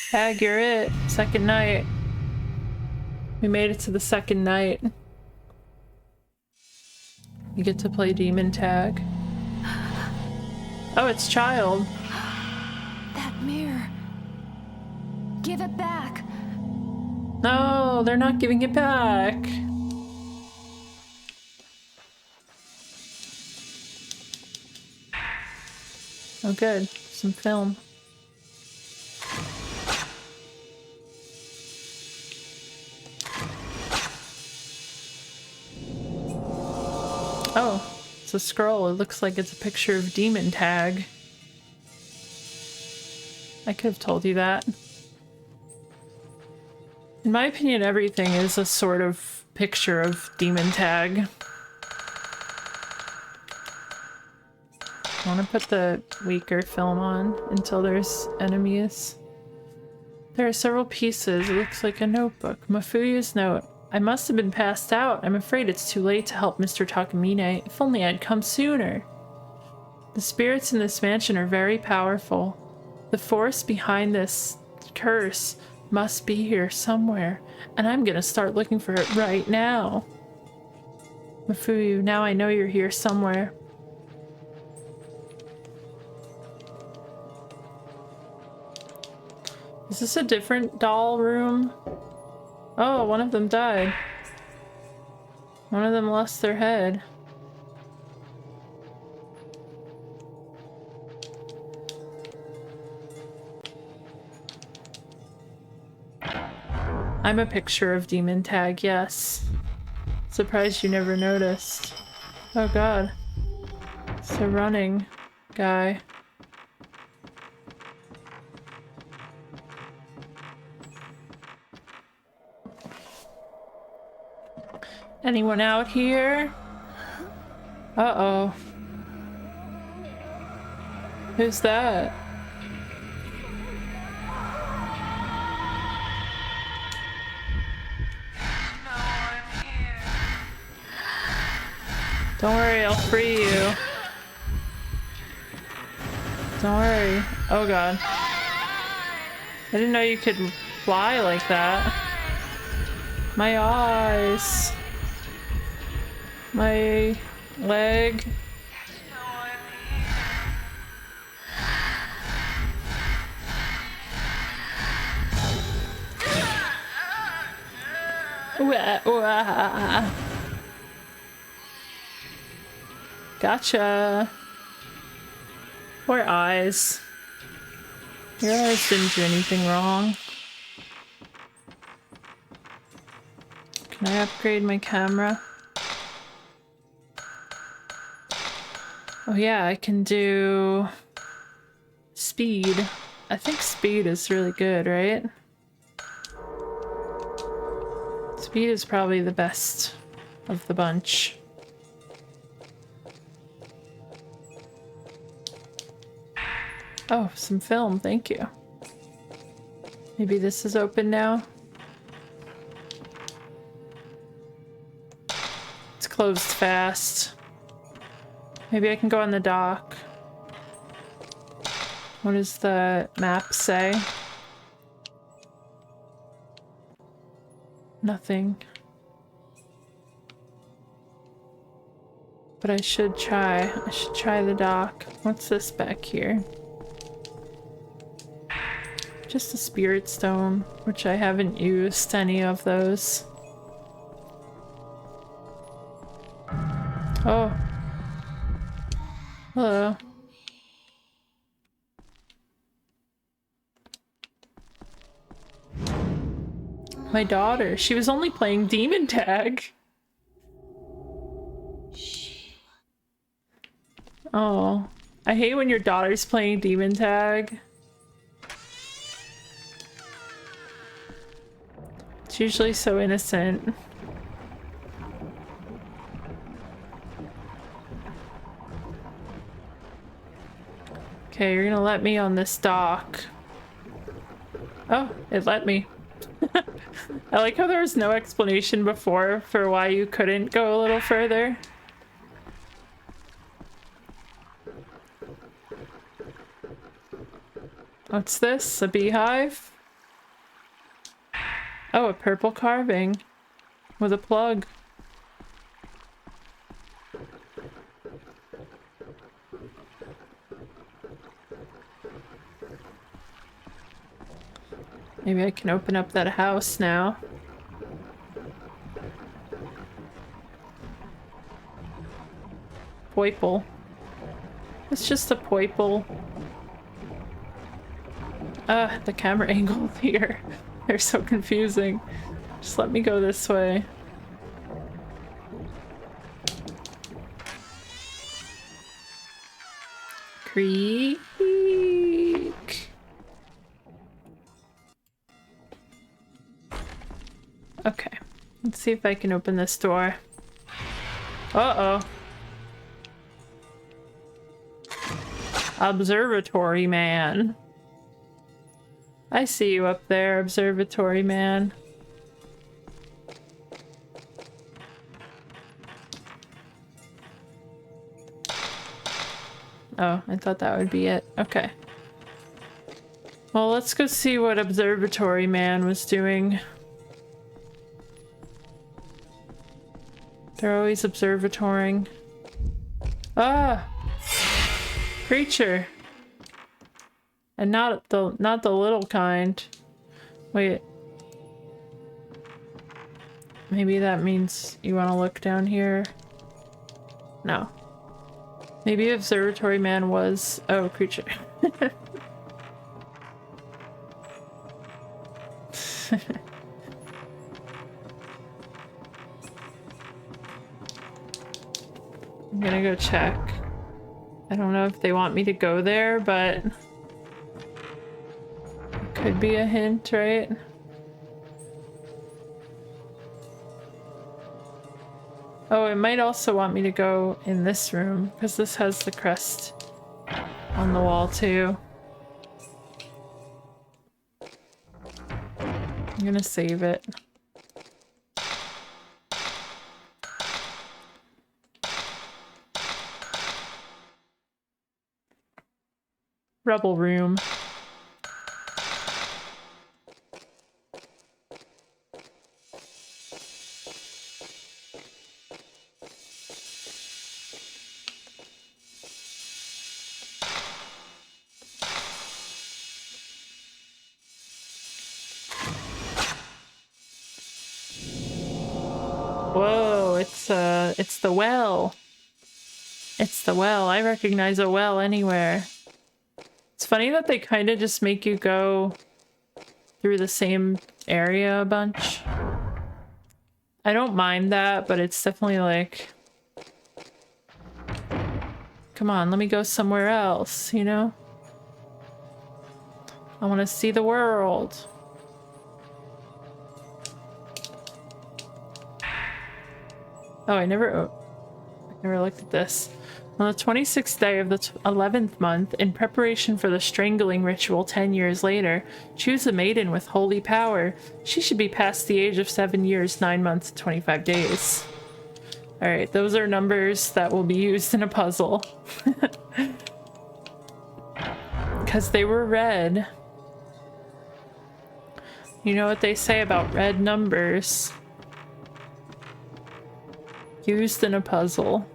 Tag, you're it. Second night. We made it to the second night. You get to play demon tag. Oh, it's Child. That mirror. Give it back. No, they're not giving it back. Oh good, some film. Oh, it's a scroll. It looks like it's a picture of demon tag. I could have told you that. In my opinion, everything is a sort of picture of demon tag. I want to put the weaker film on until there's enemies. There are several pieces. It looks like a notebook. Mafuyu's note. I must have been passed out. I'm afraid it's too late to help Mr. Takamine. If only I'd come sooner. The spirits in this mansion are very powerful. The force behind this curse must be here somewhere, and I'm gonna start looking for it right now. Mafuyu, now I know you're here somewhere. Is this a different doll room? Oh, one of them died. One of them lost their head. I'm a picture of demon tag, yes. Surprised you never noticed. Oh god. It's a running guy. Anyone out here? Uh-oh. Who's that? Don't worry, I'll free you. Don't worry. Oh god. I didn't know you could fly like that. My eyes. My leg. Wah, wah. Gotcha. Poor eyes. Your eyes didn't do anything wrong. Can I upgrade my camera? Oh yeah, I can do speed. I think speed is really good, right? Speed is probably the best of the bunch. Oh, some film, thank you. Maybe this is open now? It's closed fast. Maybe I can go on the dock. What does the map say? Nothing. But I should try. I should try the dock. What's this back here? Just a spirit stone, which I haven't used any of those. Oh. Hello. My daughter. She was only playing demon tag. Oh. I hate when your daughter's playing demon tag. It's usually so innocent. Okay, you're gonna let me on this dock. Oh, it let me. I like how there was no explanation before for why you couldn't go a little further. What's this? A beehive? Oh, a purple carving with a plug. Maybe I can open up that house now. Poiple. It's just a poiple. The camera angles here. They're so confusing. Just let me go this way. Creak. Okay. Let's see if I can open this door. Uh-oh. Observatory man. I see you up there, observatory man. Oh, I thought that would be it. Okay. Well, let's go see what observatory man was doing. They're always observatorying. Ah! Creature! And not the little kind. Wait. Maybe that means you want to look down here? No. Maybe observatory man was... Oh, creature. gonna go check. I don't know if they want me to go there, but it could be a hint, right? Oh, it might also want me to go in this room, because this has the crest on the wall too. I'm gonna save it. Rebel room. Whoa, it's the well. It's the well. I recognize a well anywhere. It's funny that they kind of just make you go through the same area a bunch. I don't mind that, but it's definitely like, come on, let me go somewhere else, you know? I want to see the world. Oh, I never looked at this. On the 26th day of the 11th month, in preparation for the strangling ritual 10 years later, choose a maiden with holy power. She should be past the age of 7 years, 9 months, 25 days. Alright, those are numbers that will be used in a puzzle. Because they were red. You know what they say about red numbers? Used in a puzzle.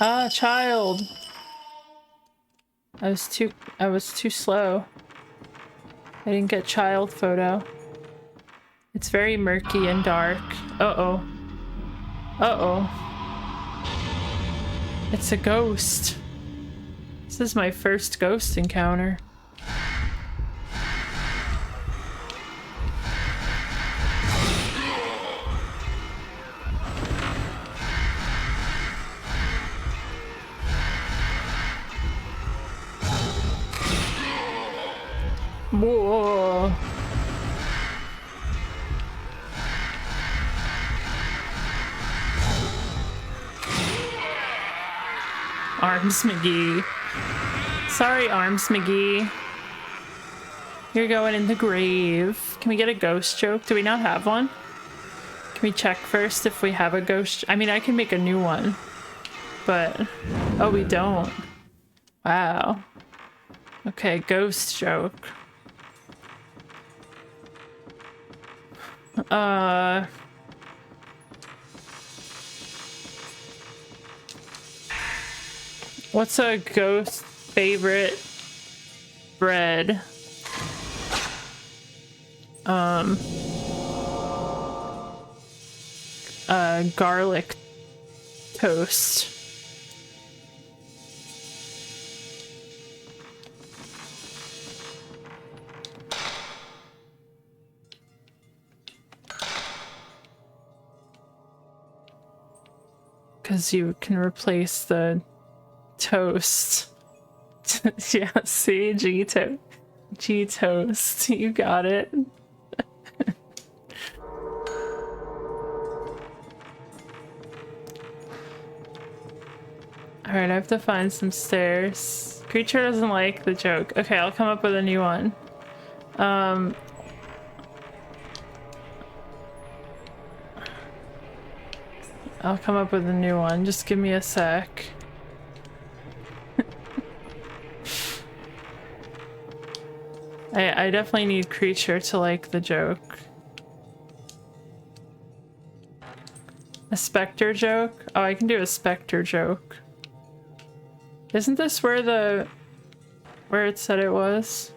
Ah, child. I was too slow. I didn't get child photo. It's very murky and dark. Uh-oh. Uh-oh. It's a ghost. This is my first ghost encounter. Whoa. Arms McGee. Sorry, Arms McGee. You're going in the grave. Can we get a ghost joke? Do we not have one? Can we check first if we have a ghost? I mean, I can make a new one. But... oh, we don't. Wow. Okay, ghost joke. What's a ghost favorite bread? Garlic toast. Because you can replace the toast. Yeah, see? G-toast. You got it. Alright, I have to find some stairs. Creature doesn't like the joke. Okay, I'll come up with a new one. I'll come up with a new one. Just give me a sec. I definitely need Creature to like the joke. A specter joke? Oh, I can do a specter joke. Isn't this where it said it was?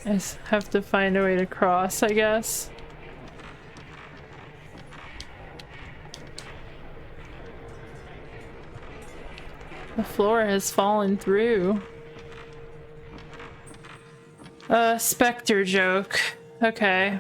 I just have to find a way to cross, I guess. The floor has fallen through. Spectre joke. Okay.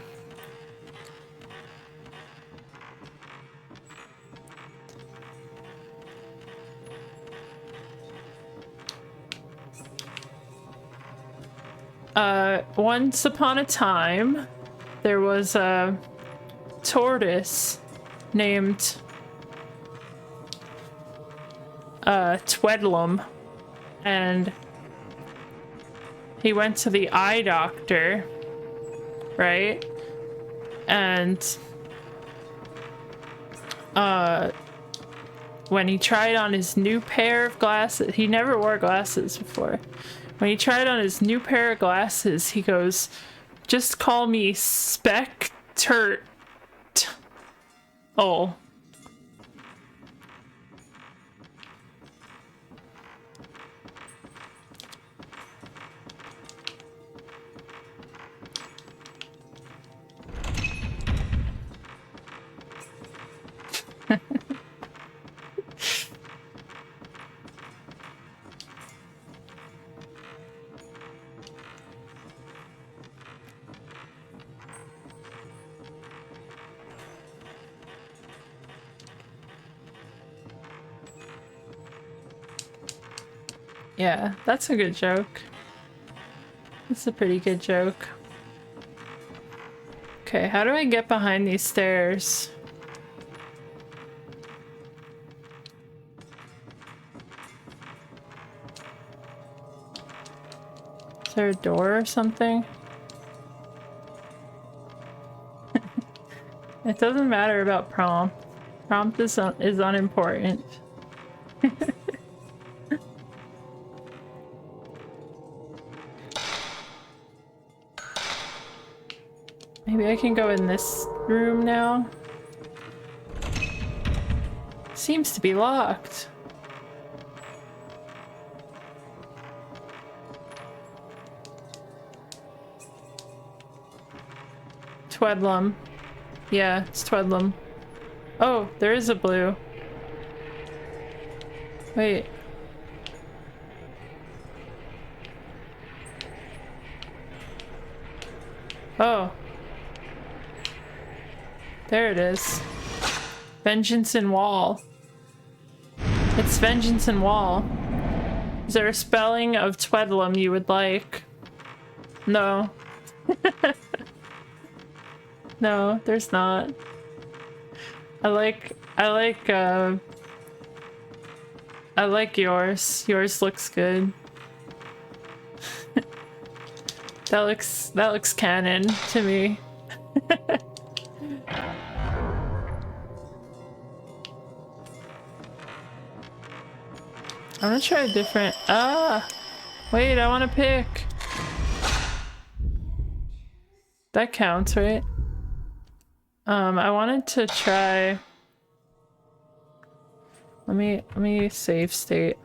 Once upon a time, there was a tortoise named Tweedlum, and he went to the eye doctor, right? And when he tried on his new pair of glasses, he never wore glasses before. When he tried on his new pair of glasses, he goes, "Just call me Spectre." Oh. Yeah, that's a good joke. That's a pretty good joke. Okay, how do I get behind these stairs? Is there a door or something? It doesn't matter about prompt. Prompt is unimportant. Maybe I can go in this room now. Seems to be locked. Tweedlum. Yeah, it's Tweedlum. Oh, there is a blue. Wait. Oh. There it is. Vengeance in Wall. It's Vengeance in Wall. Is there a spelling of Tweedlum you would like? No. No, there's not. I like yours. Yours looks good. That looks canon to me. I'm gonna try a different. Ah! Wait, I wanna pick. That counts, right? I wanted to try. Let me save state.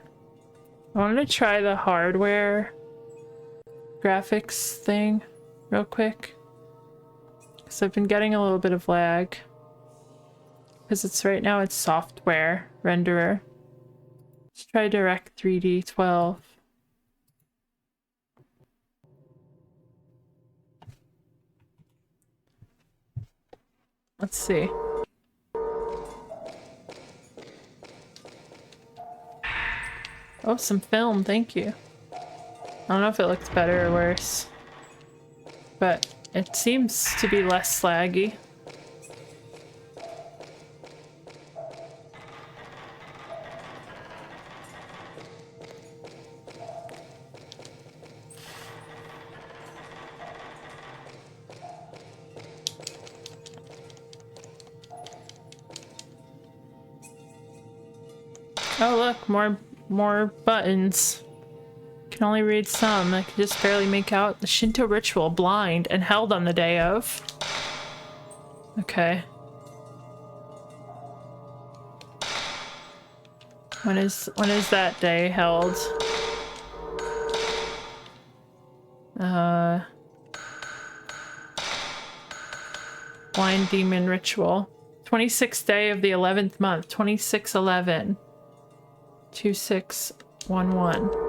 I wanted to try the hardware graphics thing real quick. Because I've been getting a little bit of lag. Because right now it's software renderer. Let's try Direct 3D 12. Let's see. Oh, some film, thank you. I don't know if it looks better or worse, but it seems to be less laggy. Oh look, more buttons. Can only read some. I can just barely make out the Shinto ritual blind and held on the day of. Okay. When is that day held? Blind demon ritual. 26th day of the 11th month. 2611. 26 1-1.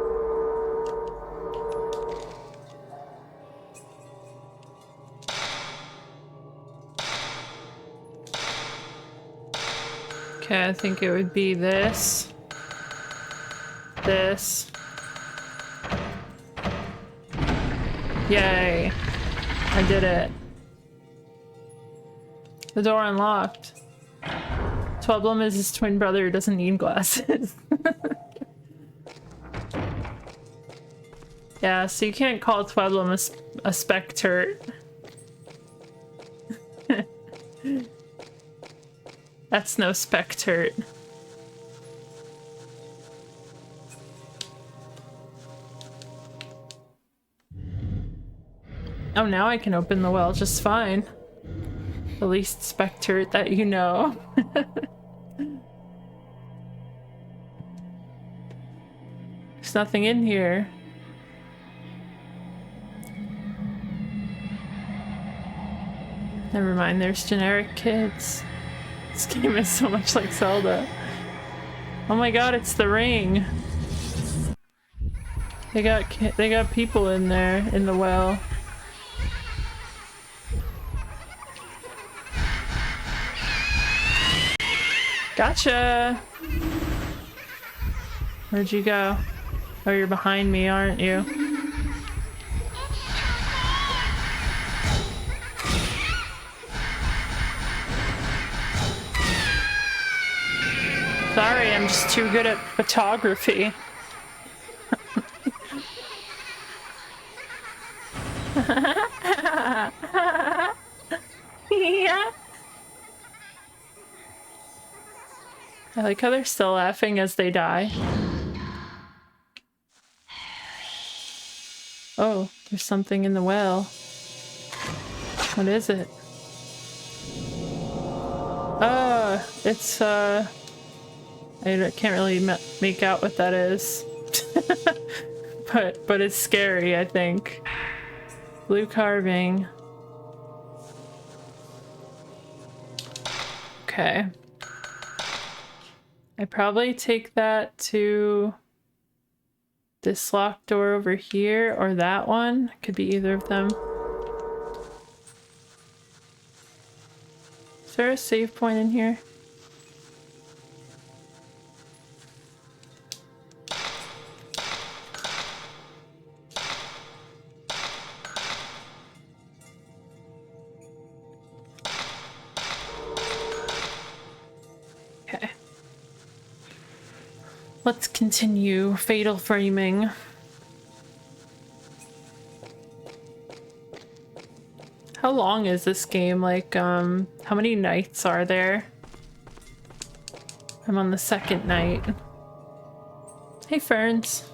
Okay, I think it would be this. This. Yay. I did it. The door unlocked. Twelblum is his twin brother who doesn't need glasses. Yeah, so you can't call Twelblum a specturt. That's no specturt. Oh, now I can open the well just fine. The least specturt that you know. There's nothing in here. Never mind, there's generic kids. This game is so much like Zelda. Oh my god, it's the ring. They got people in there in the well. Gotcha! Where'd you go? Oh, you're behind me, aren't you? Sorry, I'm just too good at photography. Yeah. I like how they're still laughing as they die. Oh, there's something in the well. What is it? It's I can't really make out what that is. but it's scary, I think. Blue carving. Okay. I probably take that to this locked door over here or that one. Could be either of them. Is there a save point in here? Okay. Let's continue fatal framing. How long is this game? Like, how many nights are there? I'm on the second night. Hey, Ferns.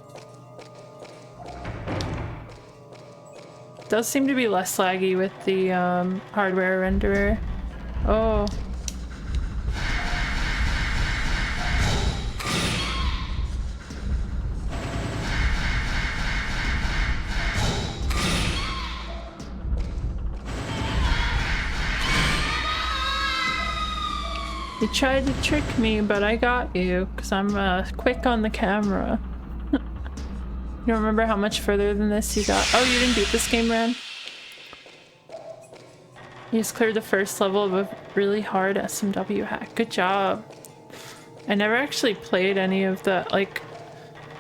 Does seem to be less laggy with the hardware renderer. Oh. You tried to trick me, but I got you, because I'm quick on the camera. You don't remember how much further than this you got? Oh, you didn't beat this game, Ren? You just cleared the first level of a really hard SMW hack. Good job. I never actually played any of the, like,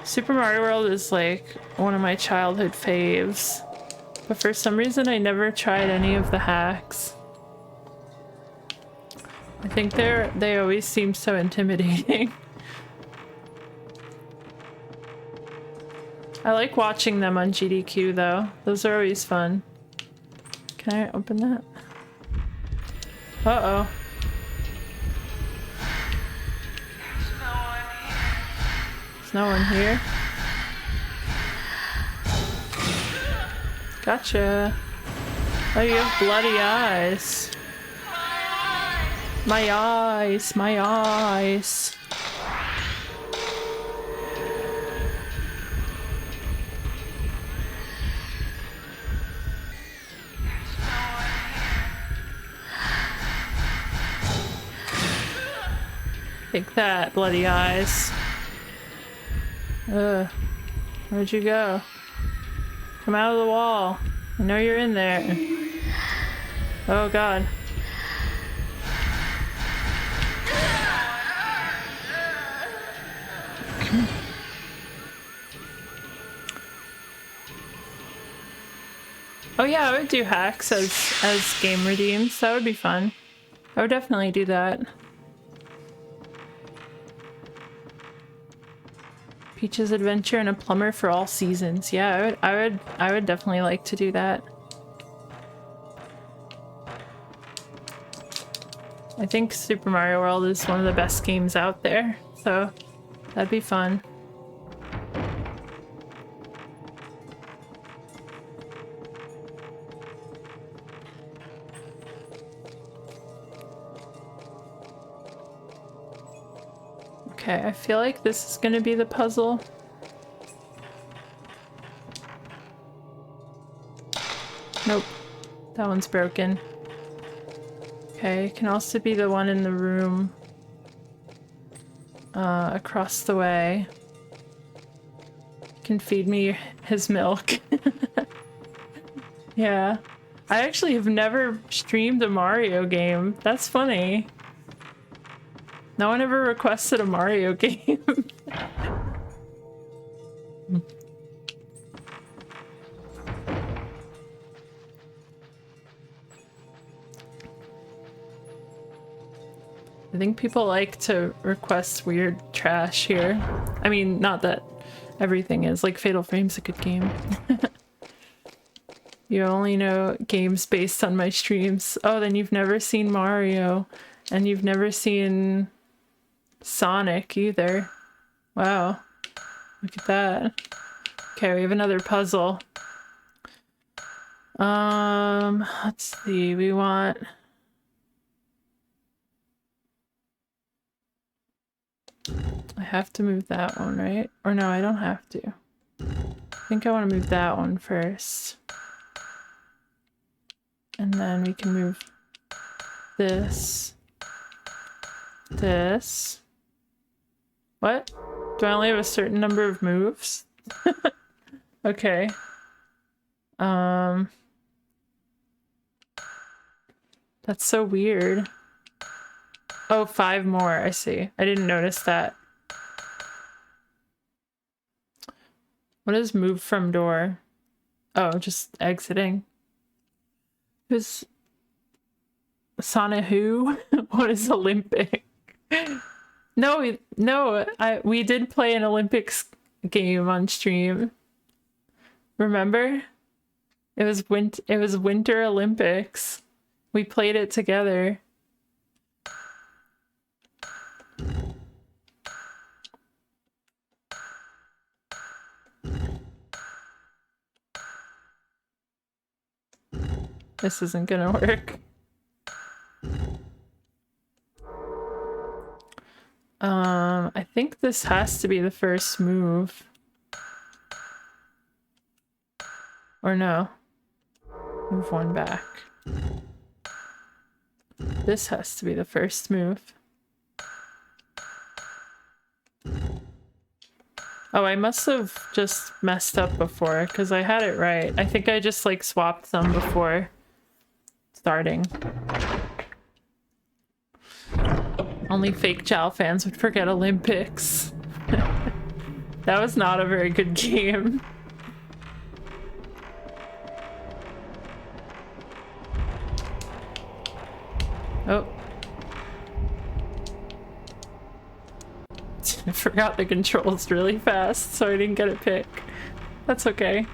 Super Mario World is like one of my childhood faves. But for some reason I never tried any of the hacks. I think they always seem so intimidating. I like watching them on GDQ though. Those are always fun. Can I open that? Uh-oh. There's no one here. Gotcha. Oh, you have bloody eyes. My eyes, my eyes. Take that, bloody eyes. Ugh. Where'd you go? Come out of the wall. I know you're in there. Oh god. Oh yeah, I would do hacks as game redeems. That would be fun. I would definitely do that. Peach's Adventure and a plumber for all seasons. Yeah, I would definitely like to do that. I think Super Mario World is one of the best games out there, so that'd be fun. Okay, I feel like this is gonna be the puzzle. Nope, that one's broken. Okay, it can also be the one in the room across the way. Can feed me his milk. Yeah. I actually have never streamed a Mario game. That's funny. No one ever requested a Mario game. I think people like to request weird trash here. I mean, not that everything is. Like, Fatal Frame's a good game. You only know games based on my streams. Oh, then you've never seen Mario. And you've never seen Sonic either. Wow. Look at that. Okay, we have another puzzle. Let's see. We want... I have to move that one, right? Or no, I don't have to. I think I want to move that one first. And then we can move this. This. What? Do I only have a certain number of moves? Okay. That's so weird. Oh, 5 more. I see. I didn't notice that. What is move from door? Oh, just exiting. Who's Sonic who? What is Olympic? No, we did play an Olympics game on stream. Remember? It was Winter Olympics. We played it together. This isn't gonna work. I think this has to be the first move. Or no. Move one back. This has to be the first move. Oh, I must have just messed up before, because I had it right. I think I just, like, swapped them before starting. Only fake Chow fans would forget Olympics. That was not a very good game. Oh. I forgot the controls really fast, so I didn't get a pick. That's okay.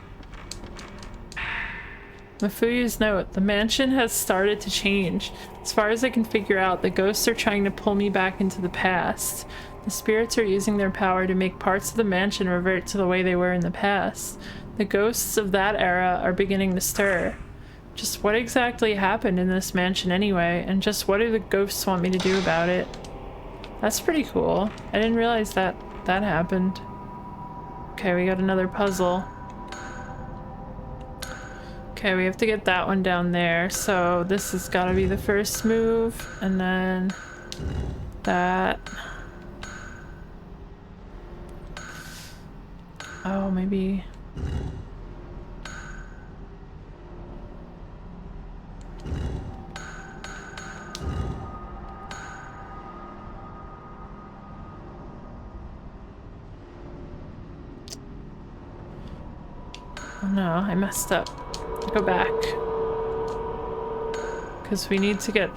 Mafuyu's note. The mansion has started to change. As far as I can figure out, the ghosts are trying to pull me back into the past. The spirits are using their power to make parts of the mansion revert to the way they were in the past. The ghosts of that era are beginning to stir. Just what exactly happened in this mansion anyway, and just what do the ghosts want me to do about it? That's pretty cool. I didn't realize that happened. Okay, we got another puzzle. Okay, we have to get that one down there, so this has got to be the first move, and then that. Oh, maybe. Oh no, I messed up. Go back. Because we need to get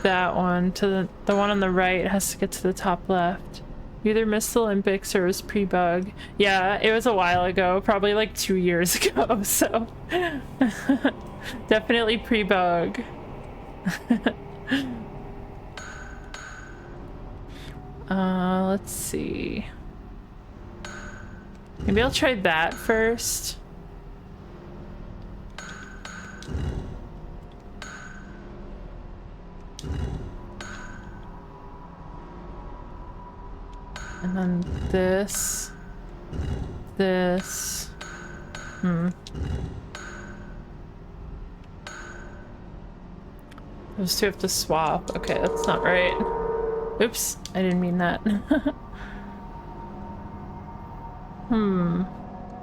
that one to the one on the right has to get to the top left. You either missed the Olympics or it was pre-bug. Yeah, it was a while ago, probably like 2 years ago, so definitely pre-bug. Let's see. Maybe I'll try that first. And then this. Those two have to swap. Okay, that's not right. Oops, I didn't mean that.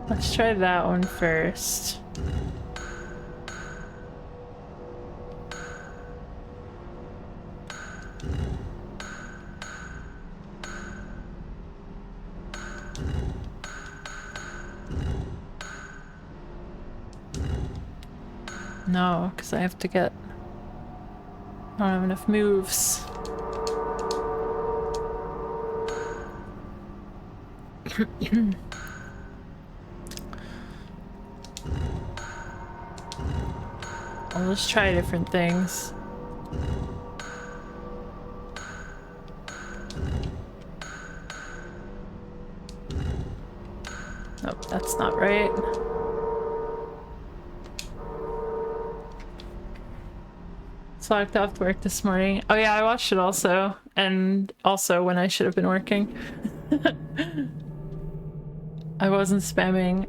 Let's try that one first. No, because I have to get... I don't have enough moves. I'll just try different things. Nope, that's not right. Logged off to work this morning. Oh yeah, I watched it also. And also when I should have been working. I wasn't spamming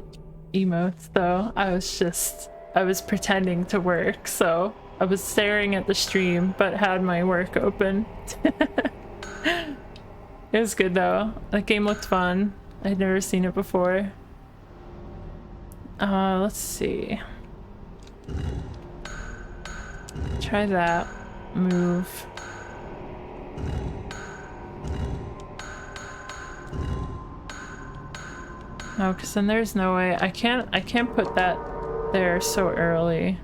emotes though. I was pretending to work, so I was staring at the stream but had my work open. It was good though. That game looked fun. I'd never seen it before. Let's see. Try that move. No, because then there's no way I can't put that there so early.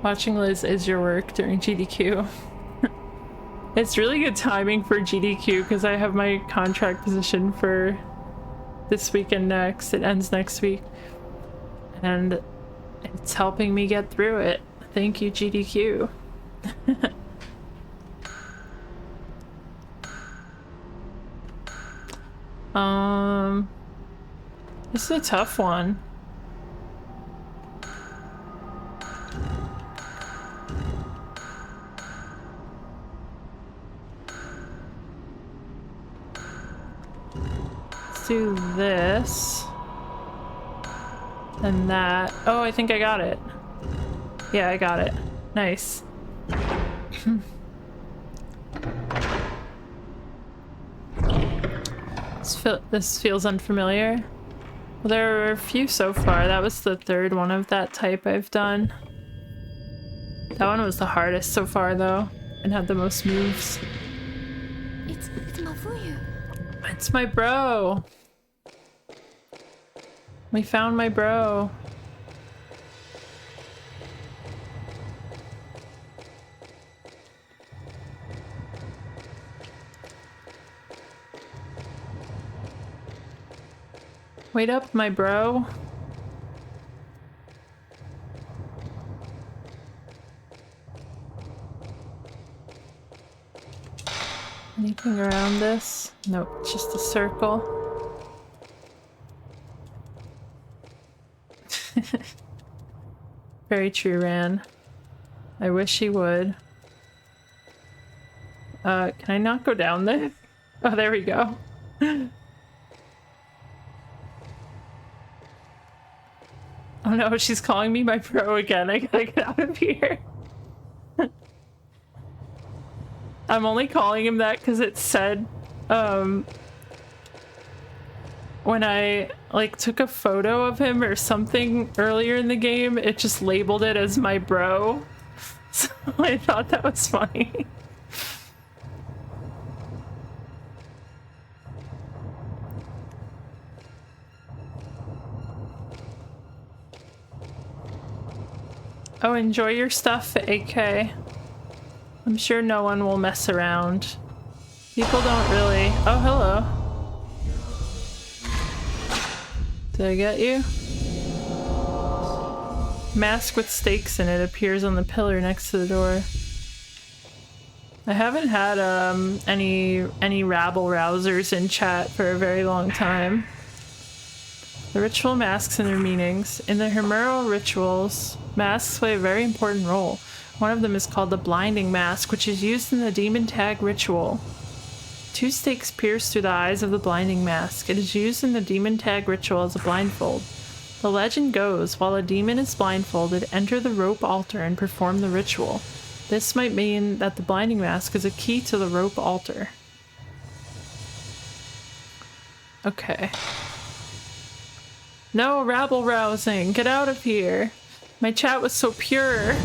Watching Liz is your work during GDQ. It's really good timing for GDQ because I have my contract position for this week and next. It ends next week. And it's helping me get through it. Thank you, GDQ. This is a tough one. Let's do this. And that. Oh, I think I got it. Yeah, I got it. Nice. This feels unfamiliar. Well, there are a few so far. That was the third one of that type I've done. That one was the hardest so far, though, and had the most moves. It's Mafuyu. It's my bro. We found my bro. Wait up, my bro. Anything around this? Nope, just a circle. Very true, Ran. I wish he would. Can I not go down there? Oh, there we go. Oh no, she's calling me my bro again. I gotta get out of here. I'm only calling him that because it said, when I like took a photo of him or something earlier in the game, it just labeled it as my bro. So I thought that was funny. Oh, enjoy your stuff, AK. I'm sure no one will mess around. People don't really... Oh, hello. Did I get you? Mask with stakes in it appears on the pillar next to the door. I haven't had any rabble-rousers in chat for a very long time. The ritual masks and their meanings. In the Hemero rituals, masks play a very important role. One of them is called the blinding mask, which is used in the demon tag ritual. 2 stakes pierce through the eyes of the blinding mask. It is used in the demon tag ritual as a blindfold. The legend goes, while a demon is blindfolded, enter the rope altar and perform the ritual. This might mean that the blinding mask is a key to the rope altar. Okay. No rabble rousing! Get out of here! My chat was so pure!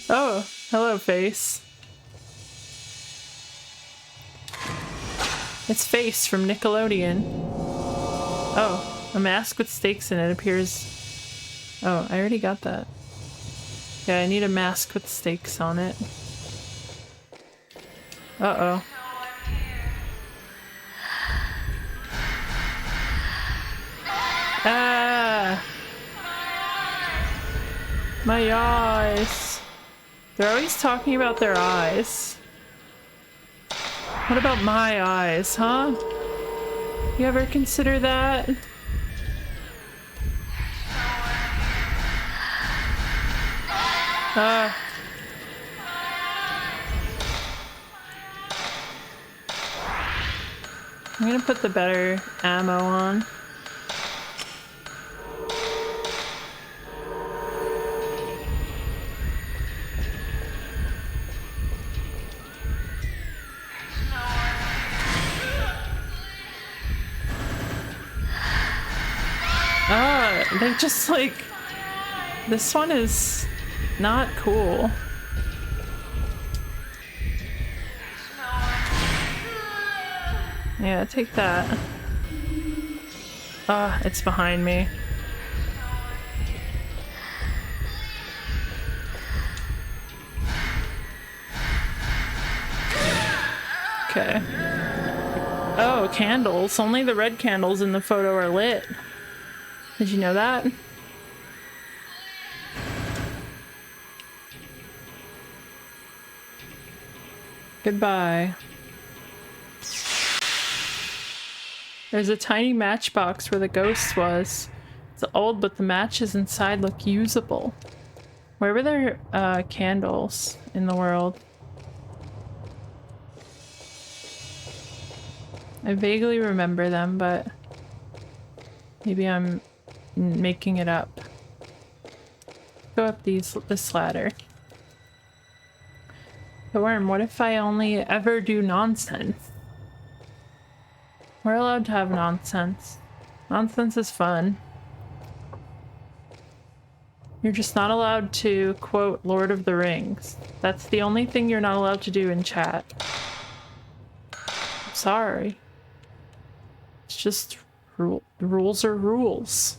Oh, hello, Face. It's Face from Nickelodeon. Oh, a mask with stakes in it appears... Oh, I already got that. Yeah, I need a mask with stakes on it. Uh-oh. Ah! My eyes. They're always talking about their eyes. What about my eyes, huh? You ever consider that? I'm gonna put the better ammo on. They just like... This one is not cool. Yeah, take that. It's behind me. Okay. Oh, candles. Only the red candles in the photo are lit. Did you know that? Goodbye. There's a tiny matchbox where the ghost was. It's old, but the matches inside look usable. Where were there candles in the world? I vaguely remember them, but maybe I'm making it up. Go up this ladder. The worm, what if I only ever do nonsense? We're allowed to have nonsense. Nonsense is fun. You're just not allowed to quote Lord of the Rings. That's the only thing you're not allowed to do in chat. I'm sorry. It's just rules are rules.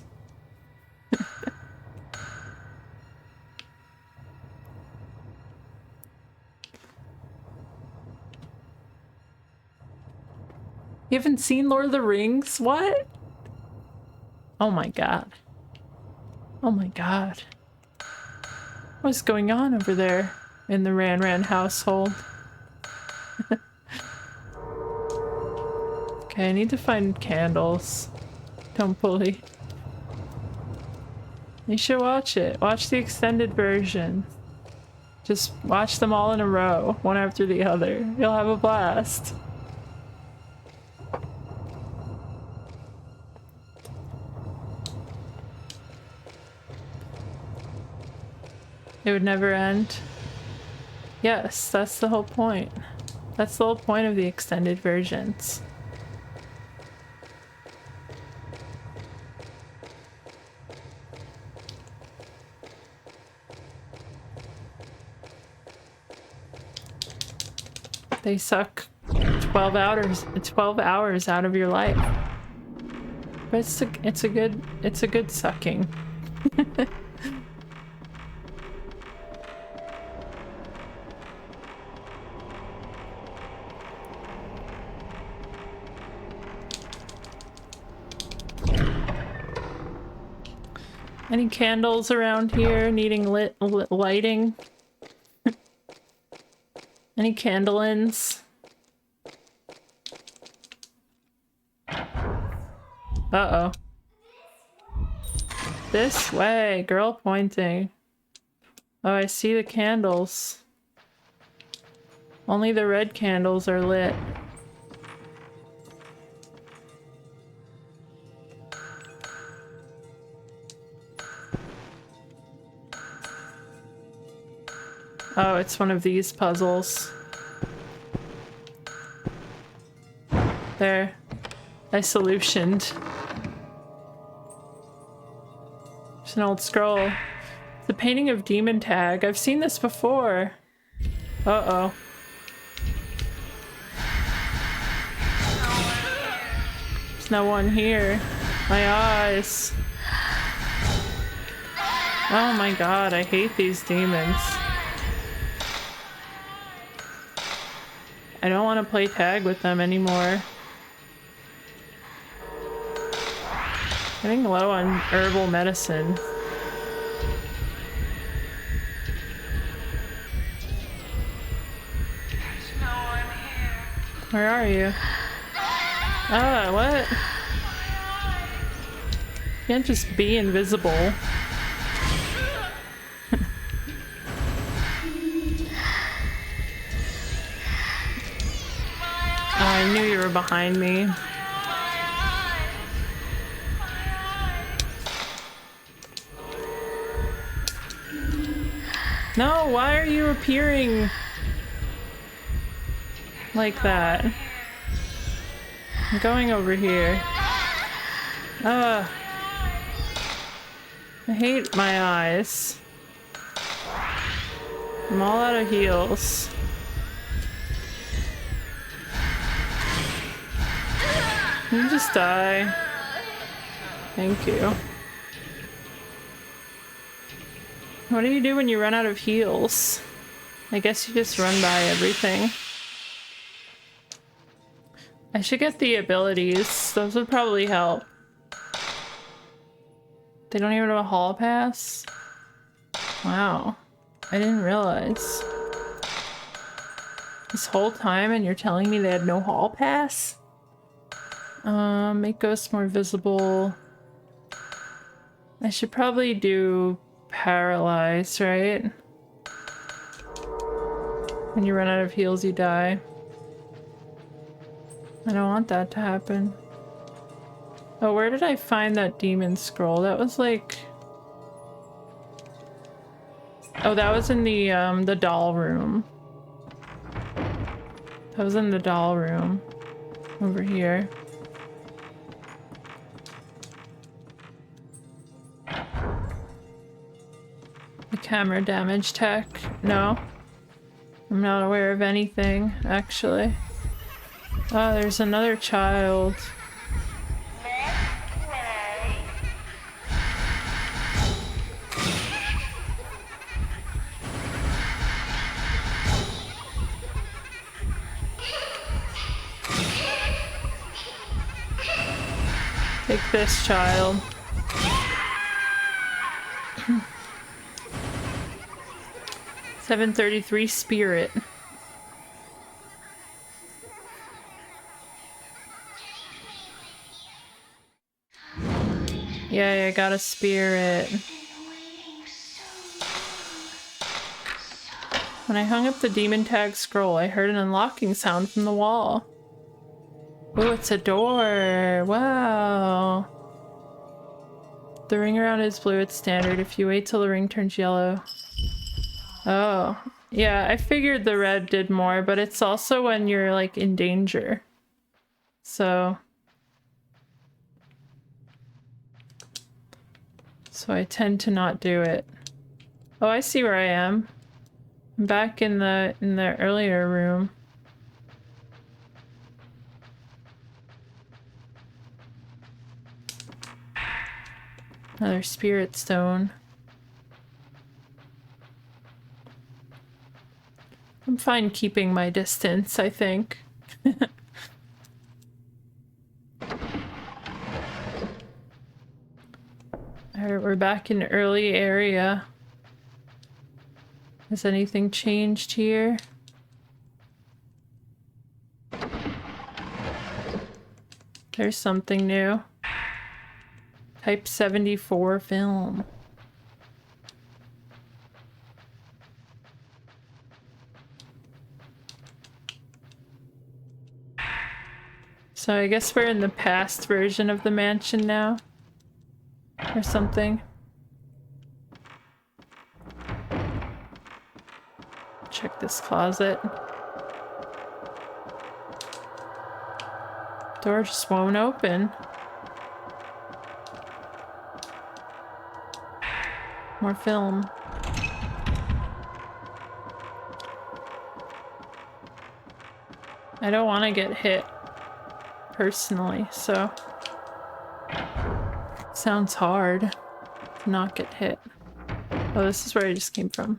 You haven't seen Lord of the Rings? What? Oh my god. Oh my god. What's going on over there in the Ran household? Okay, I need to find candles. Don't bully. You should watch it. Watch the extended version. Just watch them all in a row, one after the other. You'll have a blast. It would never end. Yes, that's the whole point. That's the whole point of the extended versions. They suck 12 hours out of your life. But it's a good sucking. Any candles around here needing lighting? Any candle-ins? Uh-oh. This way, girl pointing. Oh, I see the candles. Only the red candles are lit. Oh, it's one of these puzzles. There. I solutioned. It's an old scroll. The painting of Demon Tag. I've seen this before. Uh-oh. There's no one here. My eyes. Oh my god, I hate these demons. I don't want to play tag with them anymore. Getting low on herbal medicine. Where are you? Ah, what? You can't just be invisible. I knew you were behind me. No, why are you appearing like that? I'm going over here. I hate my eyes. I'm all out of heals. You just die. Thank you. What do you do when you run out of heals? I guess you just run by everything. I should get the abilities. Those would probably help. They don't even have a hall pass? Wow. I didn't realize. This whole time and you're telling me they had no hall pass? Make ghosts more visible. I should probably do paralyze, right? When you run out of heals, you die. I don't want that to happen. Oh, where did I find that demon scroll? That was like... Oh, that was in the doll room. That was in the doll room. Over here. The camera damage tech? No. I'm not aware of anything, actually. Oh, there's another child. Take this, child. $733 spirit. Yeah, I got a spirit. When I hung up the demon tag scroll, I heard an unlocking sound from the wall. Oh, it's a door. Wow. The ring around is blue. It's standard. If you wait till the ring turns yellow. Oh, Yeah, I figured the red did more, but it's also when you're like in danger. So I tend to not do it. Oh, I see where I am. I'm back in the earlier room. Another spirit stone. I'm fine keeping my distance, I think. Alright, we're back in early area. Has anything changed here? There's something new. Type 74 film. So I guess we're in the past version of the mansion now. Or something. Check this closet. Door just won't open. More film. I don't want to get hit personally, so sounds hard to not get hit. Oh, this is where I just came from.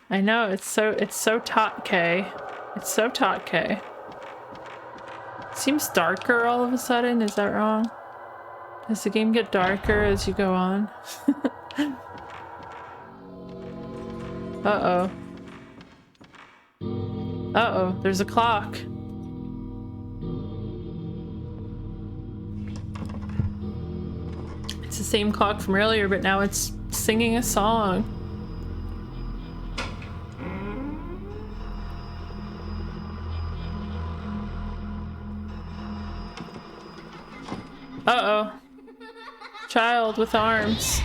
I know, it's so top K. It's so top K. It seems darker all of a sudden, is that wrong? Does the game get darker as you go on? Uh-oh. Uh-oh, there's a clock. It's the same clock from earlier, but now it's singing a song. Uh-oh. Child with arms.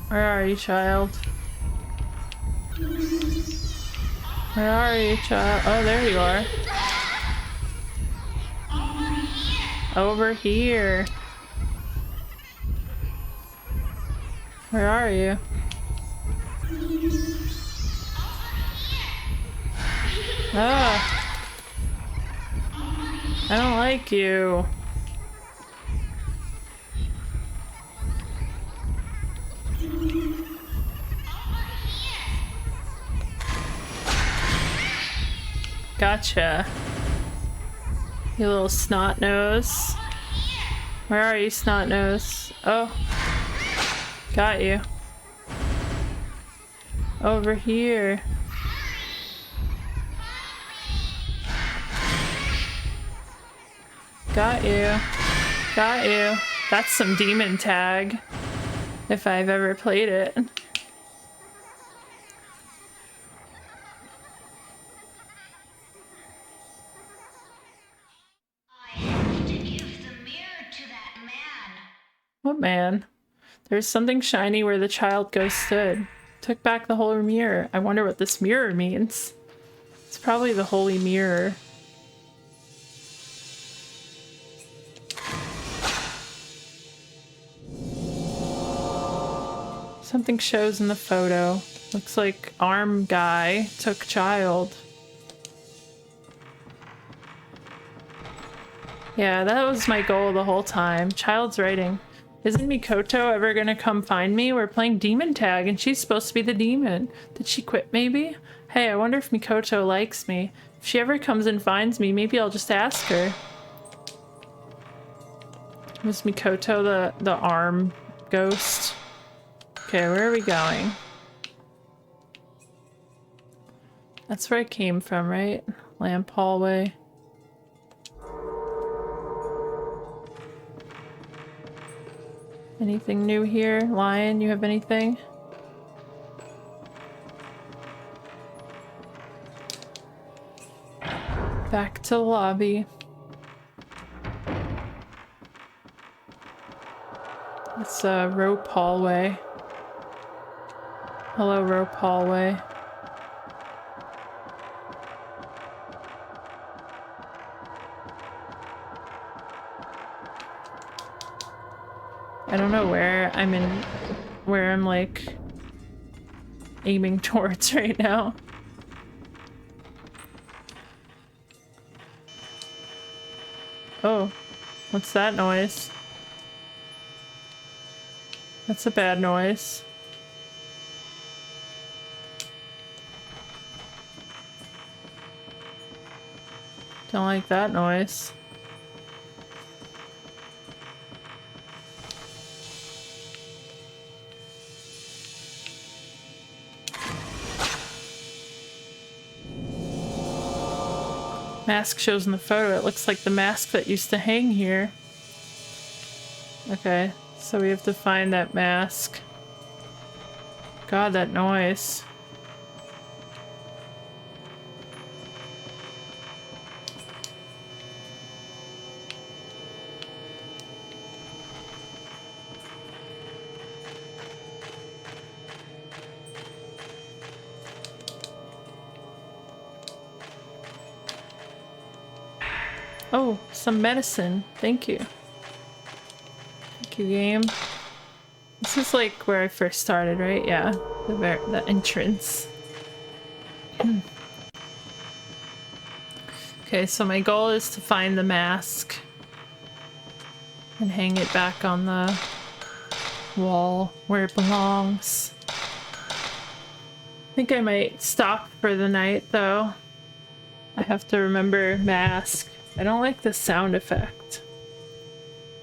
Where are you, child? Where are you, child? Oh, there you are. Over here. Where are you? Ah. I don't like you. Gotcha. You little snot nose. Where are you, snot nose? Oh. Got you. Over here. Got you. Got you. That's some demon tag. If I've ever played it. What man? There's something shiny where the child ghost stood. Took back the holy mirror. I wonder what this mirror means. It's probably the holy mirror. Something shows in the photo. Looks like arm guy took child. Yeah, that was my goal the whole time. Child's writing. Isn't Mikoto ever gonna come find me? We're playing demon tag and she's supposed to be the demon. Did she quit maybe? Hey, I wonder if Mikoto likes me. If she ever comes and finds me, maybe I'll just ask her. Was Mikoto the arm ghost? Okay, where are we going? That's where I came from, right? Lamp hallway. Anything new here? Lion, you have anything? Back to the lobby. It's a rope hallway. Hello, rope hallway. I don't know where I'm like aiming towards right now. Oh, what's that noise? That's a bad noise. Don't like that noise. Mask shows in the photo. It looks like the mask that used to hang here. Okay, so we have to find that mask. God, that noise. Oh, some medicine. Thank you. Thank you, game. This is like where I first started, right? Yeah, the entrance. Okay, so my goal is to find the mask and hang it back on the wall where it belongs. I think I might stop for the night though. I have to remember mask. I don't like the sound effect.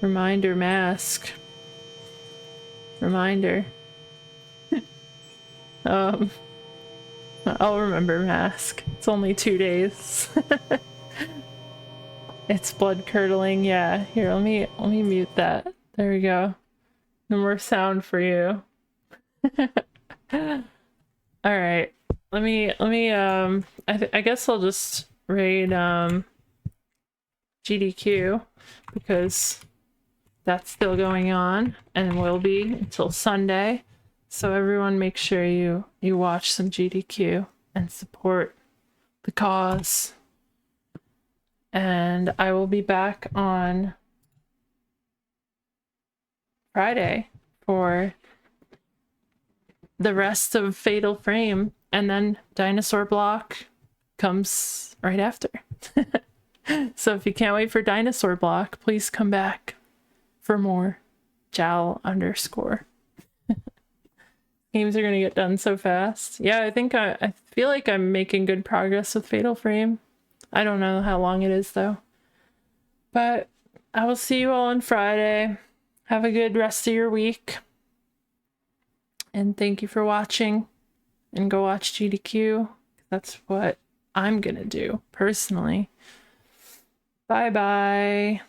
Reminder mask. Reminder. I'll remember mask. It's only 2 days. It's blood curdling. Yeah. Here, let me mute that. There we go. No more sound for you. All right. Let me I guess I'll just raid GDQ because that's still going on and will be until Sunday. So everyone make sure you watch some GDQ and support the cause. And I will be back on Friday for the rest of Fatal Frame, and then Dinosaur Block comes right after. So if you can't wait for Dinosaur Block, please come back for more Jal _. Games are gonna get done so fast. Yeah, I think I feel like I'm making good progress with Fatal Frame. I don't know how long it is though. But I will see you all on Friday. Have a good rest of your week. And thank you for watching. And go watch GDQ. That's what I'm gonna do personally. Bye bye.